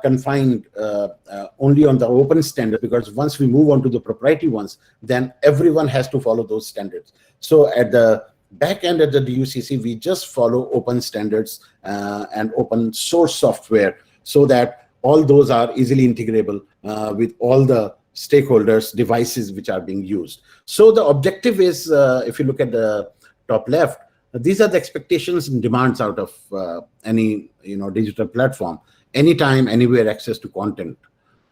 confined only on the open standard, because once we move on to the proprietary ones, then everyone has to follow those standards. So at the back end at the DUCC, we just follow open standards and open source software, so that all those are easily integrable with all the stakeholders' devices which are being used. So the objective is, if you look at the top left, these are the expectations and demands out of any digital platform. Anytime, anywhere access to content.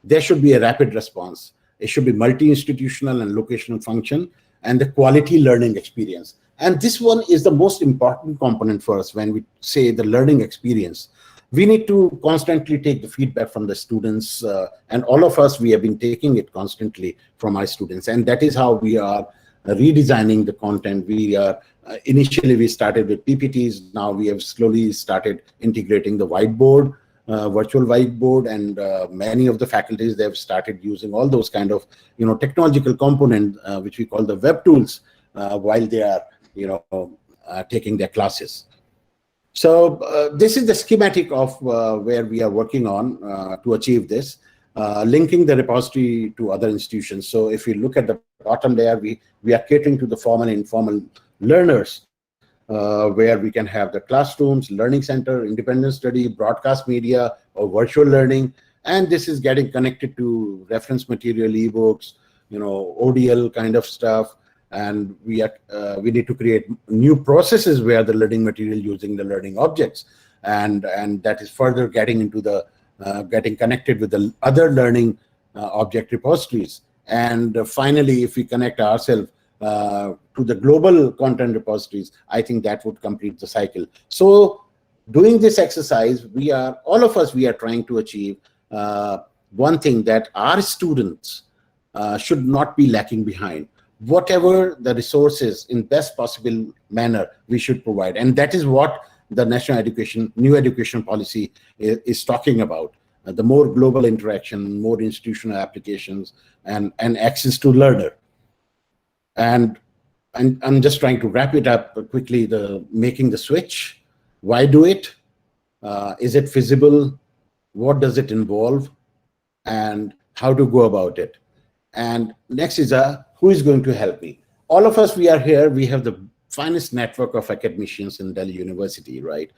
There should be a rapid response. It should be multi-institutional and locational function, and the quality learning experience. And this one is the most important component for us when we say the learning experience. We need to constantly take the feedback from the students, and all of us, we have been taking it constantly from our students. And that is how we are redesigning the content. We are initially we started with PPTs. Now we have slowly started integrating the whiteboard, virtual whiteboard, and many of the faculties, they have started using all those kind of technological component which we call the web tools while they are taking their classes. So this is the schematic of where we are working on to achieve this, linking the repository to other institutions. So if you look at the bottom there, we are catering to the formal and informal learners, where we can have the classrooms, learning center, independent study, broadcast media, or virtual learning. And this is getting connected to reference material, ebooks, ODL kind of stuff. And we need to create new processes where the learning material using the learning objects, and that is further getting into the getting connected with the other learning object repositories. And finally, if we connect ourselves to the global content repositories, I think that would complete the cycle. So doing this exercise, all of us we are trying to achieve one thing, that our students should not be lacking behind. Whatever the resources in best possible manner we should provide. And that is what the new education policy is talking about. The more global interaction, more institutional applications, and access to learner. And I'm just trying to wrap it up quickly, making the switch. Why do it? Is it feasible? What does it involve? And how to go about it? And next is who is going to help me? All of us, we are here. We have the finest network of academicians in Delhi University, right?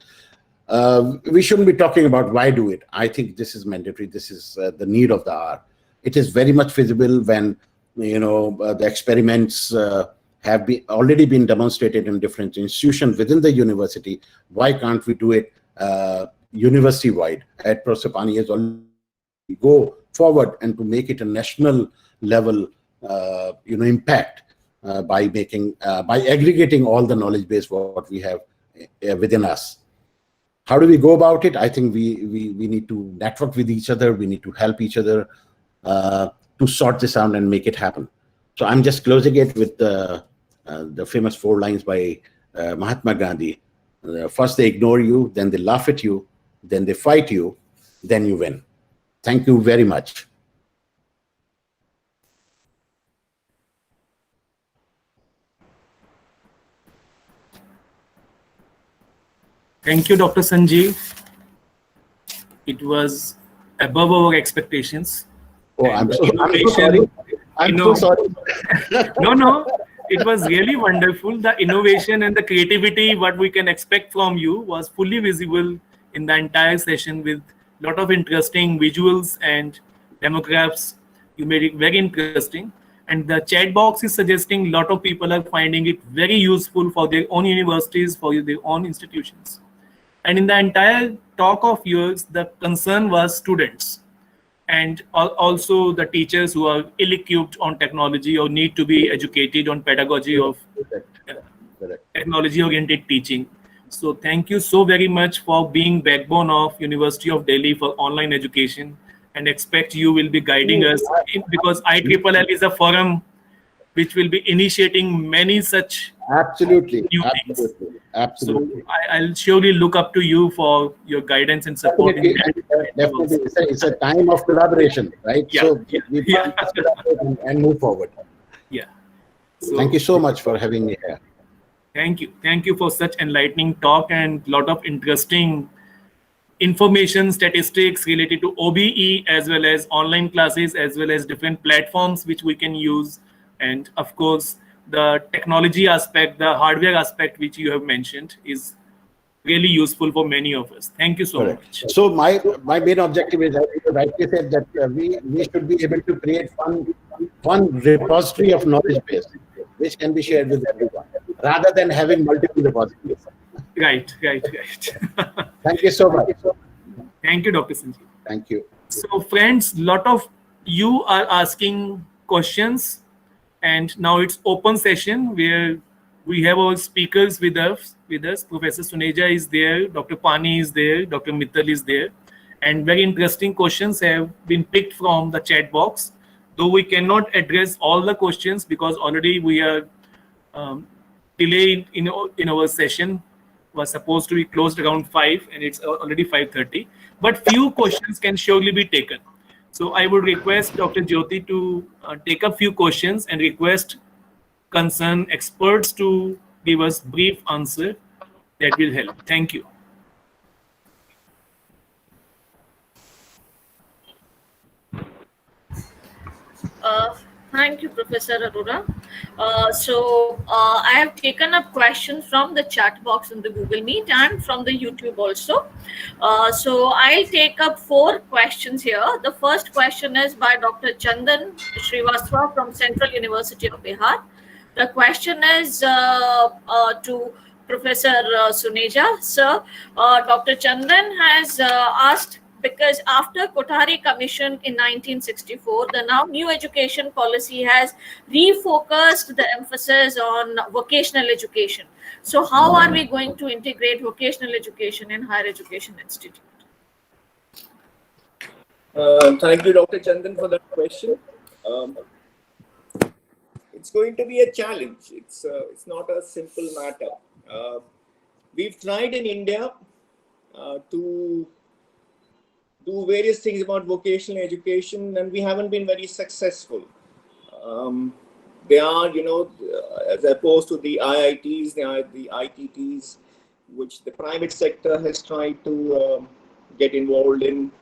we shouldn't be talking about why do it. I think this is mandatory. This is the need of the hour. It is very much feasible when the experiments have already been demonstrated in different institutions within the university. Why can't we do it university wide? At Professor Pani has already go forward and to make it a national level impact by aggregating all the knowledge base what we have within us. How do we go about it? I think we need to network with each other. We need to help each other to sort this out and make it happen. So I'm just closing it with the famous 4 lines by Mahatma Gandhi. First they ignore you, then they laugh at you, then they fight you, then you win. Thank you very much. Thank you, Dr. Sanjeev. It was above our expectations. Oh, I'm so sorry. I'm so sorry. No. It was really wonderful. The innovation and the creativity, what we can expect from you, was fully visible in the entire session with a lot of interesting visuals and demographs. You made it very interesting. And the chat box is suggesting a lot of people are finding it very useful for their own universities, for their own institutions. And in the entire talk of yours, the concern was students and also the teachers who are ill-equipped on technology or need to be educated on pedagogy of technology-oriented teaching. So thank you so very much for being backbone of University of Delhi for online education, and expect you will be guiding us because IEEE is a forum which will be initiating many such new things. Absolutely. So I'll surely look up to you for your guidance and support. Definitely. It's a time of collaboration, right? Yeah, so we must collaborate and move forward. Yeah. So, thank you so much for having me here. Thank you. Thank you for such enlightening talk and a lot of interesting information, statistics related to OBE as well as online classes as well as different platforms which we can use. And of course, the technology aspect, the hardware aspect which you have mentioned is really useful for many of us. Thank you so much. So my main objective is, as you rightly said, that we should be able to create one repository of knowledge base which can be shared with everyone, rather than having multiple repositories. Right. Thank you so much. Thank you, Dr. Sanjeev. Thank you. So friends, lot of you are asking questions, and now it's open session where we have our speakers with us. Professor Suneja is there, Dr. Pani is there, Dr. Mittal is there, and very interesting questions have been picked from the chat box. Though we cannot address all the questions because already we are delayed in our session. Was supposed to be closed around 5 and it's already 5:30. But few questions can surely be taken. So I would request Dr. Jyoti to take up few questions and request concerned experts to give us brief answer that will help. Thank you. Thank you, Professor Arora. I have taken up questions from the chat box in the Google Meet and from the YouTube also. So I'll take up 4 questions here. The first question is by Dr. Chandan Srivastava from Central University of Bihar. The question is to Professor Suneja. Sir, Dr. Chandan has asked, because after Kothari Commission in 1964, the now new education policy has refocused the emphasis on vocational education. So how are we going to integrate vocational education in higher education institute? Thank you, Dr. Chandan, for that question. It's going to be a challenge. It's not a simple matter. We've tried in India to do various things about vocational education, and we haven't been very successful. They are, as opposed to the IITs, they are the ITTs, which the private sector has tried to get involved in,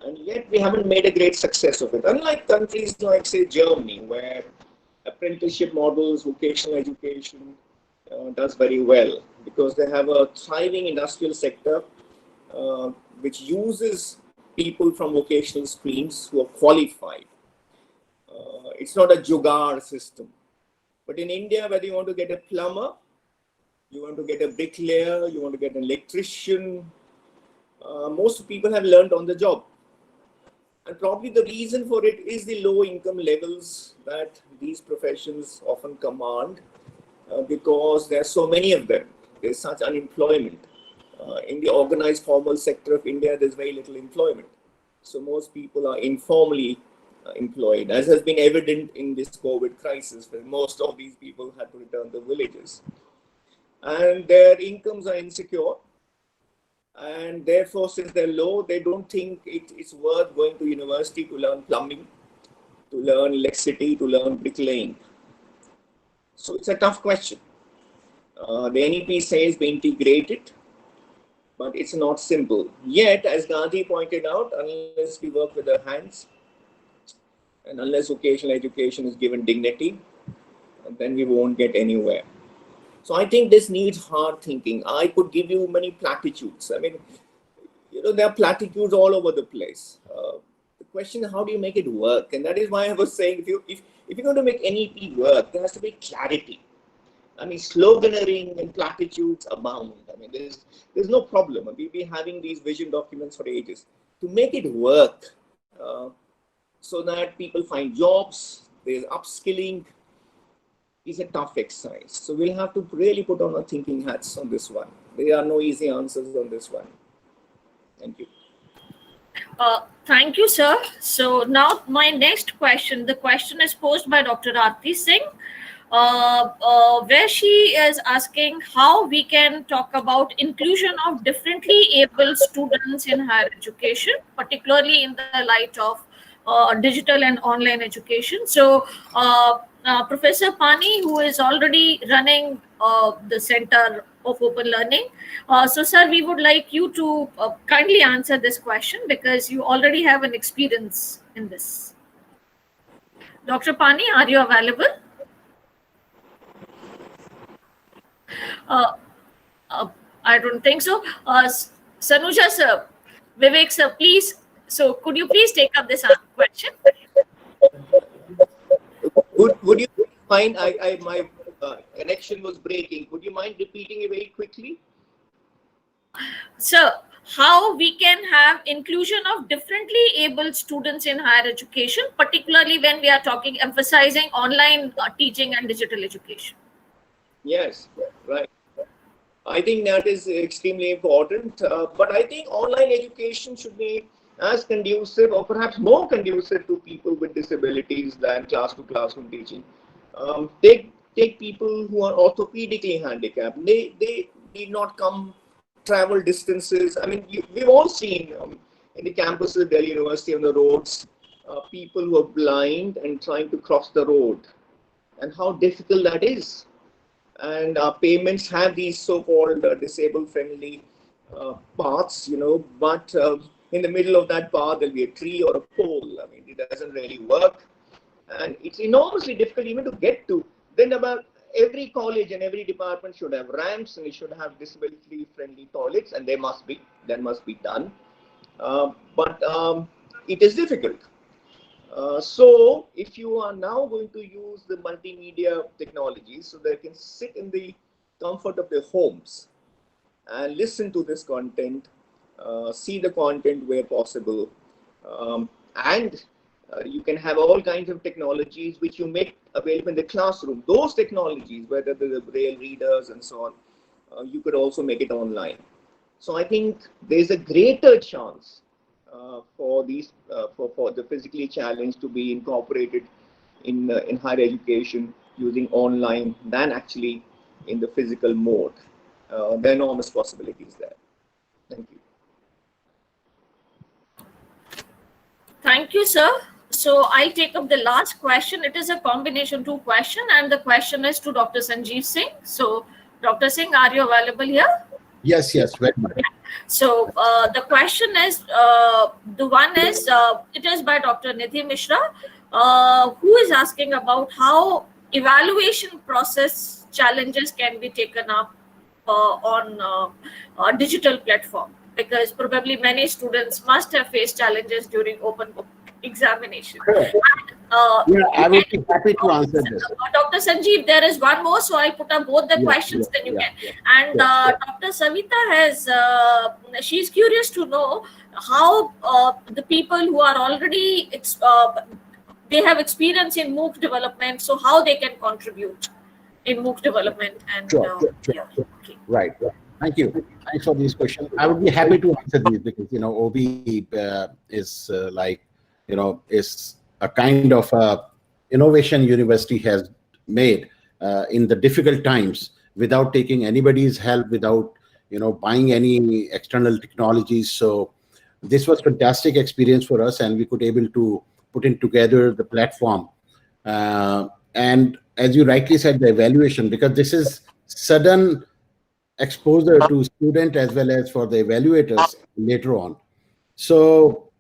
and yet we haven't made a great success of it. Unlike countries like, say, Germany, where apprenticeship models, vocational education does very well, because they have a thriving industrial sector which uses people from vocational streams who are qualified. It's not a jugaad system. But in India, whether you want to get a plumber, you want to get a bricklayer, you want to get an electrician, most people have learned on the job. And probably the reason for it is the low income levels that these professions often command, because there are so many of them. There's such unemployment. In the organized formal sector of India, there's very little employment. So most people are informally employed, as has been evident in this COVID crisis, where most of these people had to return to villages. And their incomes are insecure. And therefore, since they're low, they don't think it's worth going to university to learn plumbing, to learn electricity, to learn bricklaying. So it's a tough question. The NEP says we integrate it, but it's not simple. Yet, as Gandhi pointed out, unless we work with our hands, and unless vocational education is given dignity, then we won't get anywhere. So I think this needs hard thinking. I could give you many platitudes. I mean, there are platitudes all over the place. The question is, how do you make it work? And that is why I was saying, if you're going to make NEP work, there has to be clarity. I mean, sloganeering and platitudes abound. I mean, there's no problem. We've been having these vision documents for ages. To make it work, so that people find jobs, there's upskilling, is a tough exercise. So we'll have to really put on our thinking hats on this one. There are no easy answers on this one. Thank you. Thank you, sir. So now my next question, the question is posed by Dr. Aarti Singh, where she is asking how we can talk about inclusion of differently able students in higher education, particularly in the light of digital and online education. So Professor Pani, who is already running the Center of Open Learning. So sir, we would like you to kindly answer this question because you already have an experience in this. Dr. Pani, are you available? I don't think so. Suneja sir, Vivek sir, please. So could you please take up this question? Would you mind, my connection was breaking. Would you mind repeating it very quickly? Sir, how we can have inclusion of differently abled students in higher education, particularly when we are emphasizing online teaching and digital education? Yes, right. I think that is extremely important. But I think online education should be as conducive or perhaps more conducive to people with disabilities than class-to-classroom teaching. Take people who are orthopedically handicapped. They need not travel distances. I mean, we've all seen in the campuses of Delhi University on the roads, people who are blind and trying to cross the road, and how difficult that is. And our payments have these so-called disabled-friendly paths, but in the middle of that path, there'll be a tree or a pole. I mean, it doesn't really work. And it's enormously difficult even to get to. Then about every college and every department should have ramps and it should have disability-friendly toilets, and that must be done. But it is difficult. So if you are now going to use the multimedia technology so they can sit in the comfort of their homes and listen to this content, see the content where possible, and you can have all kinds of technologies which you make available in the classroom. Those technologies, whether they're the braille readers and so on, you could also make it online. So I think there's a greater chance for the physically challenged to be incorporated in higher education using online than actually in the physical mode. There are enormous possibilities there. Thank you. Thank you, sir. So I'll take up the last question. It is a combination 2 question, and the question is to Dr. Sanjeev Singh. So Dr. Singh, are you available here? Yes, very much. So the question is, it is by Dr. Nidhi Mishra, who is asking about how evaluation process challenges can be taken up on a digital platform. because probably many students must have faced challenges during open book examination. Correct. And, Yeah, I would be and, happy to answer this. Dr. Sanjeev, there is one more, so I'll put up both the Yeah, questions, then you yeah, can. yeah. And Dr. Savita has, she's curious to know how the people who are already, they have experience in MOOC development, so how they can contribute in MOOC development. And Sure. yeah, okay. Right. Thank you. Thanks for these questions. I would be happy to answer these because, OB is is a kind of innovation university has made in the difficult times without taking anybody's help, without, buying any external technologies. So this was fantastic experience for us, and we could able to put in together the platform. And as you rightly said, the evaluation, because this is sudden exposure to student as well as for the evaluators later on. So,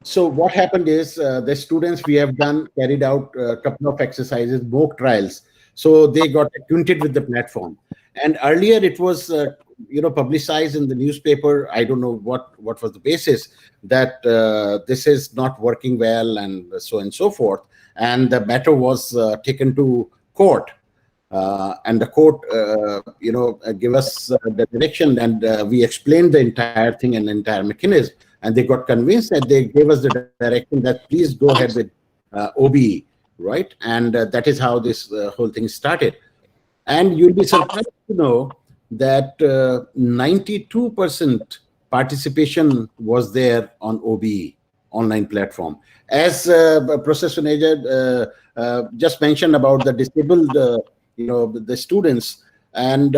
so what happened is the students we have carried out a couple of exercises, mock trials. So they got acquainted with the platform. And earlier it was, publicized in the newspaper. I don't know what was the basis that this is not working well and so and so forth. And the matter was taken to court. And the court, give us the direction, and we explained the entire thing and the entire mechanism. And they got convinced, that they gave us the direction that please go ahead with OBE, right? And that is how this whole thing started. And you'll be surprised to know that 92% participation was there on OBE online platform. As Professor Suneja just mentioned about the disabled, the students, and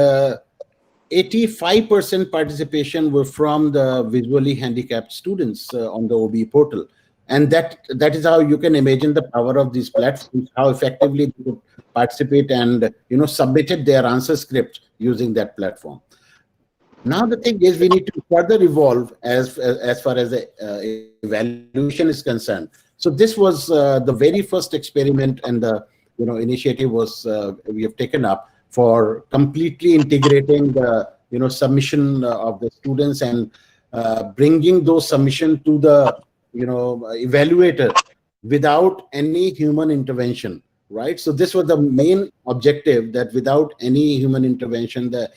85% participation were from the visually handicapped students on the OBE portal. And that is how you can imagine the power of these platforms, how effectively they could participate and submitted their answer script using that platform. Now the thing is, we need to further evolve as far as the evaluation is concerned. So this was the very first experiment, and the initiative was we have taken up for completely integrating the submission of the students and bringing those submission to the evaluator without any human intervention, right? So this was the main objective, that without any human intervention, the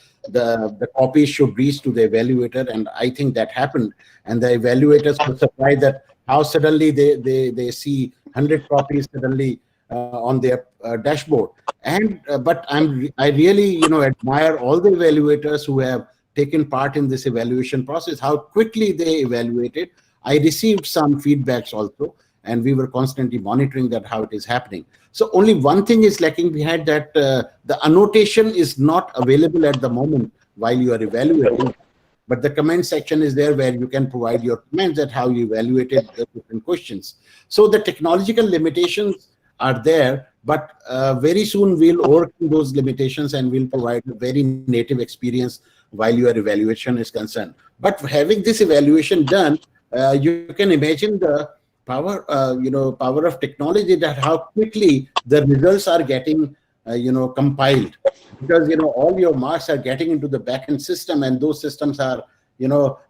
copies should reach to the evaluator. And I think that happened, and the evaluators were surprised that how suddenly they see 100 copies suddenly on their dashboard. And but I really admire all the evaluators who have taken part in this evaluation process, how quickly they evaluated. I received some feedbacks also, and we were constantly monitoring that how it is happening. So only one thing is lacking behind that, the annotation is not available at the moment while you are evaluating, but the comment section is there where you can provide your comments at how you evaluated the different questions. So the technological limitations are there, but very soon we'll overcome those limitations and we'll provide a very native experience while your evaluation is concerned. But having this evaluation done, you can imagine the power, power of technology, that how quickly the results are getting, compiled, because all your marks are getting into the backend system, and those systems are,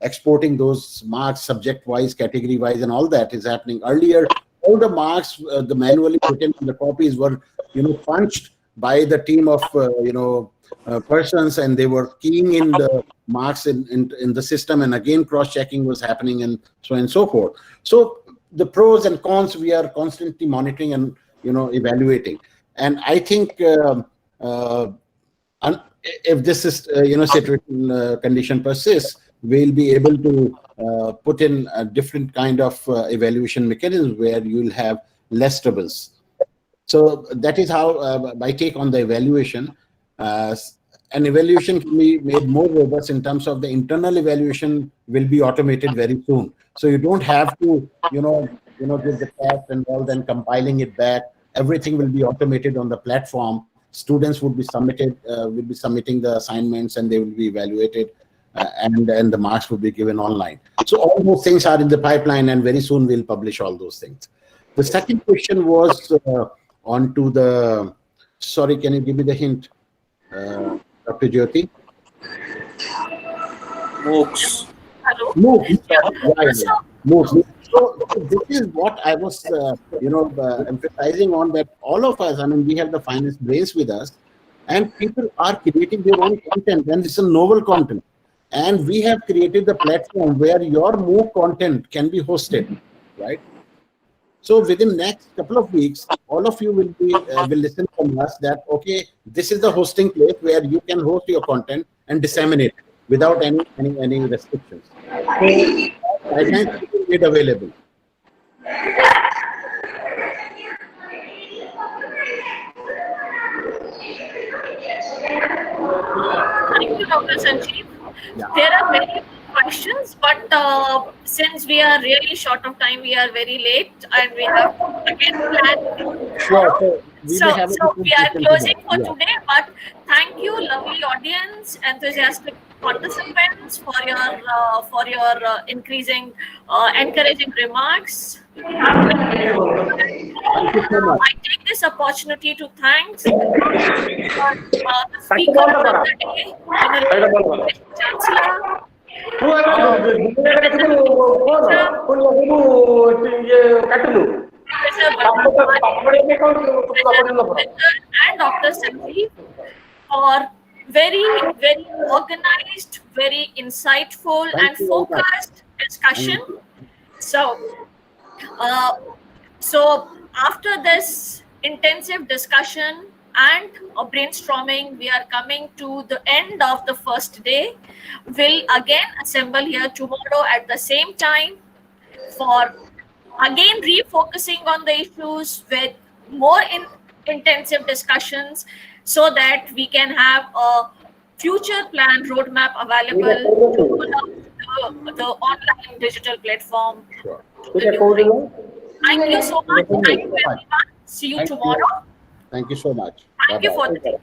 exporting those marks subject-wise, category-wise, and all that is happening. Earlier, all the marks, the manually written on the copies were, punched by the team of, persons, and they were keying in the marks in the system, and again cross-checking was happening, and so on and so forth. So the pros and cons we are constantly monitoring and evaluating. And I think if this is situation condition persists, we'll be able to put in a different kind of evaluation mechanism where you'll have less troubles. So that is how my take on the evaluation. An evaluation can be made more robust in terms of the internal evaluation will be automated very soon. So you don't have to, give the test and all, then compiling it back. Everything will be automated on the platform. Students would be submitting the assignments, and they will be evaluated, and the marks will be given online. So all those things are in the pipeline, and very soon we'll publish all those things. The second question was onto the. Sorry, can you give me the hint, Dr. Jyoti? MOOCs. Hello. MOOCs. Yeah. Yeah. MOOCs. So this is what I was, emphasizing on, that all of us, I mean, we have the finest brains with us, and people are creating their own content, and it's a novel content. And we have created the platform where your MOOC content can be hosted, right? So within next couple of weeks, all of you will listen from us that, okay, this is the hosting place where you can host your content and disseminate it without any restrictions. So guidelines will be made available. Thank you, Dr. Sanjeev. Yeah. There are many questions, but since we are really short of time, we are very late, and we have to again plan Sure. tomorrow. We may have a So we are different closing for tomorrow. today, but thank you, lovely audience, enthusiastic participants, for your increasing, encouraging remarks. Thank you so much. I take this opportunity to thank the speaker of the day, Honorable Chancellor, and Dr. Sanjeev for very, very organized, very insightful and focused discussion. So after this intensive discussion and brainstorming, we are coming to the end of the first day. We'll again assemble here tomorrow at the same time for again refocusing on the issues with more intensive discussions, so that we can have a future plan roadmap available to roll out the online digital platform. Sure. Thank you so much. Thank you, everyone. See you tomorrow. Thank you so much. Thank you Bye-bye. for the day.